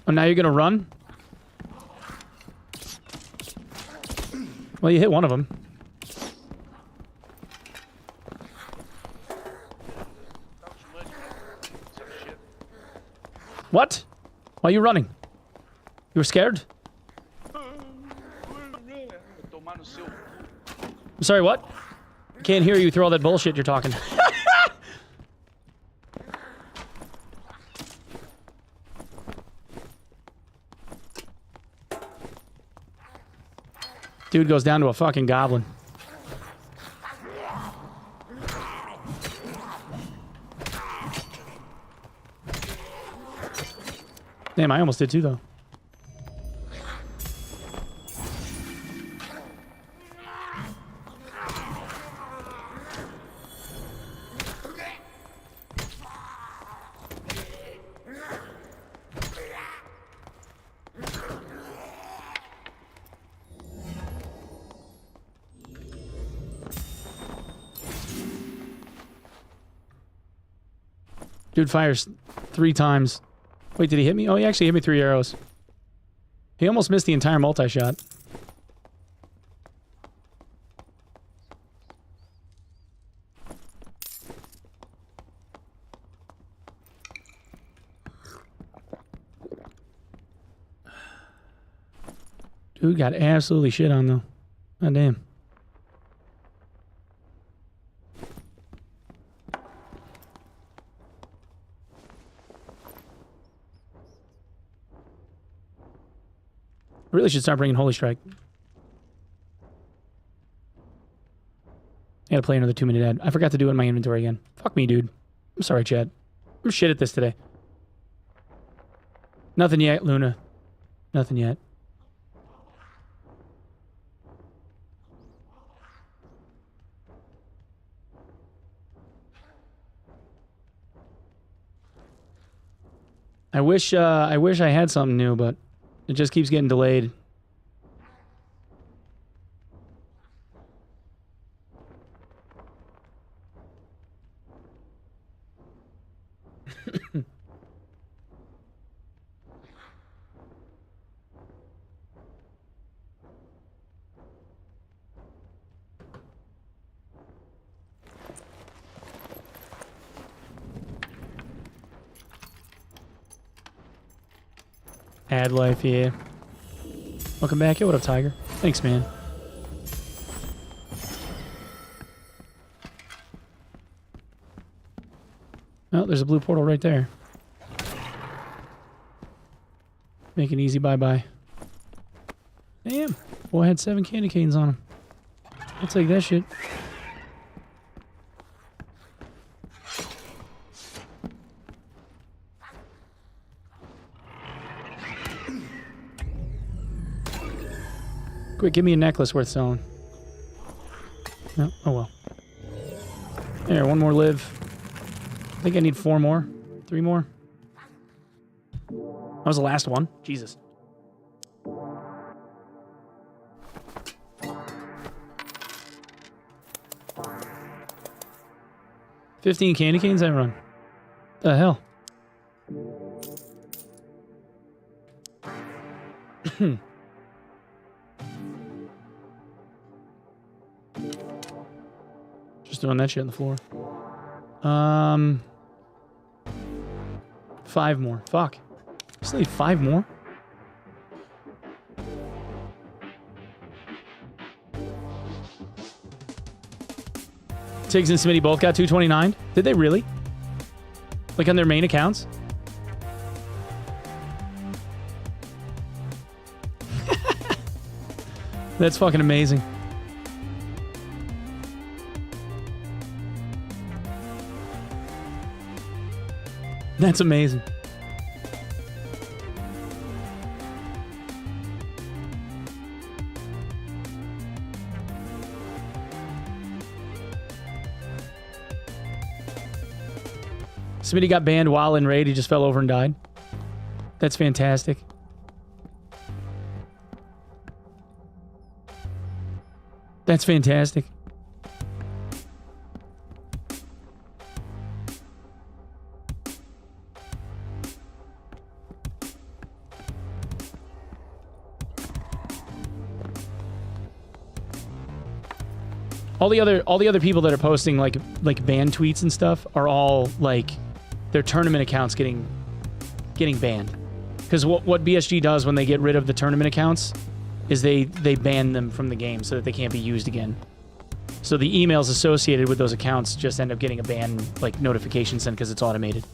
[SPEAKER 2] Oh, now you're gonna run? Well, you hit one of them. What? Why are you running? You were scared? I'm sorry, what? I can't hear you through all that bullshit you're talking. Dude goes down to a fucking goblin. Damn, I almost did too, though. Dude fires 3 times. Wait, did he hit me? Oh, he actually hit me 3 arrows. He almost missed the entire multi-shot. Dude got absolutely shit on, though. God damn. I really should start bringing Holy Strike. I gotta play another 2-minute ad. I forgot to do it in my inventory again. Fuck me, dude. I'm sorry, Chad. I'm shit at this today. Nothing yet, Luna. Nothing yet. I wish I had something new, but it just keeps getting delayed. Ad life, yeah. Welcome back. Yo, what up, Tiger? Thanks, man. Oh, there's a blue portal right there. Make an easy bye-bye. Damn. Boy had 7 candy canes on him. I'll take that shit. Quick, give me a necklace worth selling. No? Oh well. There, 1 more live. I think I need 4 more. 3 more. That was the last one. Jesus. $15 candy canes I run. The hell? Just throwing that shit on the floor. 5 more. Fuck. Still need 5 more? Tiggs and Smitty both got 229. Did they really? Like on their main accounts? That's fucking amazing. That's amazing. Smitty got banned while in raid. He just fell over and died. That's fantastic. That's fantastic. All the other people that are posting like ban tweets and stuff are all like their tournament accounts getting banned. Because what BSG does when they get rid of the tournament accounts is they ban them from the game so that they can't be used again. So the emails associated with those accounts just end up getting a ban like notification sent because it's automated.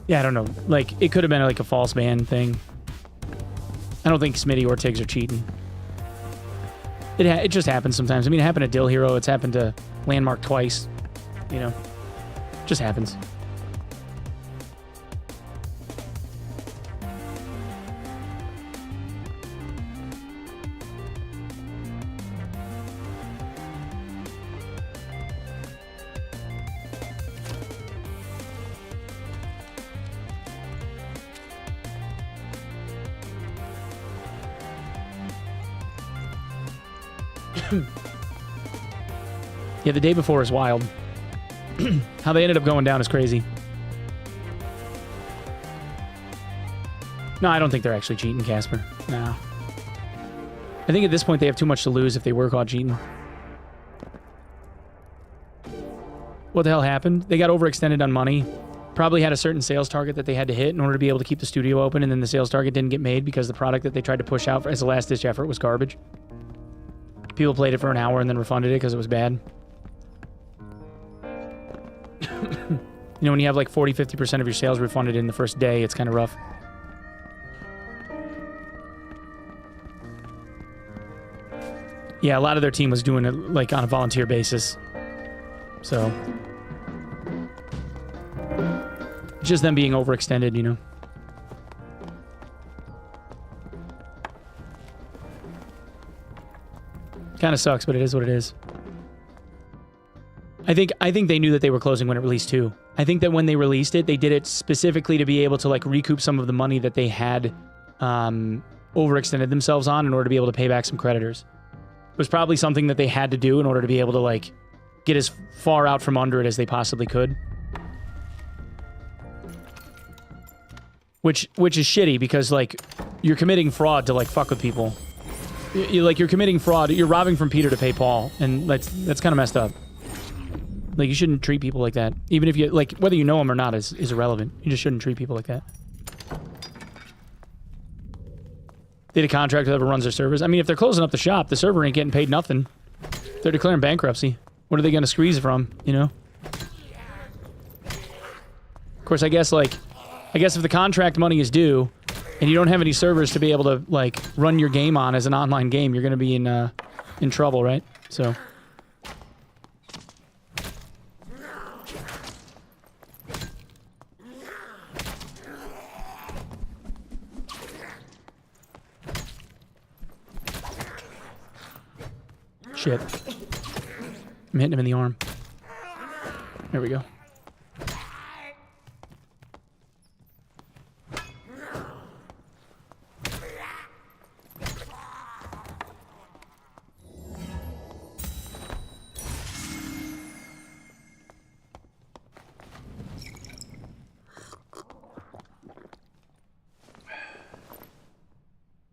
[SPEAKER 2] Yeah, I don't know. Like it could have been like a false ban thing. I don't think Smitty or Tiggs are cheating. It just happens sometimes. I mean, it happened to Dill Hero. It's happened to Landmark twice. You know, just happens. Yeah, the day before is wild. How they ended up going down is crazy. No, I don't think they're actually cheating, Casper. No. I think at this point they have too much to lose if they were caught cheating. What the hell happened? They got overextended on money. Probably had a certain sales target that they had to hit in order to be able to keep the studio open, and then the sales target didn't get made because the product that they tried to push out as a last-ditch effort was garbage. People played it for an hour and then refunded it because it was bad. You know, when you have like 40-50% of your sales refunded in the first day, it's kind of rough. Yeah, a lot of their team was doing it like on a volunteer basis. So just them being overextended, you know. Kind of sucks, but it is what it is. I think they knew that they were closing when it released too. I think that when they released it, they did it specifically to be able to like recoup some of the money that they had overextended themselves on in order to be able to pay back some creditors. It was probably something that they had to do in order to be able to like get as far out from under it as they possibly could. Which is shitty because like you're committing fraud to like fuck with people. You're committing fraud. You're robbing from Peter to pay Paul, and that's kind of messed up. Like, you shouldn't treat people like that. Even if you, like, whether you know them or not is irrelevant. You just shouldn't treat people like that. They had a contract with whoever runs their servers. I mean, if they're closing up the shop, the server ain't getting paid nothing. They're declaring bankruptcy. What are they going to squeeze from, you know? Of course, I guess if the contract money is due, and you don't have any servers to be able to, like, run your game on as an online game, you're going to be in trouble, right? So... Shit. I'm hitting him in the arm. There we go.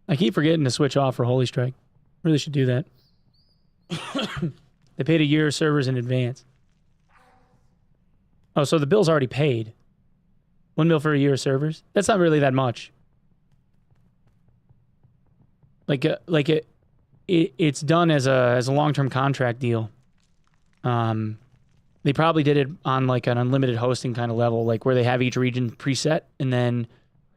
[SPEAKER 2] I keep forgetting to switch off for Holy Strike. Really should do that. They paid a year of servers in advance. Oh, so the bill's already paid. 1 mil for a year of servers? That's not really that much. It's done as a long-term contract deal. They probably did it on like an unlimited hosting kind of level, like where they have each region preset, and then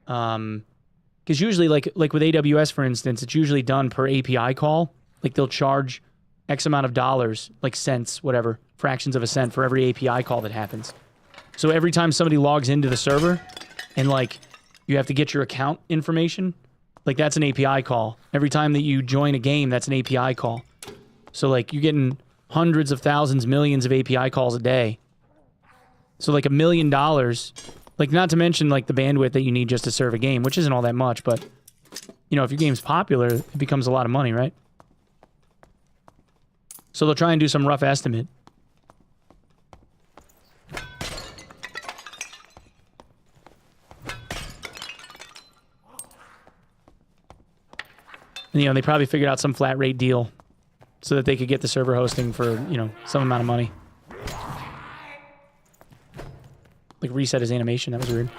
[SPEAKER 2] because usually like with AWS for instance, it's usually done per API call. Like they'll charge X amount of dollars, like cents, whatever, fractions of a cent for every API call that happens. So every time somebody logs into the server and like you have to get your account information, like that's an API call. Every time that you join a game, that's an API call. So like you're getting hundreds of thousands, millions of API calls a day. So like $1 million, like not to mention like the bandwidth that you need just to serve a game, which isn't all that much, but you know, if your game's popular, it becomes a lot of money, right? So they'll try and do some rough estimate. And, they probably figured out some flat rate deal so that they could get the server hosting for, some amount of money. Like, reset his animation. That was weird.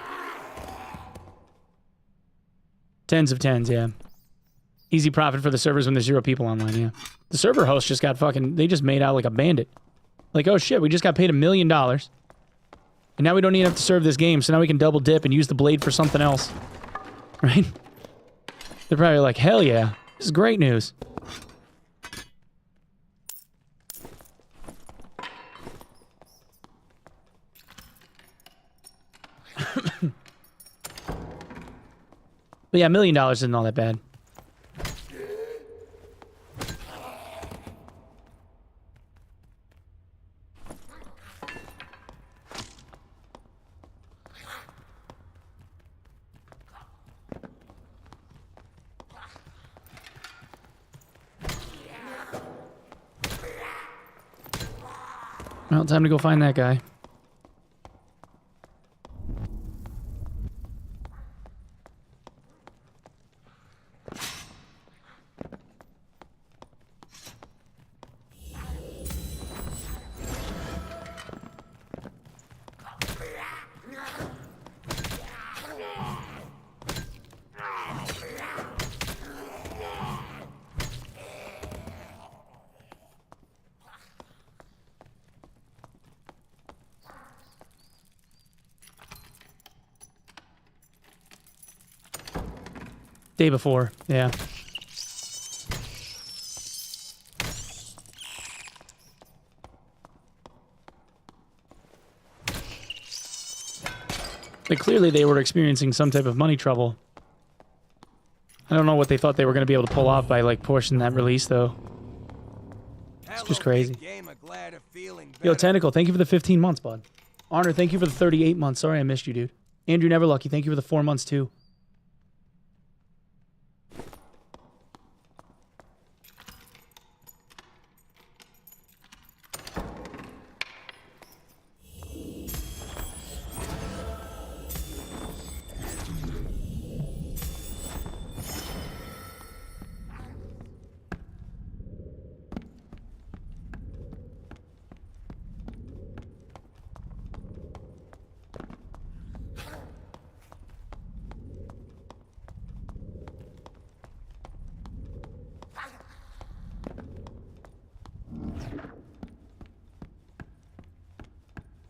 [SPEAKER 2] Tens of tens, yeah. Easy profit for the servers when there's 0 people online, yeah. The server host just got they just made out like a bandit. Like, oh shit, we just got paid $1 million. And now we don't even have to serve this game, so now we can double dip and use the blade for something else. Right? They're probably like, hell yeah, this is great news. But yeah, $1 million isn't all that bad. Well, time to go find that guy. Day before, yeah. But clearly they were experiencing some type of money trouble. I don't know what they thought they were going to be able to pull off by, like, pushing that release, though. It's just crazy. Yo, Tentacle, thank you for the 15 months, bud. Honor, thank you for the 38 months. Sorry I missed you, dude. Andrew Neverlucky, thank you for the 4 months, too.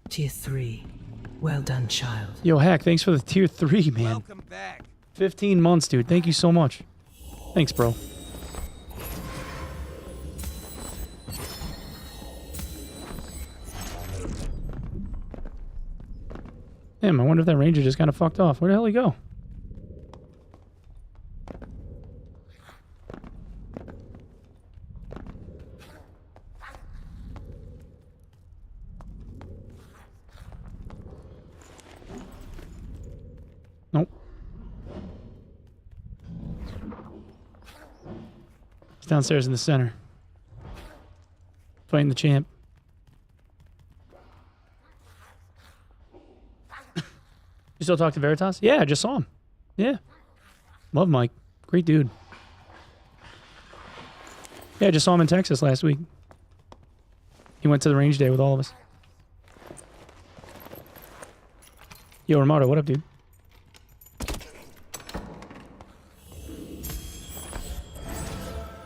[SPEAKER 1] Tier 3. Well done, child.
[SPEAKER 2] Yo, Hack, thanks for the tier 3, man.
[SPEAKER 3] Welcome back.
[SPEAKER 2] 15 months, dude. Thank you so much. Thanks, bro. Damn, I wonder if that ranger just kind of fucked off. Where the hell did he go? Nope. He's downstairs in the center. Fighting the champ. You still talk to Veritas? Yeah, I just saw him. Yeah. Love Mike. Great dude. Yeah, I just saw him in Texas last week. He went to the range day with all of us. Yo, Ramado, what up, dude?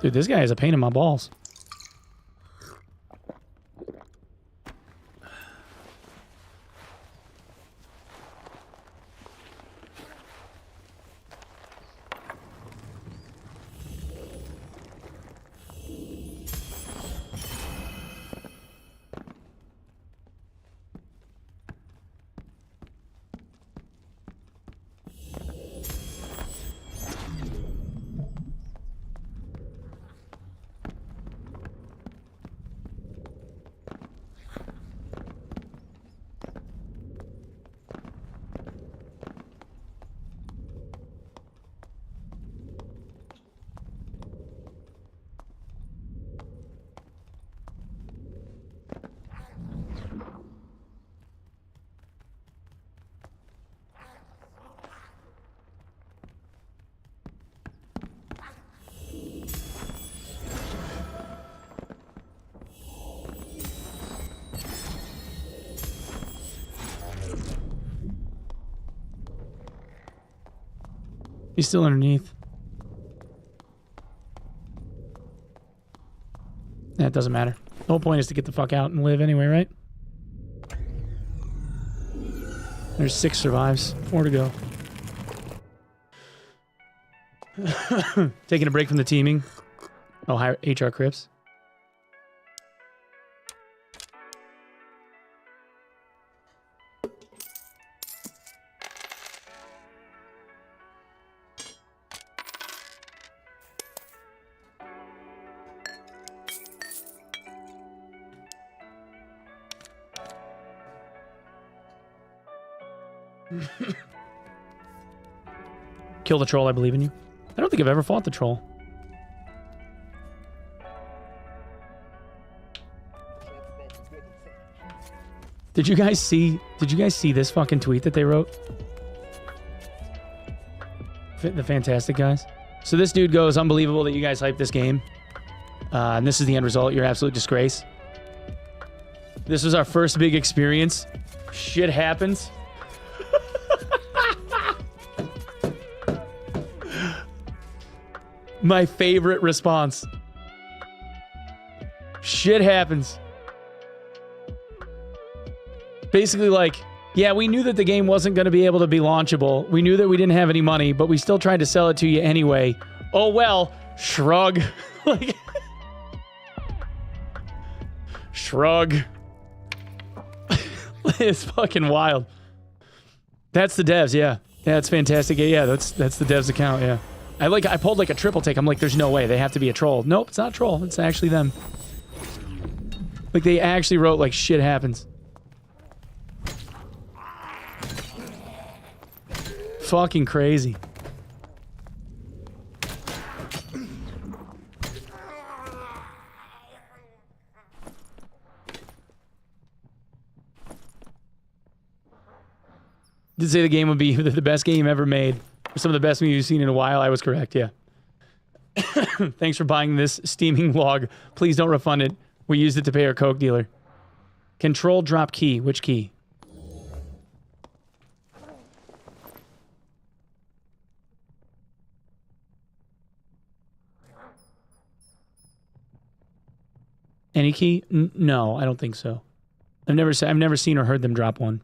[SPEAKER 2] Dude, this guy is a pain in my balls. He's still underneath. That doesn't matter. The whole point is to get the fuck out and live anyway, right? There's 6 survives. 4 to go. Taking a break from the teaming. Oh, hi, HR Crips. Kill the troll, I believe in you. I don't think I've ever fought the troll. Did you guys see this fucking tweet that they wrote? The Fantastic guys. So this dude goes, unbelievable that you guys hyped this game. And this is the end result. You're an absolute disgrace. This was our first big experience. Shit happens. My favorite response. Shit happens. Basically like, yeah, we knew that the game wasn't going to be able to be launchable. We knew that we didn't have any money, but we still tried to sell it to you anyway. Oh well, shrug. Like, shrug. It's fucking wild. That's the devs, yeah. Yeah, it's fantastic. Yeah, that's the devs account, yeah. I pulled like a triple take. I'm like, there's no way. They have to be a troll. Nope, it's not a troll. It's actually them. Like, they actually wrote, like, shit happens. Fucking crazy. Did say the game would be the best game ever made. Some of the best movies you've seen in a while. I was correct, yeah. Thanks for buying this steaming log. Please don't refund it. We used it to pay our Coke dealer. Control drop key. Which key? Any key? No, I don't think so. I've never seen or heard them drop one.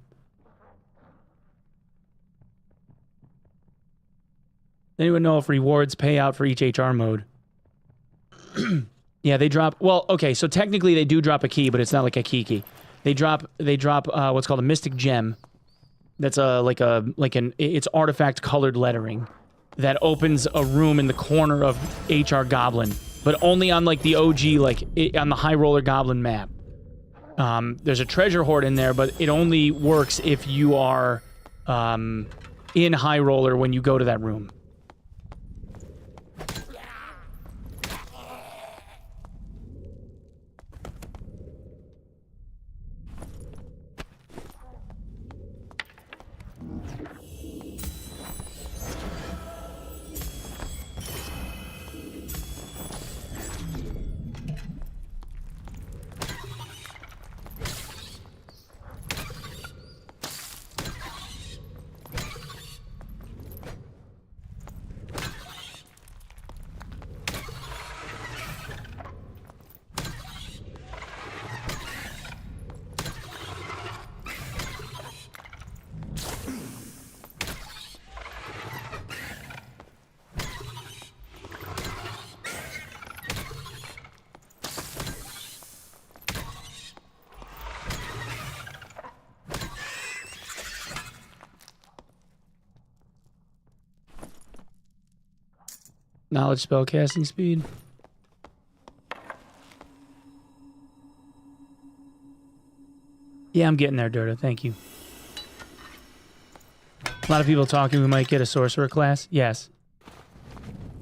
[SPEAKER 2] Anyone know if rewards pay out for each HR mode? Yeah, they drop. Well, okay, so technically they do drop a key, but it's not like a key. They drop what's called a mystic gem. That's it's artifact colored lettering that opens a room in the corner of HR Goblin, but only on like the OG, like on the High Roller Goblin map. There's a treasure hoard in there, but it only works if you are in High Roller when you go to that room. Knowledge spell casting speed. Yeah, I'm getting there, Dirta. Thank you. A lot of people talking we might get a sorcerer class. Yes.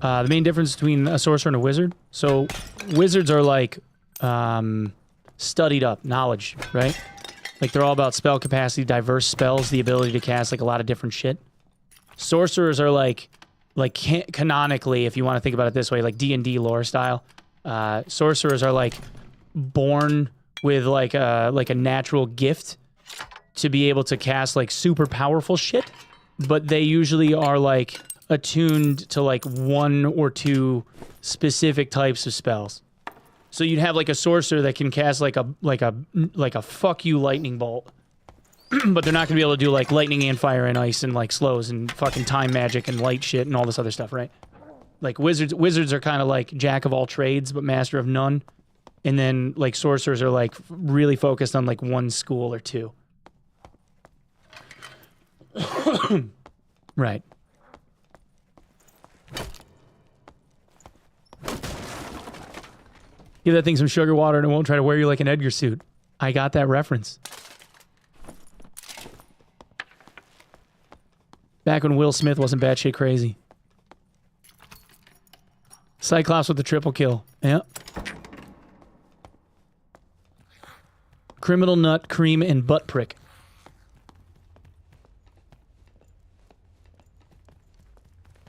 [SPEAKER 2] The main difference between a sorcerer and a wizard. So, wizards are like studied up knowledge, right? Like they're all about spell capacity, diverse spells, the ability to cast like a lot of different shit. Sorcerers are like canonically, if you want to think about it this way, like D&D lore style. Sorcerers are like born with like a natural gift to be able to cast like super powerful shit, but they usually are like attuned to like 1 or 2 specific types of spells. So you'd have like a sorcerer that can cast like a fuck you lightning bolt. But they're not gonna be able to do like lightning and fire and ice and like slows and fucking time magic and light shit and all this other stuff, right? Like wizards are kind of like jack of all trades but master of none. And then like sorcerers are like really focused on like 1 school or 2. Right. Give that thing some sugar water and it won't try to wear you like an Edgar suit. I got that reference. Back when Will Smith wasn't batshit crazy. Cyclops with the triple kill. Yep. Criminal nut, cream, and butt prick.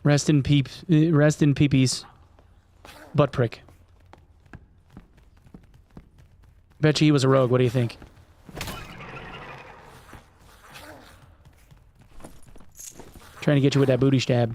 [SPEAKER 2] Rest in peepees. Butt prick. Bet you he was a rogue. What do you think? Trying to get you with that booty stab.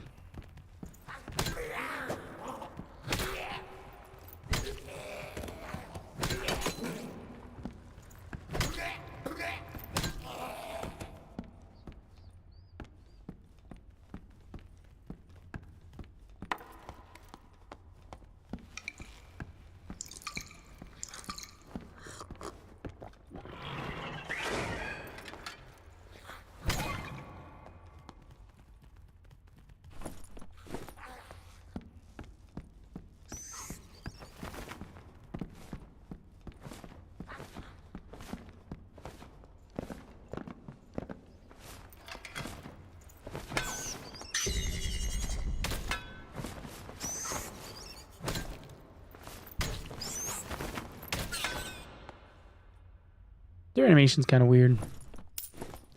[SPEAKER 2] Their animation's kind of weird. You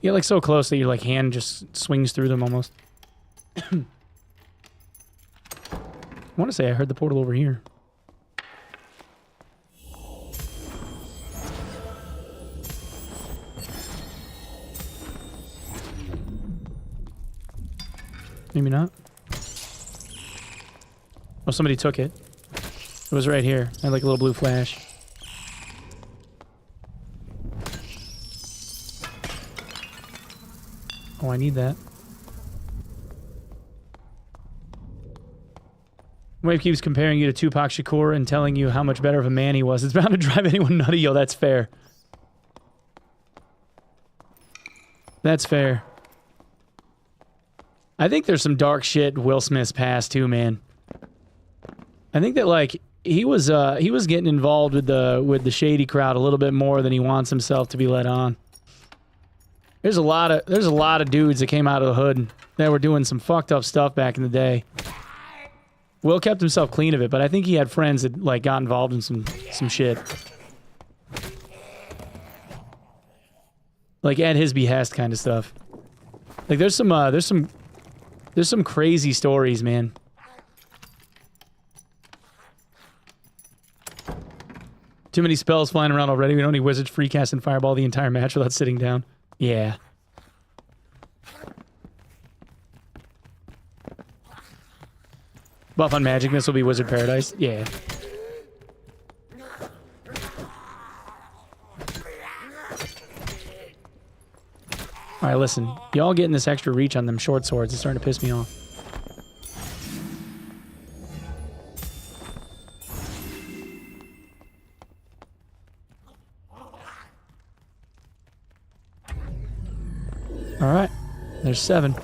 [SPEAKER 2] get like so close that your like hand just swings through them almost. I want to say I heard the portal over here. Maybe not. Oh, somebody took it. It was right here. I had like a little blue flash. Oh, I need that. Wave keeps comparing you to Tupac Shakur and telling you how much better of a man he was. It's bound to drive anyone nutty. Yo, that's fair. That's fair. I think there's some dark shit in Will Smith's past too, man. I think that like he was getting involved with the shady crowd a little bit more than he wants himself to be let on. There's a lot of dudes that came out of the hood that were doing some fucked up stuff back in the day. Will kept himself clean of it, but I think he had friends that like got involved in some shit. Like at his behest kind of stuff. Like there's some crazy stories, man. Too many spells flying around already. We don't need wizards free cast and fireball the entire match without sitting down. Yeah. Buff on magic, this will be Wizard Paradise. Yeah. Alright, listen. Y'all getting this extra reach on them short swords is starting to piss me off. Alright. There's 7.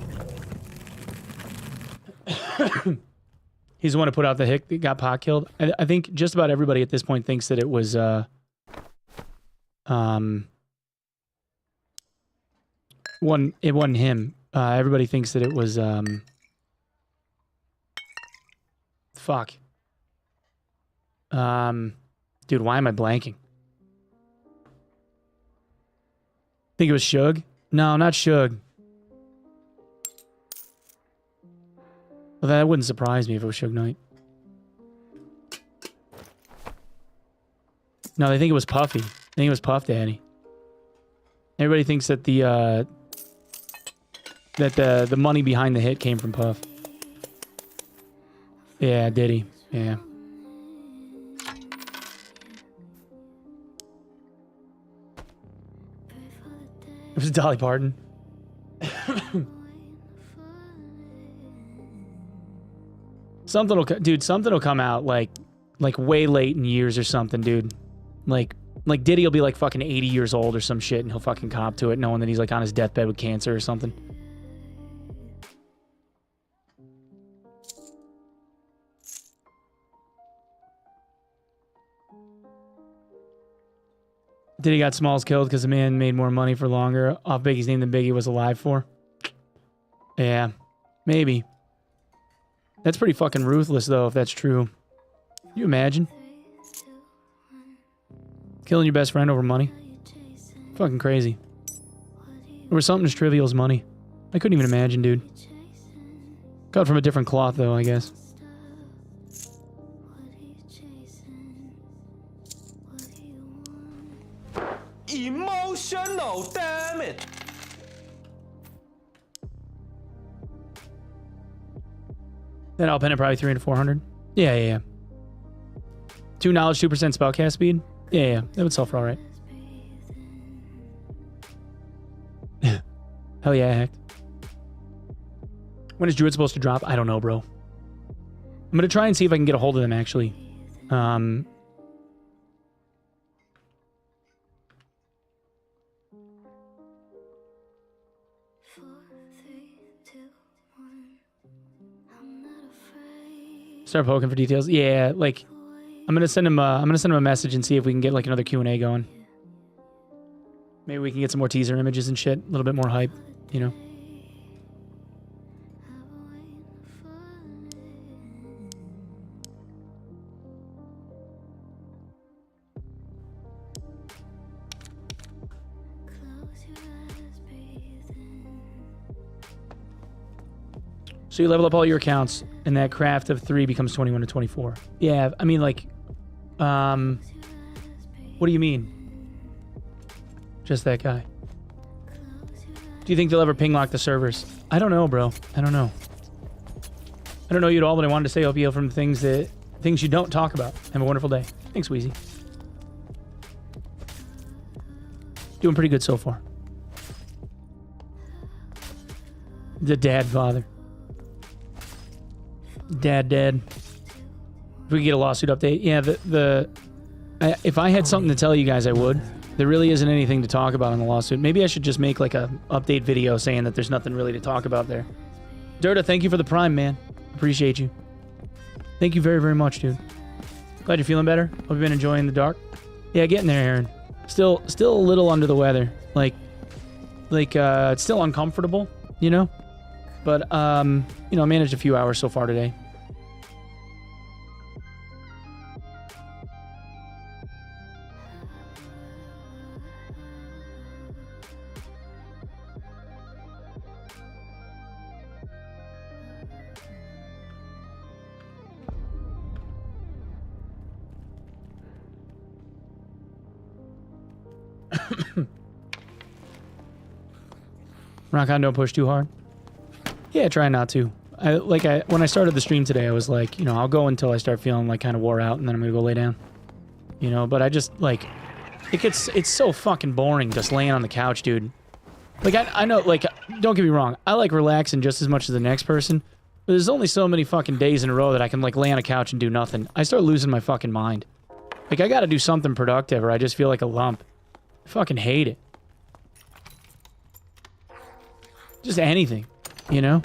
[SPEAKER 2] He's the one who put out the hick that got pot killed. I think just about everybody at this point thinks that it was, it wasn't him. Everybody thinks that it was, fuck. Dude, why am I blanking? Think it was Shug? No, not Shug. Well, that wouldn't surprise me if it was Suge Knight. No, they think it was Puffy. They think it was Puff Daddy. Everybody thinks that the money behind the hit came from Puff. Yeah, did he? Yeah. It was Dolly Parton. Something will, dude. Something will come out like way late in years or something, dude. Like Diddy will be like fucking 80 years old or some shit, and he'll fucking cop to it, knowing that he's like on his deathbed with cancer or something. Diddy got Smalls killed because the man made more money for longer off Biggie's name than Biggie was alive for. Yeah, maybe. That's pretty fucking ruthless, though, if that's true. Can you imagine? Killing your best friend over money? Fucking crazy. Or something as trivial as money. I couldn't even imagine, dude. Cut from a different cloth, though, I guess.
[SPEAKER 7] Emotional, damn it!
[SPEAKER 2] That Alpine probably 300 to 400. Yeah. 2 knowledge, 2% spellcast speed. Yeah. That would sell for all right. Hell yeah, hacked. When is Druid supposed to drop? I don't know, bro. I'm gonna try and see if I can get a hold of them, actually. Start poking for details. Yeah, like I'm gonna send him a message and see if we can get like another Q&A going. Maybe we can get some more teaser images and shit. A little bit more hype, you know. So you level up all your accounts, and that craft of 3 becomes 21 to 24. Yeah, I mean, like, what do you mean? Just that guy. Do you think they'll ever ping lock the servers? I don't know, bro. I don't know. I don't know you at all, but I wanted to say hope you heal from things you don't talk about. Have a wonderful day. Thanks, Wheezy. Doing pretty good so far. The dad father. Dad. If we could get a lawsuit update. Yeah, if I had something to tell you guys, I would. There really isn't anything to talk about in the lawsuit. Maybe I should just make like a update video saying that there's nothing really to talk about there. Dirta, thank you for the prime, man. Appreciate you. Thank you very, very much, dude. Glad you're feeling better. Hope you've been enjoying the dark. Yeah, getting there, Aaron. Still a little under the weather. Like it's still uncomfortable, you know? But, you know, managed a few hours so far today. Rock on, don't push too hard. Yeah, try not to. When I started the stream today, I was like, you know, I'll go until I start feeling like kind of wore out, and then I'm gonna go lay down. You know, but I just like, it's so fucking boring just laying on the couch, dude. Like I know, like, don't get me wrong, I like relaxing just as much as the next person, but there's only so many fucking days in a row that I can like lay on a couch and do nothing. I start losing my fucking mind. Like I gotta do something productive, or I just feel like a lump. I fucking hate it. Just anything, you know?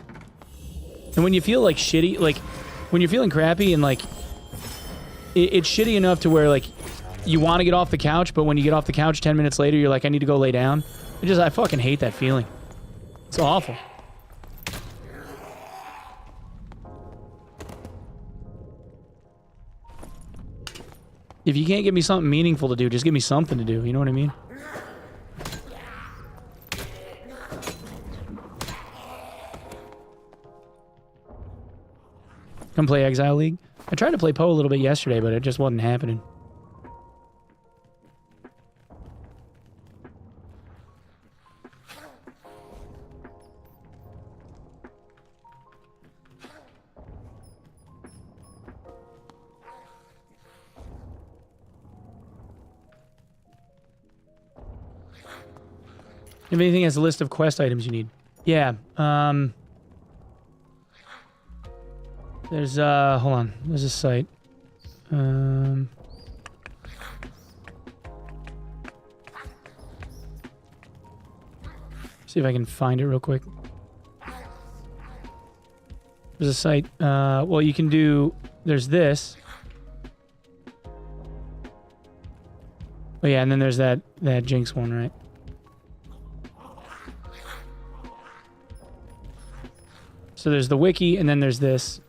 [SPEAKER 2] And when you feel like shitty, like when you're feeling crappy and like it's shitty enough to where like you want to get off the couch, but when you get off the couch 10 minutes later, you're like, I need to go lay down. I fucking hate that feeling. It's awful. If you can't give me something meaningful to do, just give me something to do. You know what I mean? Come play Exile League. I tried to play Poe a little bit yesterday, but it just wasn't happening. If anything has a list of quest items you need. Yeah. There's hold on. There's a site. See if I can find it real quick. There's a site. Well, you can do. There's this. Oh yeah, and then there's that Jinx one, right? So there's the wiki, and then there's this.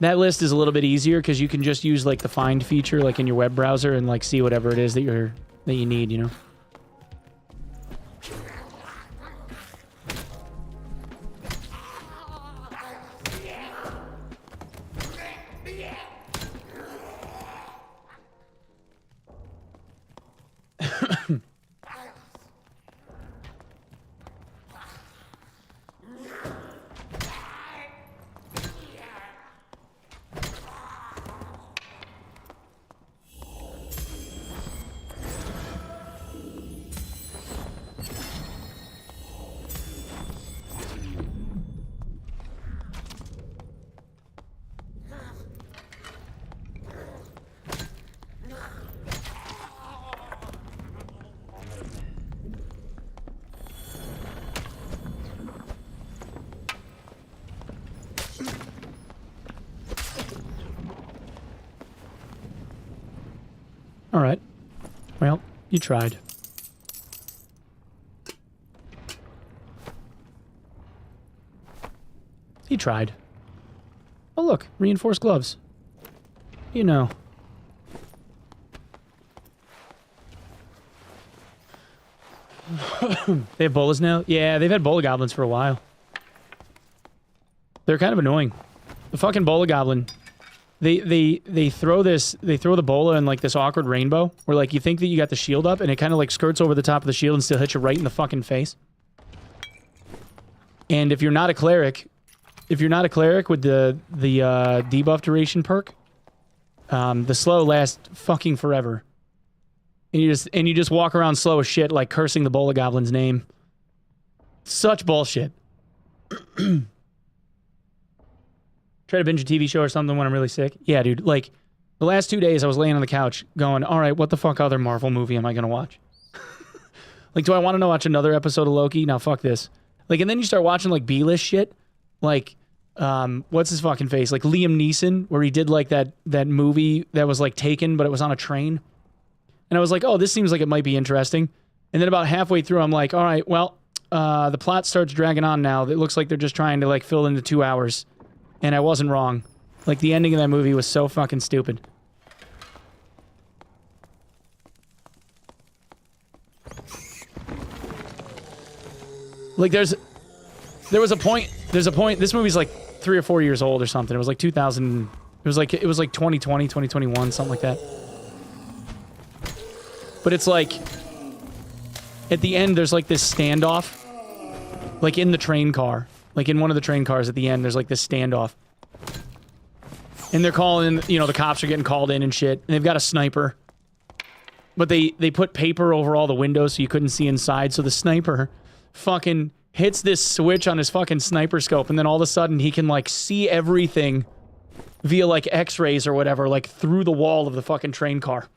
[SPEAKER 2] That list is a little bit easier because you can just use like the find feature, like in your web browser, and like see whatever it is that you need, you know. All right. Well, you tried. He tried. Oh, look. Reinforced gloves. You know. They have bolas now? Yeah, they've had bola goblins for a while. They're kind of annoying. The fucking bola goblin... They throw the bola in like this awkward rainbow where like you think that you got the shield up and it kind of like skirts over the top of the shield and still hits you right in the fucking face. And if you're not a cleric with the debuff duration perk, the slow lasts fucking forever. And you just walk around slow as shit like cursing the bola goblin's name. Such bullshit. Try to binge a TV show or something when I'm really sick. Yeah, dude. Like, the last 2 days I was laying on the couch going, all right, what the fuck other Marvel movie am I going to watch? Like, do I want to watch another episode of Loki? Now, fuck this. Like, and then you start watching, like, B-list shit. Like, what's his fucking face? Like, Liam Neeson, where he did, like, that movie that was, like, Taken, but it was on a train. And I was like, oh, this seems like it might be interesting. And then about halfway through, I'm like, all right, well, the plot starts dragging on now. It looks like they're just trying to, like, fill in the 2 hours. And I wasn't wrong. Like, the ending of that movie was so fucking stupid. Like, there's a point, this movie's like 3 or 4 years old or something. It was like 2000, it was like 2020, 2021, something like that. But it's like, at the end, there's like this standoff, like in the train car. Like, in one of the train cars at the end, there's, like, this standoff. And they're calling, you know, the cops are getting called in and shit. And they've got a sniper. But they put paper over all the windows so you couldn't see inside. So the sniper fucking hits this switch on his fucking sniper scope. And then all of a sudden, he can, like, see everything via, like, x-rays or whatever, like, through the wall of the fucking train car.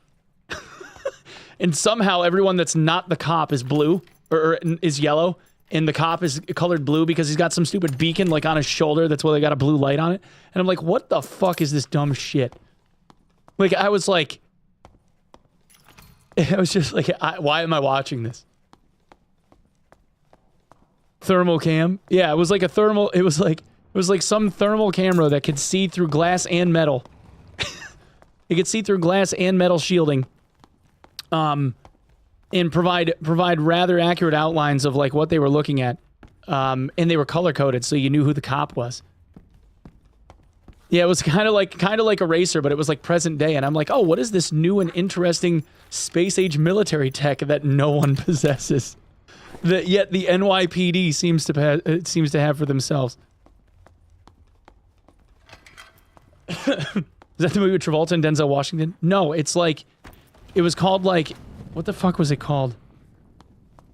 [SPEAKER 2] And somehow, everyone that's not the cop is blue. Or is yellow. And the cop is colored blue because he's got some stupid beacon, like, on his shoulder. That's why they got a blue light on it. And I'm like, what the fuck is this dumb shit? Like, I was like... I was just like, why am I watching this? Thermal cam? Yeah, it was like a thermal... It was like some thermal camera that could see through glass and metal. It could see through glass and metal shielding. And provide rather accurate outlines of like what they were looking at, and they were color coded, so you knew who the cop was. Yeah, it was kind of like Eraser, but it was like present day, and I'm like, oh, what is this new and interesting space age military tech that no one possesses, that yet the NYPD seems to have for themselves? Is that the movie with Travolta and Denzel Washington? No, it's like, it was called like What the fuck was it called?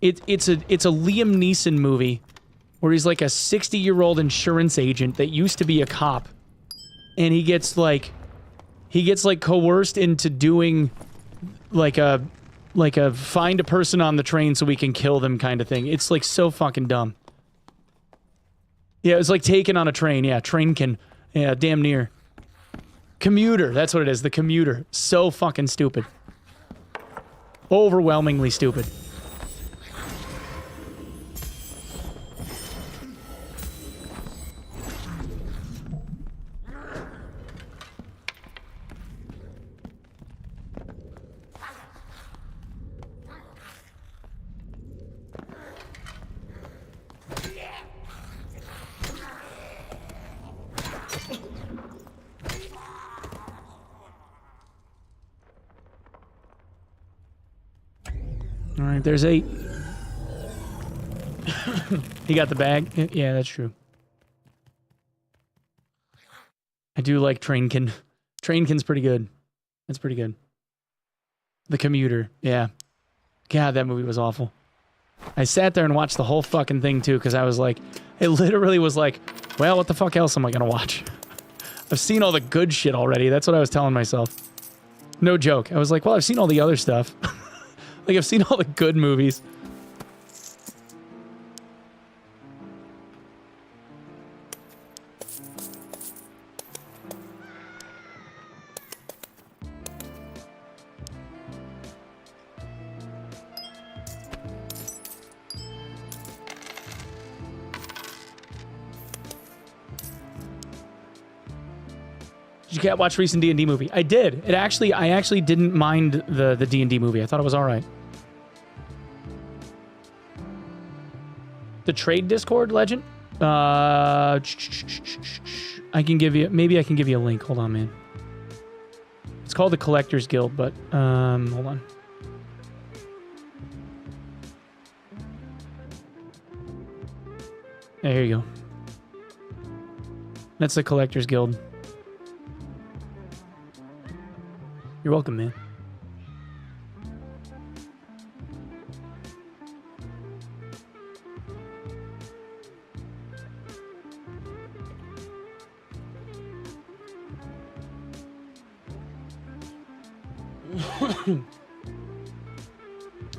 [SPEAKER 2] It's a Liam Neeson movie where he's like a 60-year-old insurance agent that used to be a cop, and he gets like coerced into doing like a find a person on the train so we can kill them kind of thing. It's like so fucking dumb. Yeah, it was like Taken on a Train. Yeah, Trainkin. Yeah, damn near. Commuter, that's what it is, the Commuter. So fucking stupid. Overwhelmingly stupid. Alright, there's 8. He got the bag? Yeah, that's true. I do like Trainkin. Trainkin's pretty good. That's pretty good. The Commuter, yeah. God, that movie was awful. I sat there and watched the whole fucking thing too, because I was like, it literally was like, well, what the fuck else am I gonna watch? I've seen all the good shit already. That's what I was telling myself. No joke. I was like, well, I've seen all the other stuff. Like, I've seen all the good movies. Did you watch recent D&D movie? I did. I actually didn't mind the D&D movie. I thought it was all right. The trade Discord legend? I can give you, maybe I can give you a link. Hold on, man. It's called the Collectors Guild, but hold on. Yeah, here you go. That's the Collectors Guild. You're welcome, man.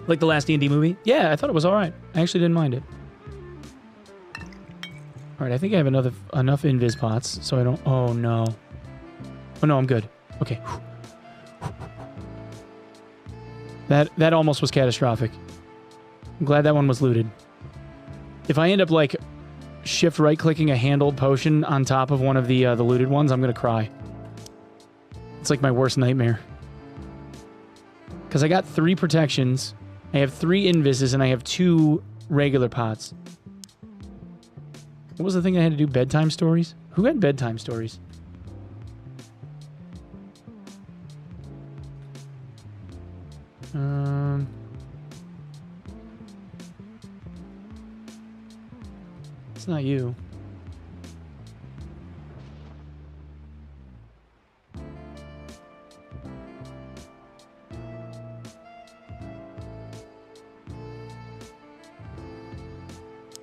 [SPEAKER 2] Like the last D&D movie? Yeah, I thought it was alright. I actually didn't mind it. Alright, I think I have enough invis pots, so I don't... Oh, no. Oh, no, I'm good. Okay. That almost was catastrophic. I'm glad that one was looted. If I end up, like, shift right-clicking a handled potion on top of one of the looted ones, I'm gonna cry. It's like my worst nightmare. Because I got 3 protections, I have 3 invises, and I have 2 regular pots. What was the thing I had to do? Bedtime stories? Who had bedtime stories? It's not you.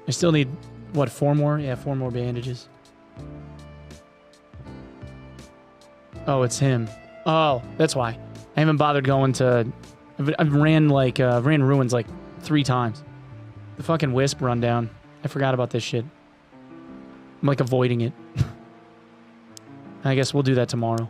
[SPEAKER 2] I still need, what, 4 more? Yeah, 4 more bandages. Oh, it's him. Oh, that's why. I haven't bothered going to... I've ran ruins like 3 times. The fucking Wisp rundown. I forgot about this shit. I'm like avoiding it. I guess we'll do that tomorrow.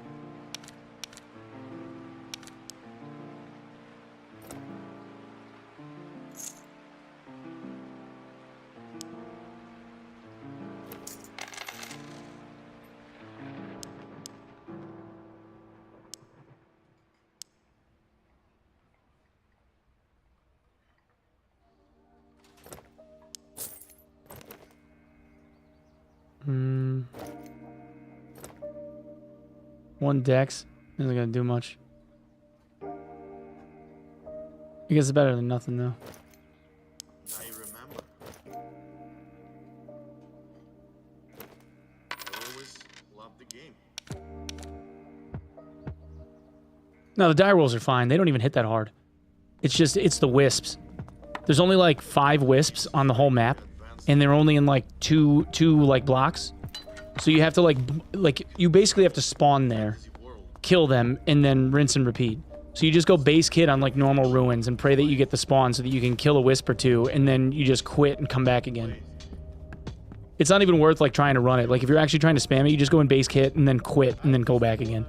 [SPEAKER 2] One dex isn't gonna do much. I guess it's better than nothing though.
[SPEAKER 4] I remember. I always loved the game.
[SPEAKER 2] No, the die rolls are fine. They don't even hit that hard. It's the wisps. There's only like 5 wisps on the whole map, and they're only in like two like blocks. So you have to like you basically have to spawn there, kill them, and then rinse and repeat. So you just go base kit on like normal ruins and pray that you get the spawn so that you can kill a wisp or 2, and then you just quit and come back again. It's not even worth like trying to run it. Like if you're actually trying to spam it, you just go in base kit and then quit and then go back again.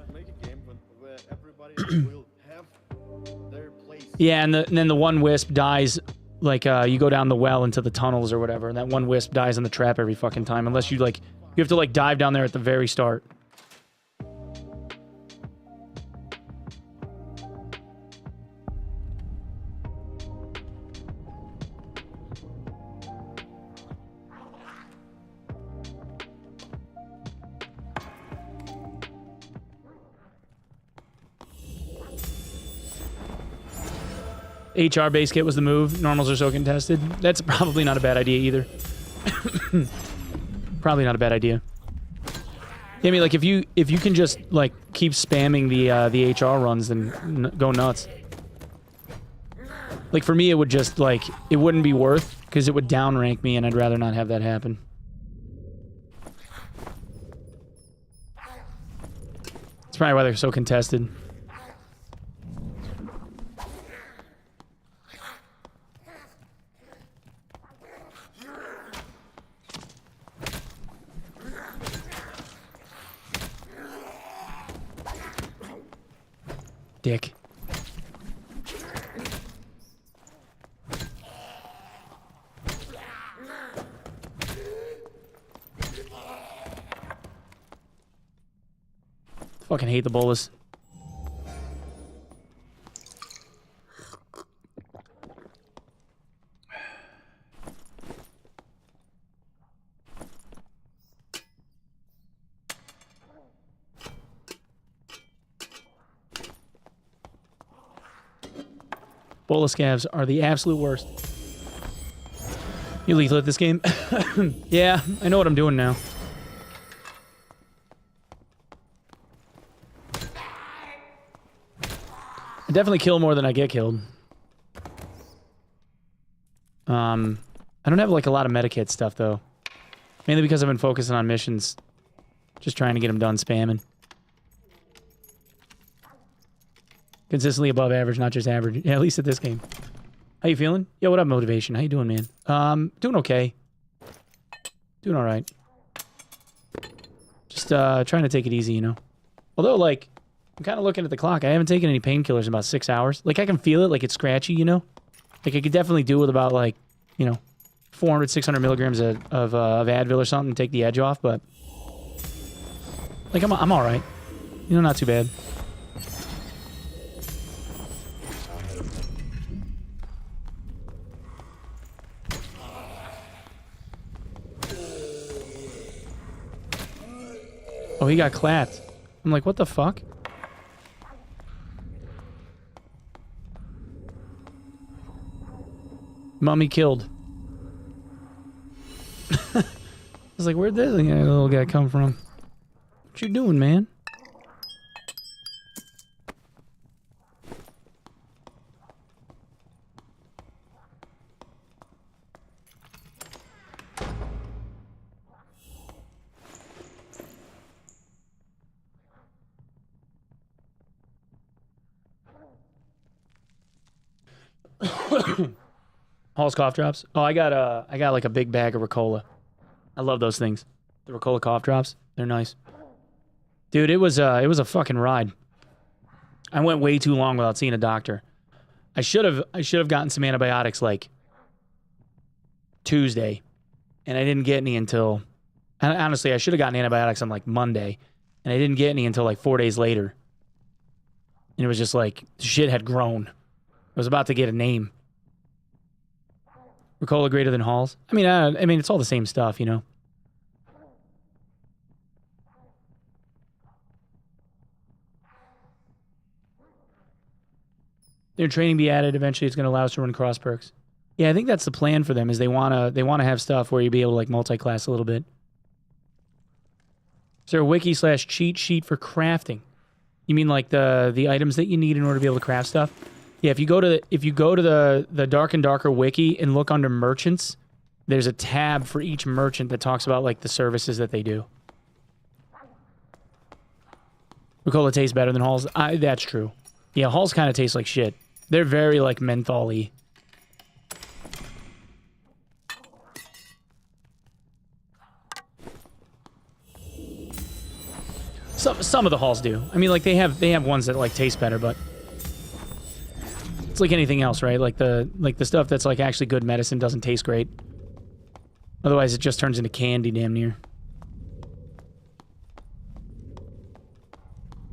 [SPEAKER 2] Yeah, and then the one wisp dies, like, you go down the well into the tunnels or whatever, and that one wisp dies in the trap every fucking time, unless you, like, you have to, like, dive down there at the very start. HR base kit was the move. Normals are so contested. That's probably not a bad idea either. Probably not a bad idea. Yeah, I mean, like if you can just like keep spamming the HR runs, then go nuts. Like for me, it would just like it wouldn't be worth because it would downrank me, and I'd rather not have that happen. That's probably why they're so contested. Dick. Fucking hate the bolus. Bola scavs are the absolute worst. You lethal at this game? Yeah, I know what I'm doing now. I definitely kill more than I get killed. I don't have like a lot of medikit stuff though. Mainly because I've been focusing on missions. Just trying to get them done spamming. Consistently above average, not just average. Yeah, at least at this game. How you feeling? Yo, what up, Motivation? How you doing, man? Doing okay. Doing alright. Just, trying to take it easy, you know? Although, like, I'm kind of looking at the clock. I haven't taken any painkillers in about 6 hours. Like, I can feel it, like it's scratchy, you know? Like, I could definitely do with about, like, you know, 400, 600 milligrams of Advil or something to take the edge off, but... Like, I'm alright. You know, not too bad. Oh, he got clapped. I'm like, what the fuck? Mummy killed. I was like, where'd this little guy come from? What you doing, man? Hall's cough drops. Oh, I got like a big bag of Ricola. I love those things. The Ricola cough drops. They're nice. Dude, it was a fucking ride. I went way too long without seeing a doctor. I should have gotten some antibiotics like Tuesday, and I didn't get any until. Honestly, I should have gotten antibiotics on like Monday, and I didn't get any until like 4 days later. And it was just like shit had grown. I was about to get a name. Ricola greater than Halls? I mean, it's all the same stuff, you know. Their training be added. Eventually, it's going to allow us to run cross perks. Yeah, I think that's the plan for them. Is they wanna have stuff where you be able to like multi-class a little bit. Is there a wiki/cheat sheet for crafting? You mean like the items that you need in order to be able to craft stuff? Yeah, if you go to the Dark and Darker wiki and look under merchants, there's a tab for each merchant that talks about like the services that they do. Ricola tastes better than Halls. That's true. Yeah, Halls kind of taste like shit. They're very like menthol-y. Some of the Halls do. I mean, like they have ones that like taste better, but it's like anything else, right? Like the stuff that's like actually good medicine doesn't taste great. Otherwise, it just turns into candy, damn near.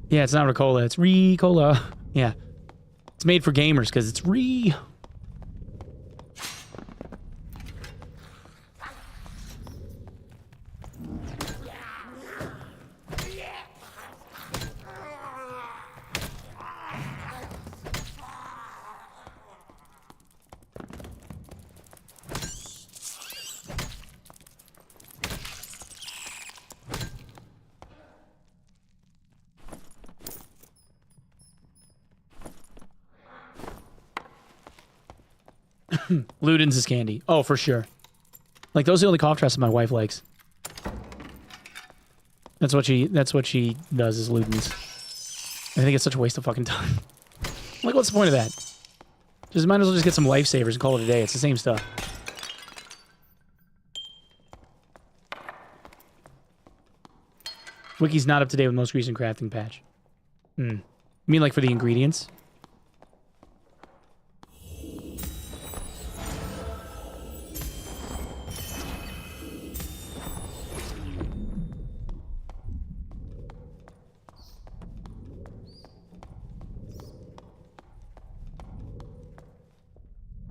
[SPEAKER 2] Yeah, it's not Ricola. It's Ricola. Yeah, it's made for gamers because it's Ludens is candy. Oh, for sure. Like those are the only cough drops my wife likes. That's what she does is Ludens. I think it's such a waste of fucking time. Like, what's the point of that? Just might as well just get some lifesavers and call it a day. It's the same stuff. Wiki's not up to date with most recent crafting patch. You mean like for the ingredients?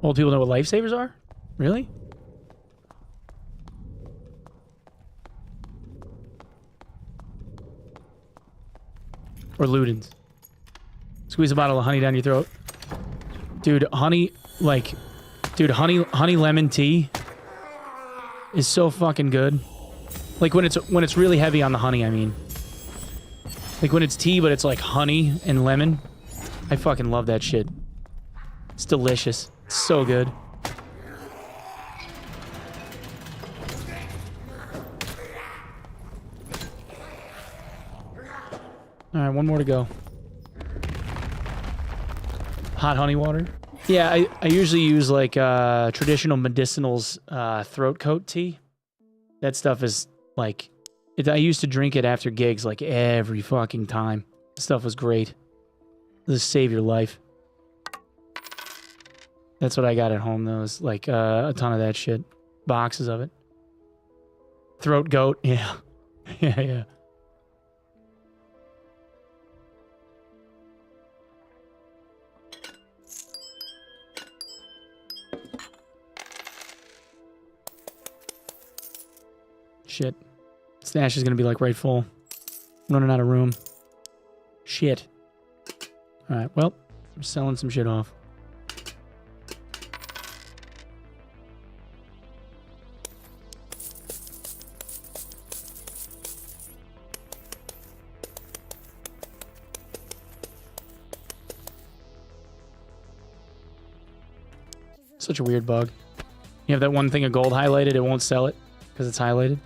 [SPEAKER 2] Old people know what lifesavers are? Really? Or Ludens. Squeeze a bottle of honey down your throat. Dude, honey lemon tea is so fucking good. Like when it's really heavy on the honey, I mean. Like when it's tea, but it's like honey and lemon. I fucking love that shit. It's delicious. It's so good. Alright, one more to go. Hot honey water. Yeah, I usually use like traditional medicinals throat coat tea. That stuff is like... I used to drink it after gigs like every fucking time. This stuff was great. It'll save your life. That's what I got at home, though, is like a ton of that shit. Boxes of it. Throat goat, yeah. Yeah. Shit. Stash is gonna be like right full. I'm running out of room. Shit. Alright, well, I'm selling some shit off. Such a weird bug. You have that one thing of gold highlighted, it won't sell it because it's highlighted.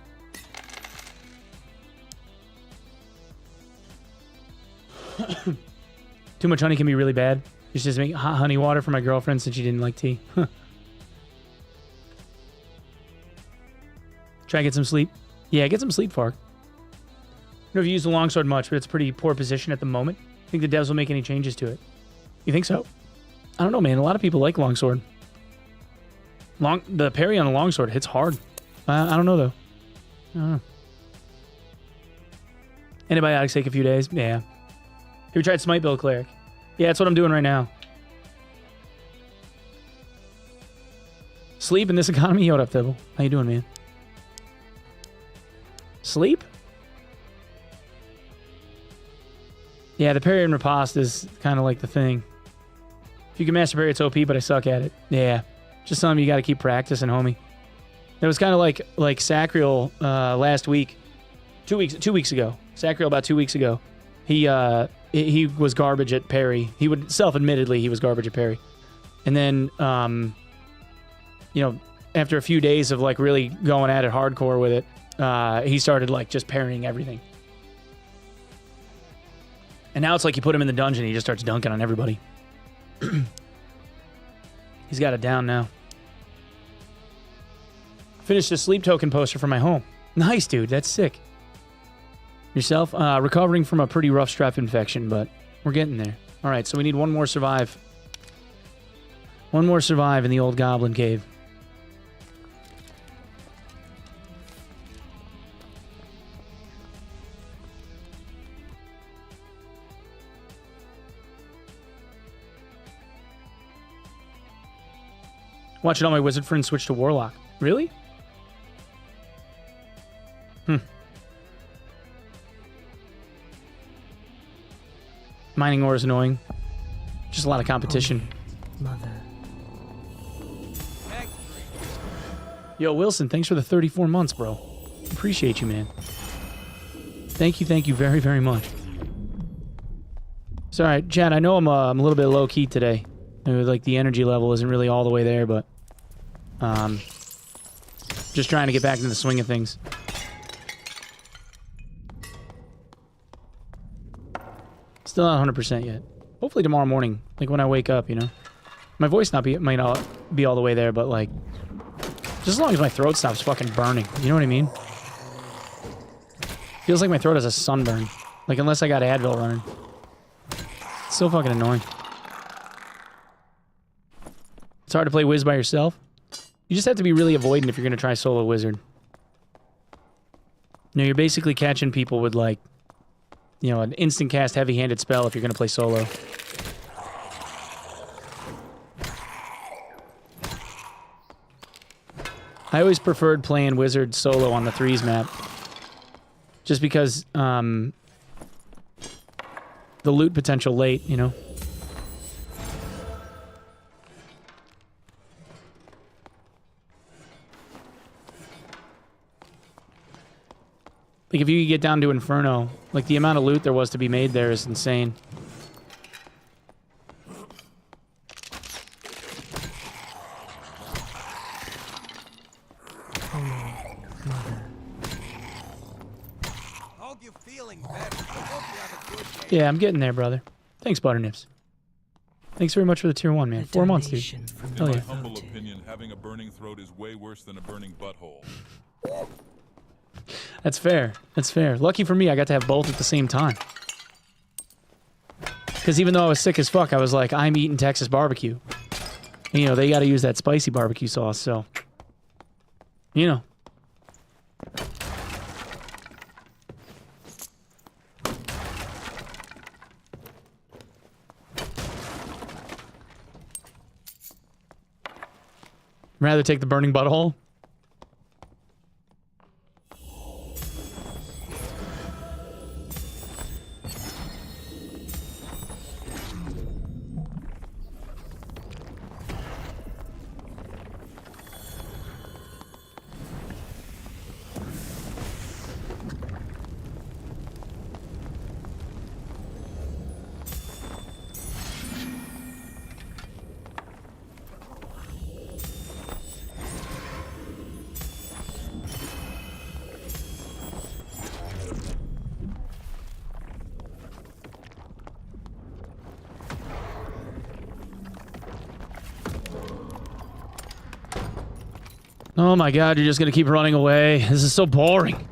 [SPEAKER 2] Too much honey can be really bad. Used to just make hot honey water for my girlfriend since she didn't like tea. Try to get some sleep. Yeah, get some sleep, Fark. I don't know if you use the longsword much, but it's pretty poor position at the moment. Think the devs will make any changes to it? You think so? I don't know, man. A lot of people like longsword. The parry on the longsword hits hard. I don't know, though. I don't know. Antibiotics take a few days. Yeah. Have you tried Smite Build Cleric? Yeah, that's what I'm doing right now. Sleep in this economy? Yo, what up, Tibble? How you doing, man? Sleep? Yeah, the parry and riposte is kind of like the thing. If you can master parry, it's OP, but I suck at it. Yeah. Just something you got to keep practicing, homie. It was kind of like Sacriel last week. 2 weeks ago. Sacriel about 2 weeks ago. He he was garbage at parry. He would self-admittedly he was garbage at parry. And then, you know, after a few days of like really going at it hardcore with it, he started like just parrying everything. And now it's like you put him in the dungeon, he just starts dunking on everybody. He's got it down now. Finished a sleep token poster for my home. Nice, dude. That's sick. Yourself? Recovering from a pretty rough strep infection, but we're getting there. All right, so we need one more survive. One more survive in the old goblin cave. Watching all my wizard friends switch to warlock. Really? Mining ore is annoying. Just a lot of competition.
[SPEAKER 1] Mother.
[SPEAKER 2] Yo, Wilson, thanks for the 34 months, bro. Appreciate you, man. Thank you very, very much. It's alright, Chad, I know I'm a little bit low-key today. Like, the energy level isn't really all the way there, but... just trying to get back into the swing of things. Still not 100% yet. Hopefully tomorrow morning, like when I wake up, you know? My voice might not be all the way there, but like... just as long as my throat stops fucking burning. You know what I mean? Feels like my throat has a sunburn. Like, unless I got Advil running. It's so fucking annoying. It's hard to play Wiz by yourself. You just have to be really avoidant if you're going to try solo Wizard. You know, you're basically catching people with, like, you know, an instant cast heavy-handed spell if you're going to play solo. I always preferred playing Wizard solo on the 3s map. Just because, the loot potential late, you know? Like, if you could get down to Inferno, like, the amount of loot there was to be made there is insane.
[SPEAKER 3] Hope you're feeling better. Hope you have a good day.
[SPEAKER 2] Yeah, I'm getting there, brother. Thanks, Butternips. Thanks very much for the tier 1, man. 4 months, dude.
[SPEAKER 1] From
[SPEAKER 2] Hell
[SPEAKER 1] the
[SPEAKER 2] yeah.
[SPEAKER 7] Humble
[SPEAKER 1] devoted.
[SPEAKER 7] opinion, having a burning throat is way worse than a burning butthole.
[SPEAKER 2] That's fair. That's fair. Lucky for me, I got to have both at the same time. Because even though I was sick as fuck, I was like, I'm eating Texas barbecue. And, you know, they got to use that spicy barbecue sauce, so... you know. Rather take the burning butthole? Oh my god, you're just gonna keep running away. This is so boring.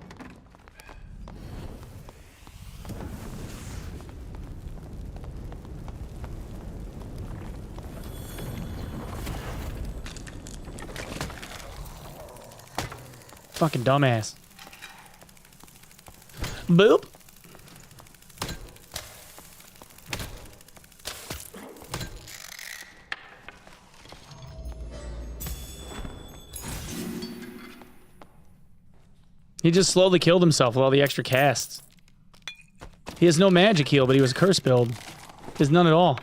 [SPEAKER 2] Fucking dumbass. Boop. He just slowly killed himself with all the extra casts. He has no magic heal, but he was a curse build. He has none at all.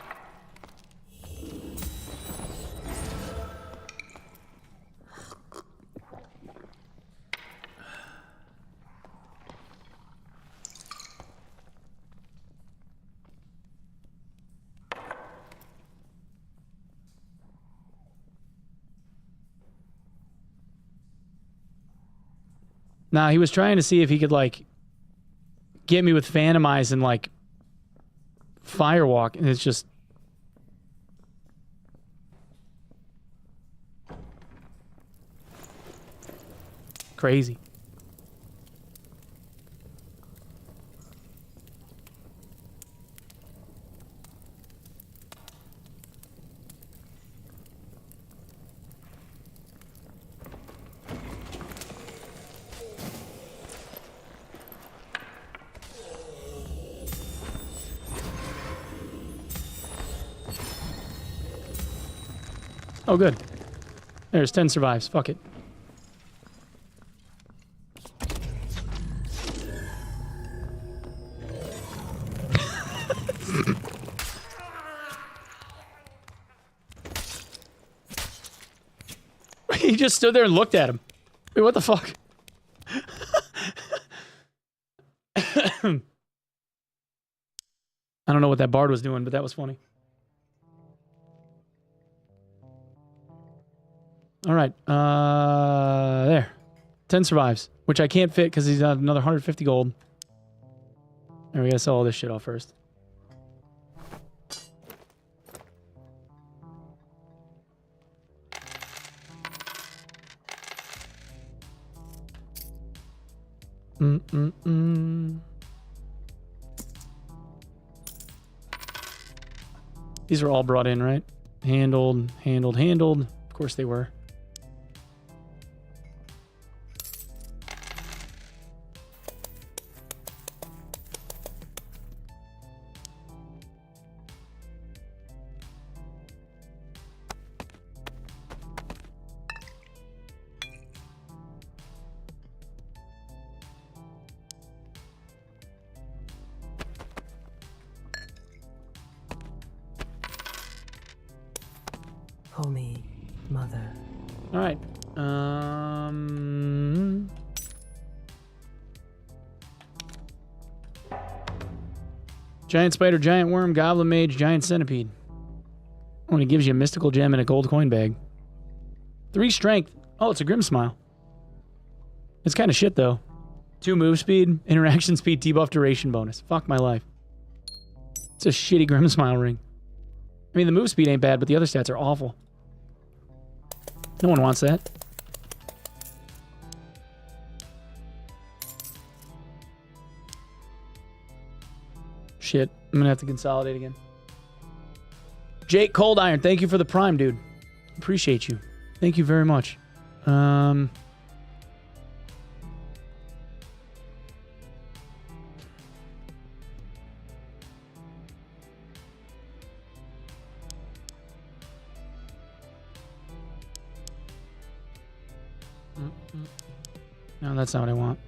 [SPEAKER 2] Nah, he was trying to see if he could, like, get me with Phantom Eyes and, like, Firewalk, and it's just... crazy. Oh, good. There's 10 survives. Fuck it. He just stood there and looked at him. Wait, what the fuck? I don't know what that bard was doing, but that was funny. All right. There. 10 survives, which I can't fit because he's got another 150 gold. And we gotta sell all this shit off first. These were all brought in, right? Handled, handled, handled. Of course they were.
[SPEAKER 1] Call me Mother.
[SPEAKER 2] All right. Giant spider, giant worm, goblin mage, giant centipede. Only gives you a mystical gem and a gold coin bag. 3 strength. Oh, it's a grim smile. It's kind of shit though. 2 move speed, interaction speed, debuff duration bonus. Fuck my life. It's a shitty grim smile ring. I mean, the move speed ain't bad, but the other stats are awful. No one wants that. Shit. I'm gonna have to consolidate again. Jake Cold Iron, thank you for the prime, dude. Appreciate you. Thank you very much. No, that's not what I want.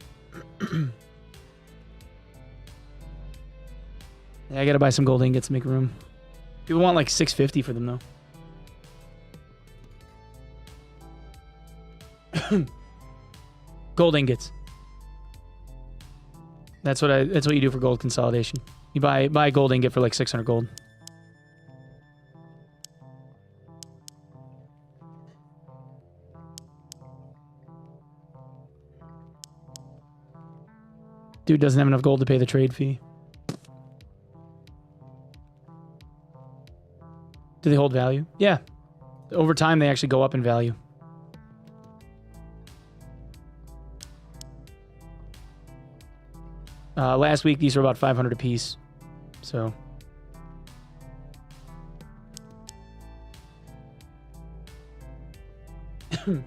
[SPEAKER 2] Yeah, I gotta buy some gold ingots to make room. People want like 650 for them though. Gold ingots. That's what you do for gold consolidation. You buy a gold ingot for like 600 gold. Dude doesn't have enough gold to pay the trade fee. Do they hold value? Yeah. Over time, they actually go up in value. Last week, these were about 500 a piece. So. It's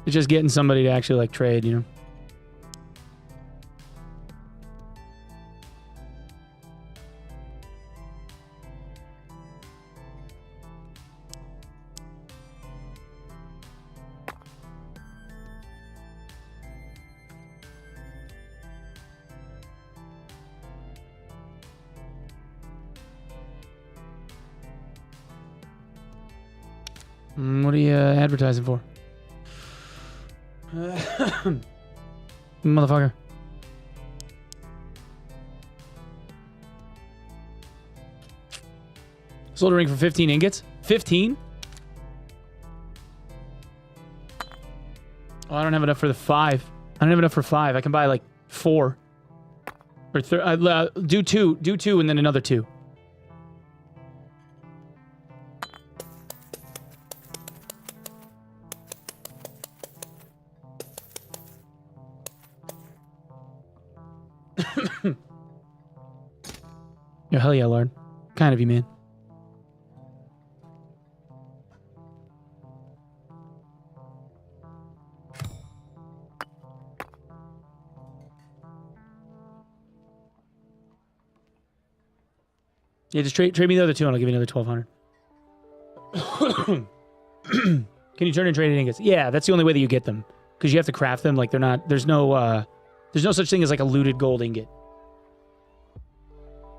[SPEAKER 2] just getting somebody to actually like trade, you know? What are you advertising for? Motherfucker. Sold a ring for 15 ingots. 15? Oh, I don't have enough for the 5. I don't have enough for 5. I can buy like 4. Or do 2. Do 2 and then another 2. Yo, hell yeah, Lord. Kind of you, man. Yeah, just trade me the other 2 and I'll give you another 1,200. Can you turn and trade ingots? Yeah, that's the only way that you get them. Because you have to craft them. Like, they're not... There's no such thing as, like, a looted gold ingot.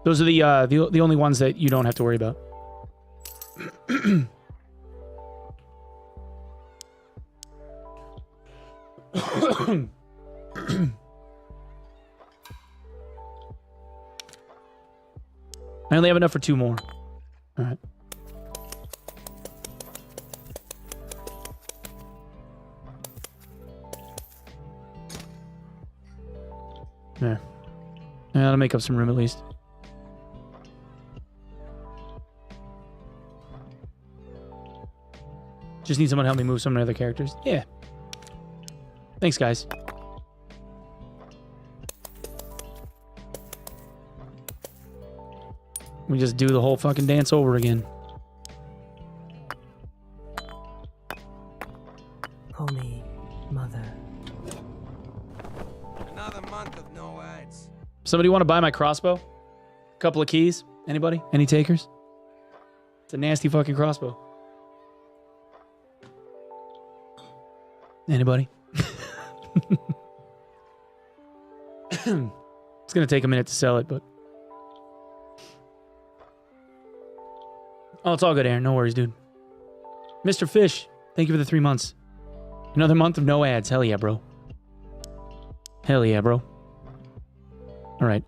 [SPEAKER 2] Those are the only ones that you don't have to worry about. I only have enough for 2 more. All right. There. Yeah, that'll make up some room at least. Just need someone to help me move some of my other characters. Yeah. Thanks, guys. We just do the whole fucking dance over again.
[SPEAKER 1] Call me Mother.
[SPEAKER 3] Another month of no ads.
[SPEAKER 2] Somebody want to buy my crossbow? Couple of keys? Anybody? Any takers? It's a nasty fucking crossbow. Anybody? It's gonna take a minute to sell it, but... Oh, it's all good, Aaron. No worries, dude. Mr. Fish, thank you for the 3 months. Another month of no ads. Hell yeah, bro. Hell yeah, bro. All right.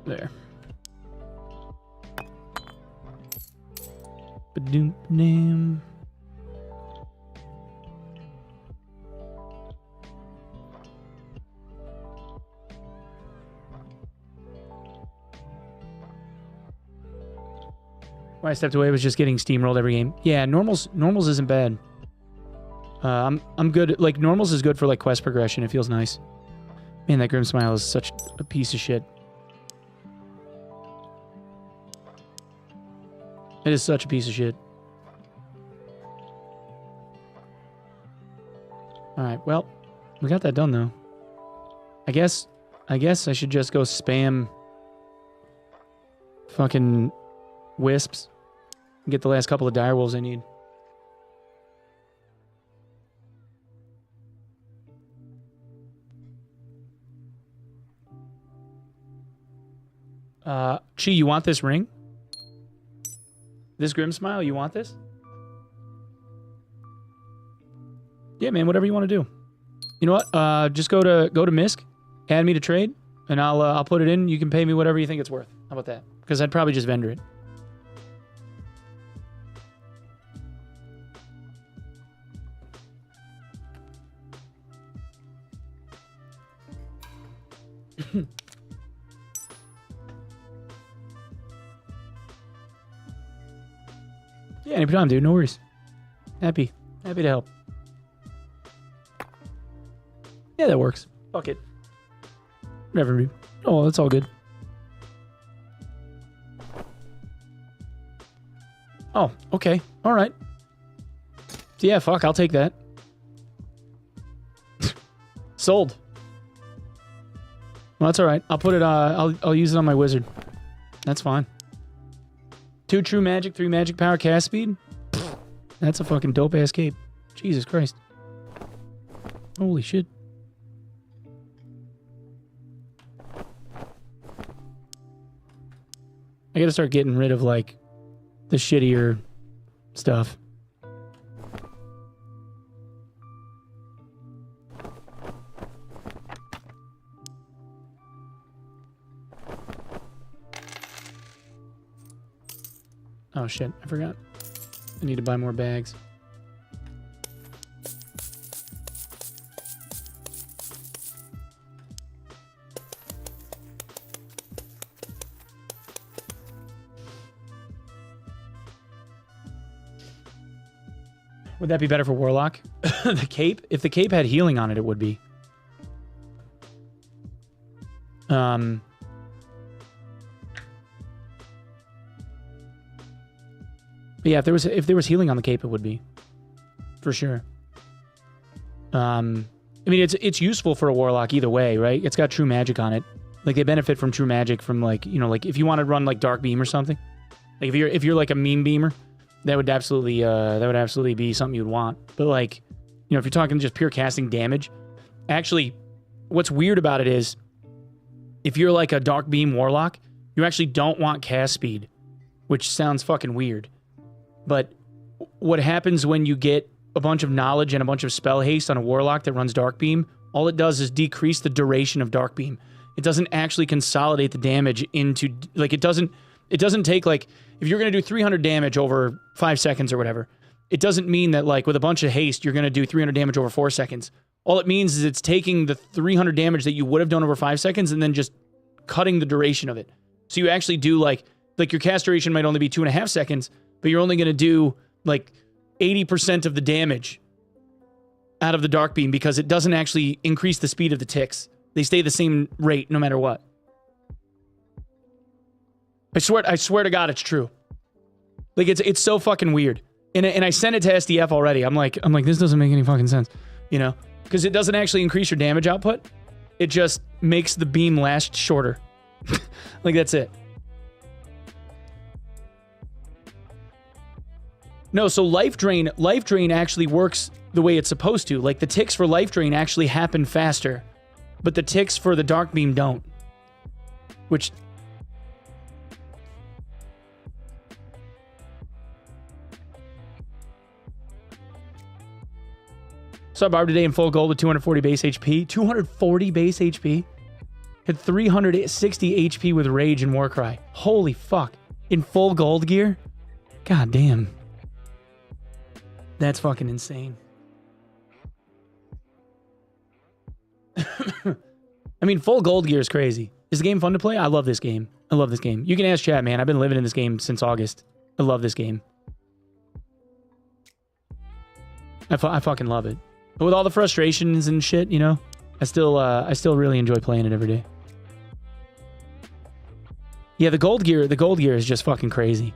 [SPEAKER 2] There. Ba-doom, name. Why I stepped away was just getting steamrolled every game. Yeah, normals isn't bad. I'm good. Like, normals is good for like quest progression. It feels nice. Man, that Grim Smile is such a piece of shit. It is such a piece of shit. Alright, well, we got that done though. I guess I should just go spam fucking wisps. Get the last couple of direwolves I need. Chi, you want this ring? This Grim Smile, you want this? Yeah, man, whatever you want to do. You know what? Just go to Misk, add me to trade, and I'll put it in. You can pay me whatever you think it's worth. How about that? Because I'd probably just vendor it. Yeah, anytime, dude. No worries. Happy to help. Yeah, that works. Fuck it. Whatever, dude. Oh, that's all good. Oh, okay. All right. Yeah, fuck. I'll take that. Sold. Well, that's all right. I'll put it. I'll use it on my wizard. That's fine. 2 true magic, 3 magic power, cast speed. That's a fucking dope ass cape. Jesus Christ. Holy shit. I gotta start getting rid of like the shittier stuff. Oh shit, I forgot. I need to buy more bags. Would that be better for Warlock? The cape? If the cape had healing on it, it would be. But yeah, if there was healing on the cape, it would be. For sure. I mean, it's useful for a Warlock either way, right? It's got true magic on it. Like, they benefit from true magic from, like, you know, like, if you want to run, like, Dark Beam or something. Like, if you're like, a meme beamer, that would absolutely be something you'd want. But, like, you know, if you're talking just pure casting damage, actually, what's weird about it is, if you're, like, a Dark Beam Warlock, you actually don't want cast speed, which sounds fucking weird. But what happens when you get a bunch of knowledge and a bunch of spell haste on a Warlock that runs Dark Beam, all it does is decrease the duration of Dark Beam. It doesn't actually consolidate the damage into, like, it doesn't take, like, if you're going to do 300 damage over 5 seconds or whatever, it doesn't mean that, like, with a bunch of haste, you're going to do 300 damage over 4 seconds. All it means is it's taking the 300 damage that you would have done over 5 seconds and then just cutting the duration of it. So you actually do, like your cast duration might only be 2.5 seconds, but you're only going to do, like, 80% of the damage out of the Dark Beam because it doesn't actually increase the speed of the ticks. They stay the same rate no matter what. I swear to God, it's true. Like, it's so fucking weird. And I sent it to SDF already. I'm like, this doesn't make any fucking sense, you know? Because it doesn't actually increase your damage output. It just makes the beam last shorter. Like, that's it. No, so Life Drain actually works the way it's supposed to. Like, the ticks for Life Drain actually happen faster, but the ticks for the Dark Beam don't. Which... Saw Barb today in full gold with 240 base HP. 240 base HP? Had 360 HP with Rage and Warcry. Holy fuck. In full gold gear? God damn. That's fucking insane. I mean, full gold gear is crazy. Is the game fun to play? I love this game. I love this game. You can ask chat, man. I've been living in this game since August. I love this game. I fucking love it. But with all the frustrations and shit, you know, I still really enjoy playing it every day. Yeah, the gold gear is just fucking crazy.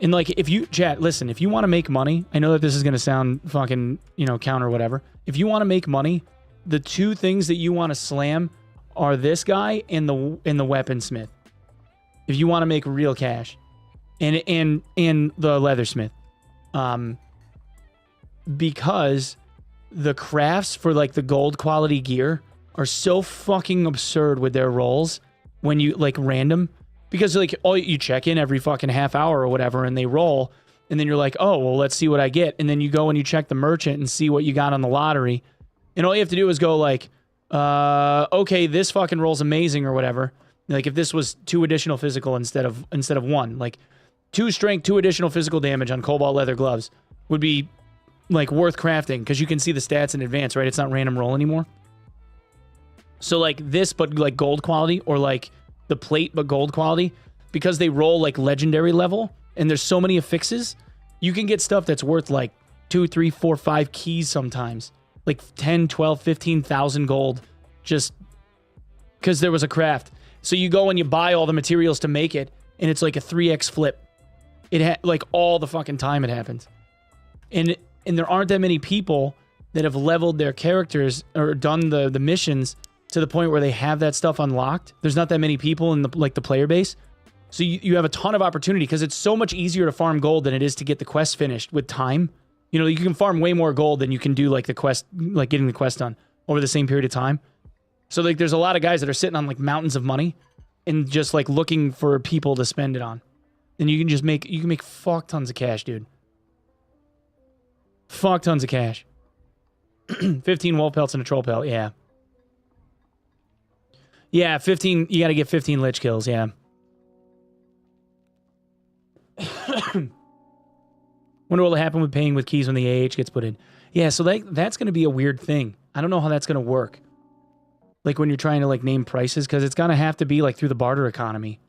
[SPEAKER 2] And, like, if you, chat, listen, if you want to make money, I know that this is going to sound fucking, you know, counter whatever. If you want to make money, the two things that you want to slam are this guy and the weaponsmith. If you want to make real cash. And the leathersmith. Because the crafts for, like, the gold quality gear are so fucking absurd with their rolls when you, like, random. Because, like, you check in every fucking half hour or whatever, and they roll, and then you're like, oh, well, let's see what I get. And then you go and you check the merchant and see what you got on the lottery. And all you have to do is go, like, okay, this fucking roll's amazing or whatever. Like, if this was 2 additional physical instead of 1, like, 2 strength, 2 additional physical damage on cobalt leather gloves would be, like, worth crafting because you can see the stats in advance, right? It's not random roll anymore. So, like, this, but, like, gold quality, or, like, the plate, but gold quality, because they roll, like, legendary level, and there's so many affixes, you can get stuff that's worth, like, 2, 3, 4, 5 keys sometimes. Like, 10, 12, 15,000 gold, just because there was a craft. So you go and you buy all the materials to make it, and it's, like, a 3x flip. Like, all the fucking time it happens. And there aren't that many people that have leveled their characters or done the missions to the point where they have that stuff unlocked. There's not that many people in the player base. So you have a ton of opportunity because it's so much easier to farm gold than it is to get the quest finished with time. You know, you can farm way more gold than you can do, like, the quest, like, getting the quest done over the same period of time. So, like, there's a lot of guys that are sitting on, like, mountains of money and just, like, looking for people to spend it on. And you can make fuck tons of cash, dude. Fuck tons of cash. 15 wolf pelts and a troll pelt, yeah. Yeah, 15, you gotta get 15 lich kills, yeah. Wonder what will happen with paying with keys when the AH gets put in. Yeah, so that's going to be a weird thing. I don't know how that's going to work. Like when you're trying to like name prices, because it's going to have to be like through the barter economy.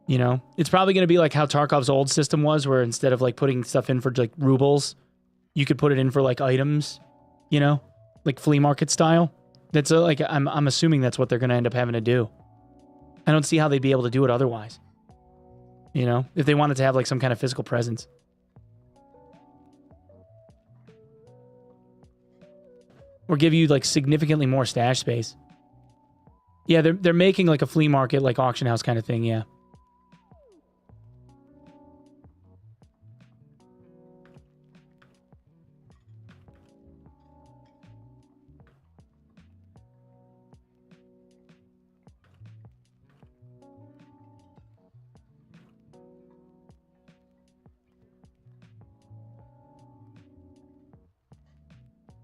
[SPEAKER 2] You know? It's probably going to be like how Tarkov's old system was, where instead of like putting stuff in for like rubles, you could put it in for like items, you know? Like flea market style. That's like, I'm assuming that's what they're going to end up having to do. I don't see how they'd be able to do it otherwise. You know? If they wanted to have like some kind of physical presence. Or give you like significantly more stash space. Yeah, they're making like a flea market, like auction house kind of thing, yeah.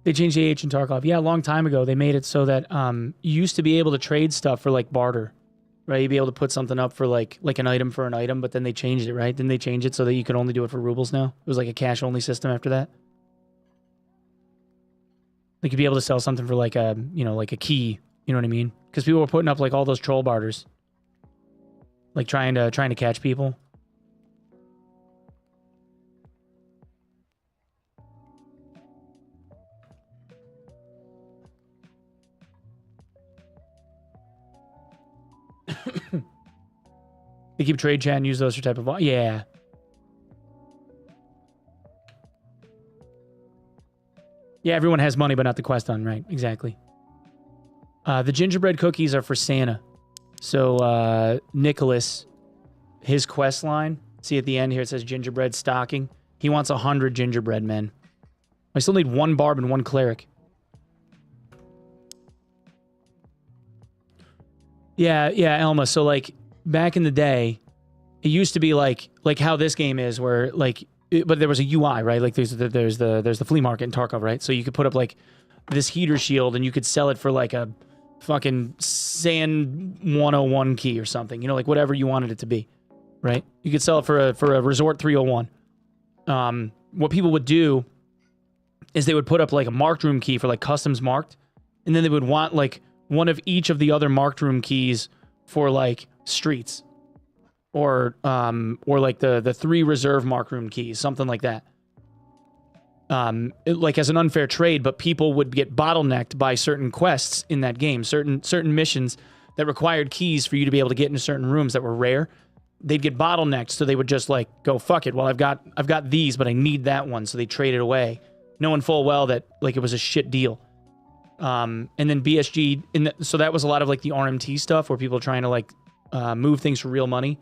[SPEAKER 2] They changed the AH in Tarkov. Yeah, a long time ago. They made it so that you used to be able to trade stuff for like barter. Right? You'd be able to put something up for like an item for an item, but then they changed it, right? Then they changed it so that you could only do it for rubles now. It was like a cash only system after that. Like you'd be able to sell something for like a, you know, like a key. You know what I mean? Because people were putting up like all those troll barters. Like trying to catch people. They keep trade chat and use those for type of... Yeah. Yeah, everyone has money, but not the quest done, right? Exactly. The gingerbread cookies are for Santa. So, Nicholas, his quest line, see at the end here it says gingerbread stocking. He wants 100 gingerbread men. I still need 1 barb and 1 cleric. Yeah, Elma. So, like, back in the day, it used to be like how this game is, where like, but there was a UI, right? Like there's the flea market in Tarkov, right? So you could put up like this heater shield, and you could sell it for like a fucking Sand 101 key or something, you know, like whatever you wanted it to be, right? You could sell it for a Resort 301. What people would do is they would put up like a marked room key for like customs marked, and then they would want like one of each of the other marked room keys for like streets, or like the 3 reserve marked room keys, something like that. Like as an unfair trade, but people would get bottlenecked by certain quests in that game, certain missions that required keys for you to be able to get into certain rooms that were rare. They'd get bottlenecked, so they would just like go, fuck it. Well, I've got these, but I need that one, so they trade it away, knowing full well that like it was a shit deal. And then BSG, so that was a lot of like the RMT stuff where people are trying to like move things for real money.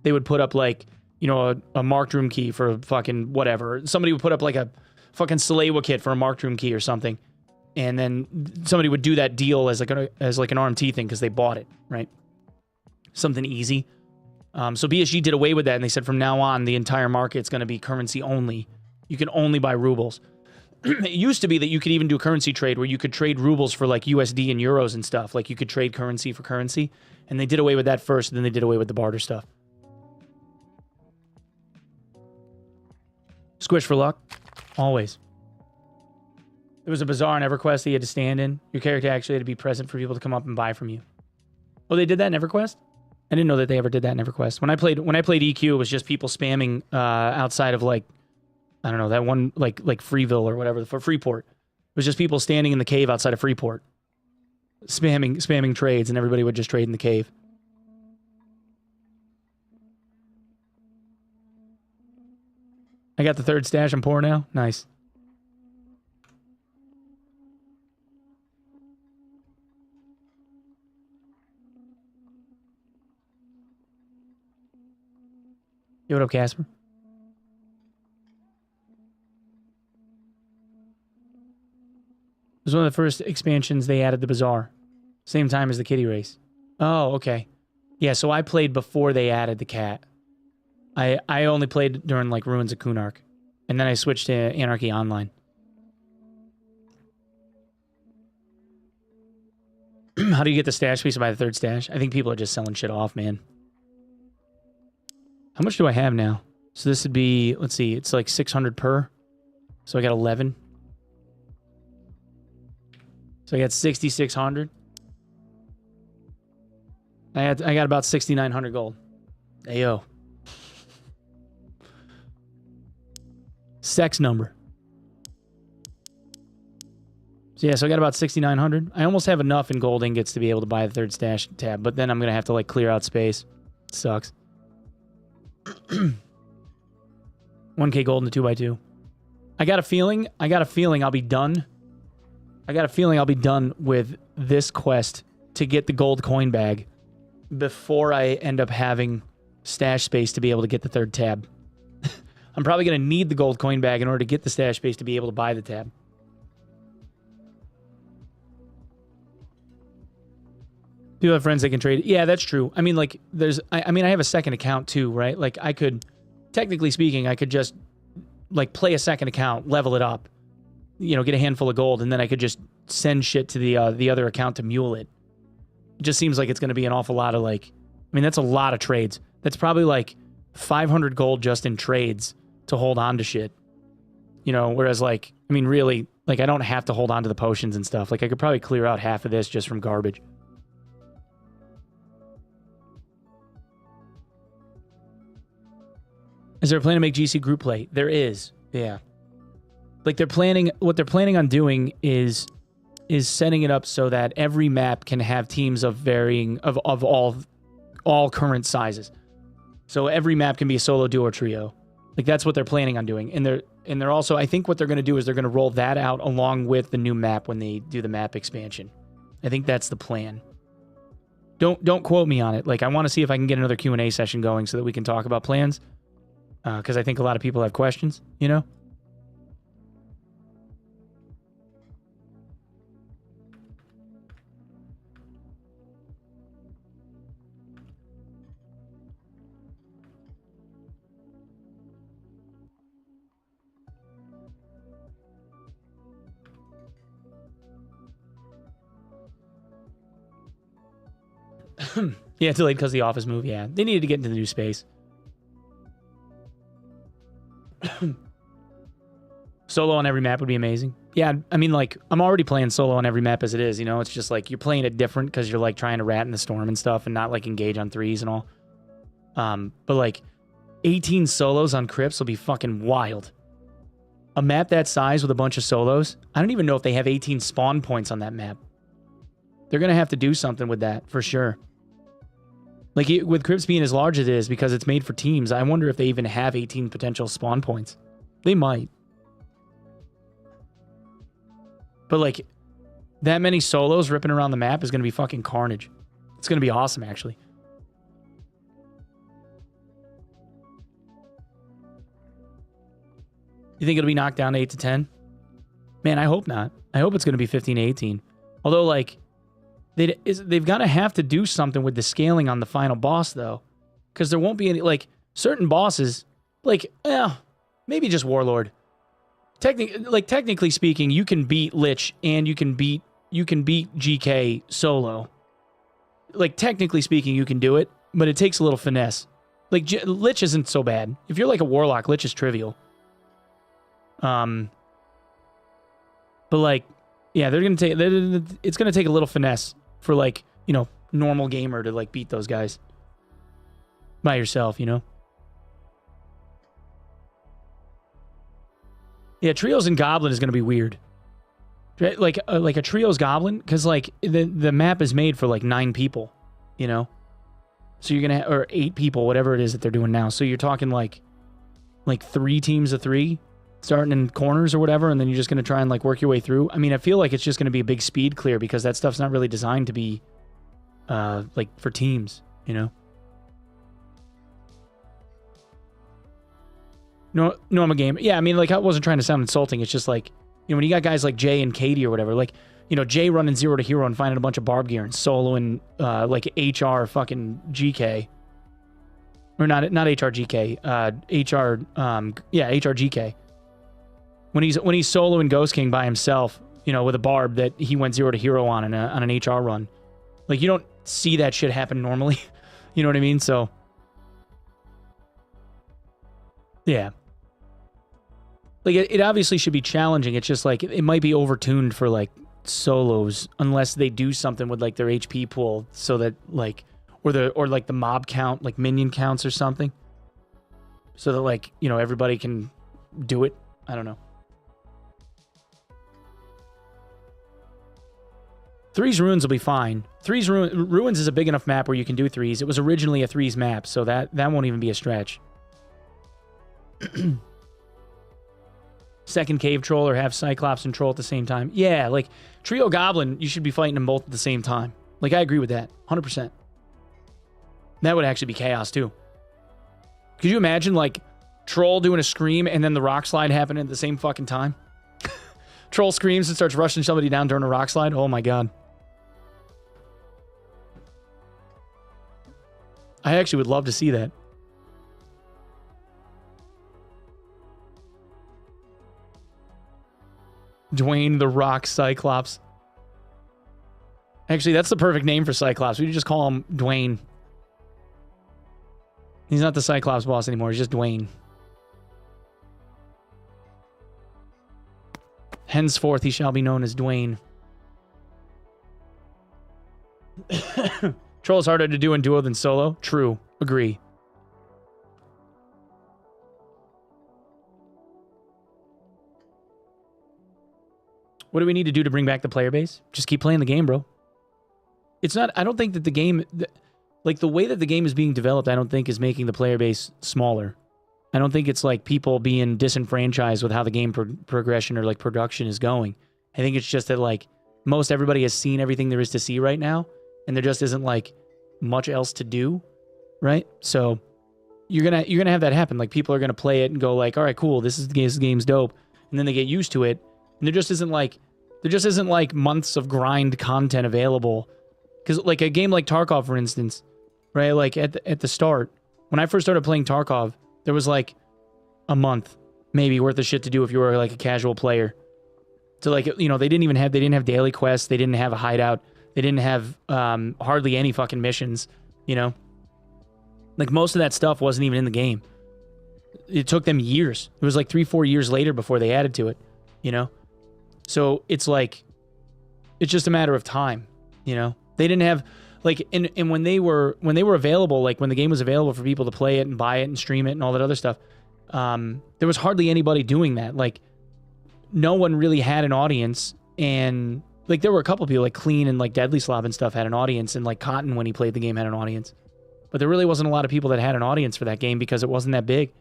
[SPEAKER 2] They would put up like, you know, a marked room key for fucking whatever. Somebody would put up like a fucking Salewa kit for a marked room key or something. And then somebody would do that deal as like an RMT thing because they bought it, right? Something easy. So BSG did away with that, and they said from now on the entire market's going to be currency only. You can only buy rubles. It used to be that you could even do currency trade where you could trade rubles for like USD and euros and stuff. Like you could trade currency for currency. And they did away with that first, and then they did away with the barter stuff. Squish for luck. Always. There was a bazaar in EverQuest that you had to stand in. Your character actually had to be present for people to come up and buy from you. Oh, they did that in EverQuest? I didn't know that they ever did that in EverQuest. When I played EQ, it was just people spamming outside of like, I don't know, that one like Freeville or whatever, for Freeport. It was just people standing in the cave outside of Freeport, spamming trades, and everybody would just trade in the cave. I got the 3rd stash. I'm poor now. Nice. Yo, what up, Casper? It was one of the first expansions they added the bazaar. Same time as the kitty race. Oh, okay. Yeah, so I played before they added the cat. I only played during like Ruins of Kunark. And then I switched to Anarchy Online. How do you get the stash piece to buy the 3rd stash? I think people are just selling shit off, man. How much do I have now? So this would be, let's see, it's like 600 per. So I got 11. So I got 6,600. I got about 6,900 gold. Ayo. Sex number. So yeah, so I got about 6,900. I almost have enough in gold ingots to be able to buy the third stash tab, but then I'm going to have to like clear out space. Sucks. 1K gold in the 2x2. I got a feeling I'll be done. I got a feeling I'll be done with this quest to get the gold coin bag before I end up having stash space to be able to get the third tab. I'm probably going to need the gold coin bag in order to get the stash space to be able to buy the tab. Do you have friends that can trade? Yeah, that's true. I mean, like, I have a second account too, right? Like, I could, technically speaking, I could just, like, play a second account, level it up, you know, get a handful of gold, and then I could just send shit to the other account to mule it. It just seems like it's going to be an awful lot of, like, I mean, that's a lot of trades. That's probably, like, 500 gold just in trades to hold on to shit. You know, whereas, like, I mean, really, like, I don't have to hold on to the potions and stuff. Like, I could probably clear out half of this just from garbage. Is there a plan to make GC group play? There is. Yeah. Like what they're planning on doing is setting it up so that every map can have teams of varying of all current sizes. So every map can be a solo, duo, or trio. Like that's what they're planning on doing. And they're also, I think what they're going to do is they're going to roll that out along with the new map when they do the map expansion. I think that's the plan. Don't quote me on it. Like I want to see if I can get another Q&A session going so that we can talk about plans. Because I think a lot of people have questions, you know? Yeah, delayed because of the office move. Yeah, they needed to get into the new space. Solo on every map would be amazing. Yeah, I mean, like, I'm already playing solo on every map as it is, you know? It's just, like, you're playing it different because you're, like, trying to rat in the storm and stuff and not, like, engage on threes and all. But, like, 18 solos on Crypts will be fucking wild. A map that size with a bunch of solos, I don't even know if they have 18 spawn points on that map. They're going to have to do something with that, for sure. Like, with Crypts being as large as it is, because it's made for teams, I wonder if they even have 18 potential spawn points. They might. But, like, that many solos ripping around the map is going to be fucking carnage. It's going to be awesome, actually. You think it'll be knocked down to 8 to 10? Man, I hope not. I hope it's going to be 15 to 18. Although, like, they've got to have to do something with the scaling on the final boss, though. Because there won't be any, like, certain bosses, like, maybe just Warlord. Technically speaking, you can beat Lich and you can beat GK solo. Like, technically speaking, you can do it, but it takes a little finesse. Like, Lich isn't so bad. If you're like a Warlock, Lich is trivial. But like, yeah, it's gonna take a little finesse for, like, you know, normal gamer to, like, beat those guys by yourself, you know? Yeah, Trios and Goblin is gonna be weird. Like a Trios Goblin, because, like, the map is made for, like, 9 people, you know? So you're gonna or 8 people, whatever it is that they're doing now. So you're talking, like 3 teams of 3, starting in corners or whatever, and then you're just going to try and, like, work your way through. I mean, I feel like it's just going to be a big speed clear because that stuff's not really designed to be, like, for teams, you know? No, I'm a gamer. Yeah, I mean, like, I wasn't trying to sound insulting. It's just, like, you know, when you got guys like Jay and Katie or whatever, like, you know, Jay running 0 to hero and finding a bunch of barb gear and soloing, like, HR fucking GK. Or not HR GK. HR GK. When he's soloing Ghost King by himself, you know, with a barb that he went 0 to hero on an HR run. Like, you don't see that shit happen normally. You know what I mean? So Yeah. Like, it obviously should be challenging. It's just like, it might be overtuned for like solos unless they do something with like their HP pool so that like, or like the mob count, like minion counts or something. So that like, you know, everybody can do it. I don't know. Threes Ruins will be fine. Threes Ruins is a big enough map where you can do threes. It was originally a threes map, so that won't even be a stretch. Second Cave Troll or have Cyclops and Troll at the same time. Yeah, like Trio Goblin, you should be fighting them both at the same time. Like, I agree with that. 100%. That would actually be chaos, too. Could you imagine, like, Troll doing a scream and then the rock slide happening at the same fucking time? Troll screams and starts rushing somebody down during a rock slide? Oh, my God. I actually would love to see that. Dwayne the Rock Cyclops. Actually, that's the perfect name for Cyclops. We could just call him Dwayne. He's not the Cyclops boss anymore. He's just Dwayne. Henceforth, he shall be known as Dwayne. Troll is harder to do in duo than solo. True. Agree. What do we need to do to bring back the player base? Just keep playing the game, bro. It's not... I don't think that the game... Like, the way that the game is being developed, I don't think is making the player base smaller. I don't think it's, like, people being disenfranchised with how the game progression or, like, production is going. I think it's just that, like, most everybody has seen everything there is to see right now, and there just isn't, like, much else to do, right? So, you're gonna have that happen. Like, people are gonna play it and go, like, all right, cool, this game's dope. And then they get used to it, and there just isn't, like, months of grind content available. Because, like, a game like Tarkov, for instance, right? Like, at the start, when I first started playing Tarkov, there was, like, a month, maybe, worth of shit to do if you were, like, a casual player. So, like, you know, they didn't have daily quests. They didn't have a hideout. They didn't have hardly any fucking missions, you know? Like, most of that stuff wasn't even in the game. It took them years. It was, like, 3-4 years later before they added to it, you know? So, it's, like, it's just a matter of time, you know? They didn't have... Like, and when they were available, like when the game was available for people to play it and buy it and stream it and all that other stuff, there was hardly anybody doing that. Like, no one really had an audience, and like there were a couple people like Clean and like Deadly Slob and stuff had an audience, and like Cotton when he played the game had an audience, but there really wasn't a lot of people that had an audience for that game because it wasn't that big.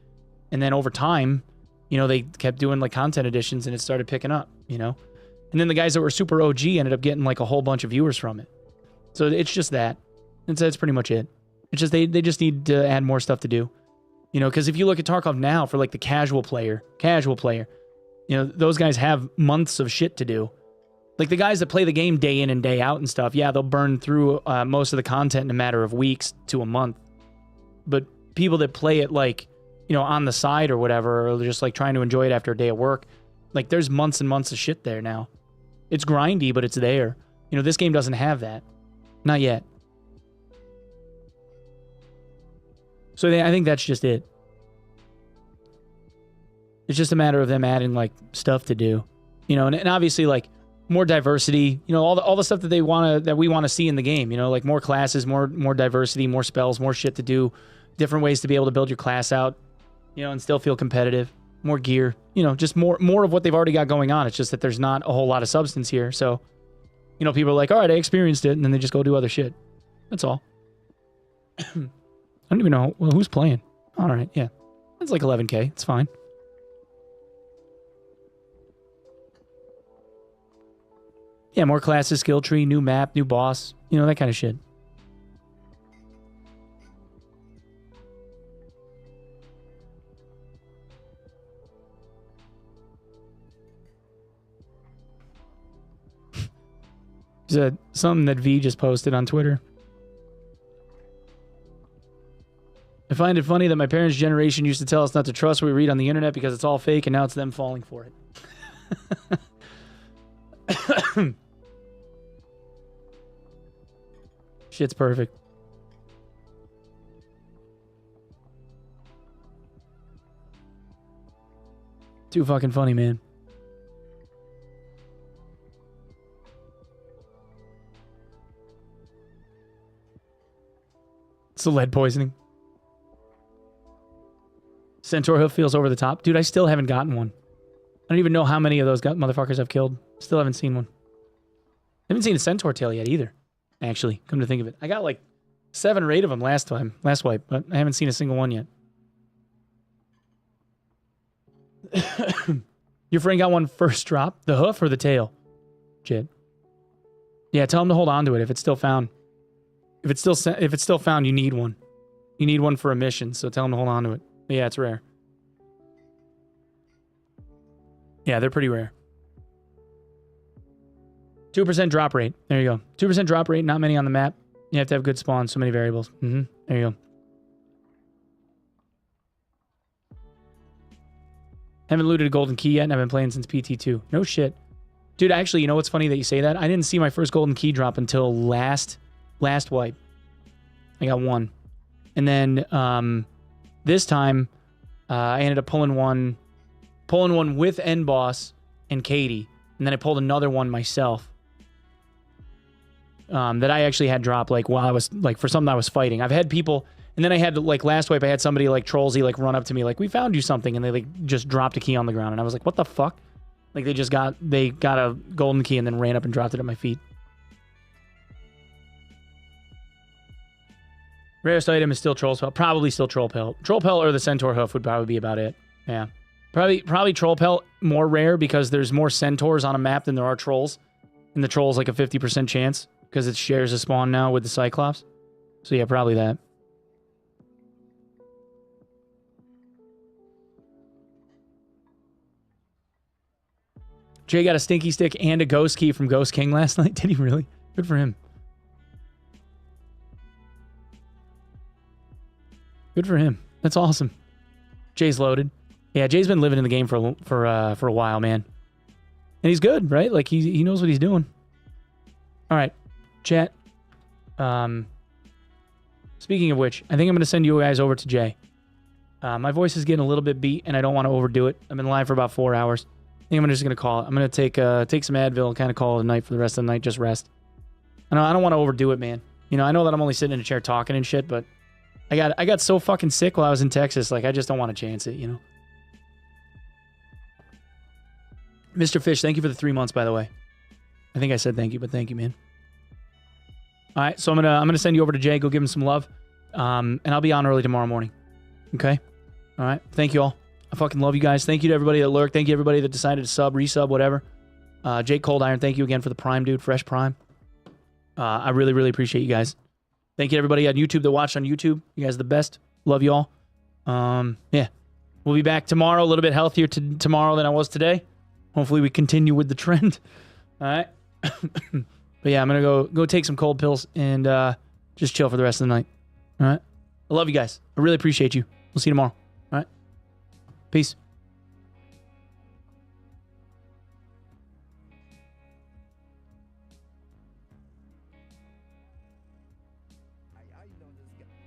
[SPEAKER 2] And then over time, you know, they kept doing like content editions and it started picking up, you know, and then the guys that were super OG ended up getting like a whole bunch of viewers from it. So it's just that. That's pretty much it. It's just they just need to add more stuff to do. You know, because if you look at Tarkov now for like the casual player, you know, those guys have months of shit to do. Like the guys that play the game day in and day out and stuff, yeah, they'll burn through most of the content in a matter of weeks to a month. But people that play it like, you know, on the side or whatever, or just like trying to enjoy it after a day of work, like there's months and months of shit there now. It's grindy, but it's there. You know, this game doesn't have that. Not yet. So I think that's just it. It's just a matter of them adding like stuff to do, you know, and obviously like more diversity, you know, all the stuff that we want to see in the game, you know, like more classes, more diversity, more spells, more shit to do, different ways to be able to build your class out, you know, and still feel competitive, more gear, you know, just more of what they've already got going on. It's just that there's not a whole lot of substance here. So, you know, people are like, all right, I experienced it. And then they just go do other shit. That's all. I don't even know who's playing. All right. Yeah. It's like 11K. It's fine. Yeah. More classes, skill tree, new map, new boss, you know, that kind of shit. Something that V just posted on Twitter. I find it funny that my parents' generation used to tell us not to trust what we read on the internet because it's all fake, and now it's them falling for it. Shit's perfect. Too fucking funny, man. It's the lead poisoning. Centaur hoof feels over the top. Dude, I still haven't gotten one. I don't even know how many of those motherfuckers I've killed. Still haven't seen one. I haven't seen a centaur tail yet either. Actually, come to think of it. I got like 7 or 8 of them last wipe, but I haven't seen a single one yet. Your friend got one first drop? The hoof or the tail? Jit. Yeah, tell him to hold on to it if it's still found. If it's still found, you need one. You need one for a mission, so tell him to hold on to it. But yeah, it's rare. Yeah, they're pretty rare. 2% drop rate. There you go. 2% drop rate, not many on the map. You have to have good spawns, so many variables. There you go. Haven't looted a golden key yet, and I've been playing since PT2. No shit. Dude, actually, you know what's funny that you say that? I didn't see my first golden key drop until last wipe. I got one. And then this time, I ended up pulling one with N-Boss and Katie. And then I pulled another one myself. That I actually had drop like while I was like for something I was fighting. I've had people, and then I had like last wipe I had somebody like Trollsy like run up to me like, we found you something, and they like just dropped a key on the ground, and I was like, what the fuck? Like they got a golden key and then ran up and dropped it at my feet. Rarest item is still Troll's Pelt. Probably still Troll Pelt. Troll Pelt or the Centaur Hoof would probably be about it. Yeah. Probably Troll Pelt more rare because there's more Centaurs on a map than there are Trolls. And the Troll's like a 50% chance because it shares a spawn now with the Cyclops. So yeah, probably that. Jay got a stinky stick and a ghost key from Ghost King last night. Did he really? Good for him. Good for him. That's awesome. Jay's loaded. Yeah, Jay's been living in the game for a while, man. And he's good, right? Like he knows what he's doing. All right, chat. Speaking of which, I think I'm going to send you guys over to Jay. My voice is getting a little bit beat, and I don't want to overdo it. I've been live for about 4 hours. I think I'm just going to call it. I'm going to take some Advil and kind of call it a night for the rest of the night. Just rest. I don't want to overdo it, man. You know, I know that I'm only sitting in a chair talking and shit, but I got so fucking sick while I was in Texas. Like, I just don't want to chance it, you know? Mr. Fish, thank you for the 3 months, by the way. I think I said thank you, but thank you, man. All right, so I'm gonna send you over to Jay. Go give him some love, and I'll be on early tomorrow morning. Okay. All right. Thank you all. I fucking love you guys. Thank you to everybody that lurked. Thank you to everybody that decided to sub, resub, whatever. Jake Cold Iron, thank you again for the Prime, dude. Fresh Prime. I really, really appreciate you guys. Thank you to everybody on YouTube that watched on YouTube. You guys are the best. Love you all. Yeah. We'll be back tomorrow, a little bit healthier tomorrow than I was today. Hopefully we continue with the trend. All right. But yeah, I'm going to go take some cold pills and just chill for the rest of the night. All right. I love you guys. I really appreciate you. We'll see you tomorrow. All right. Peace.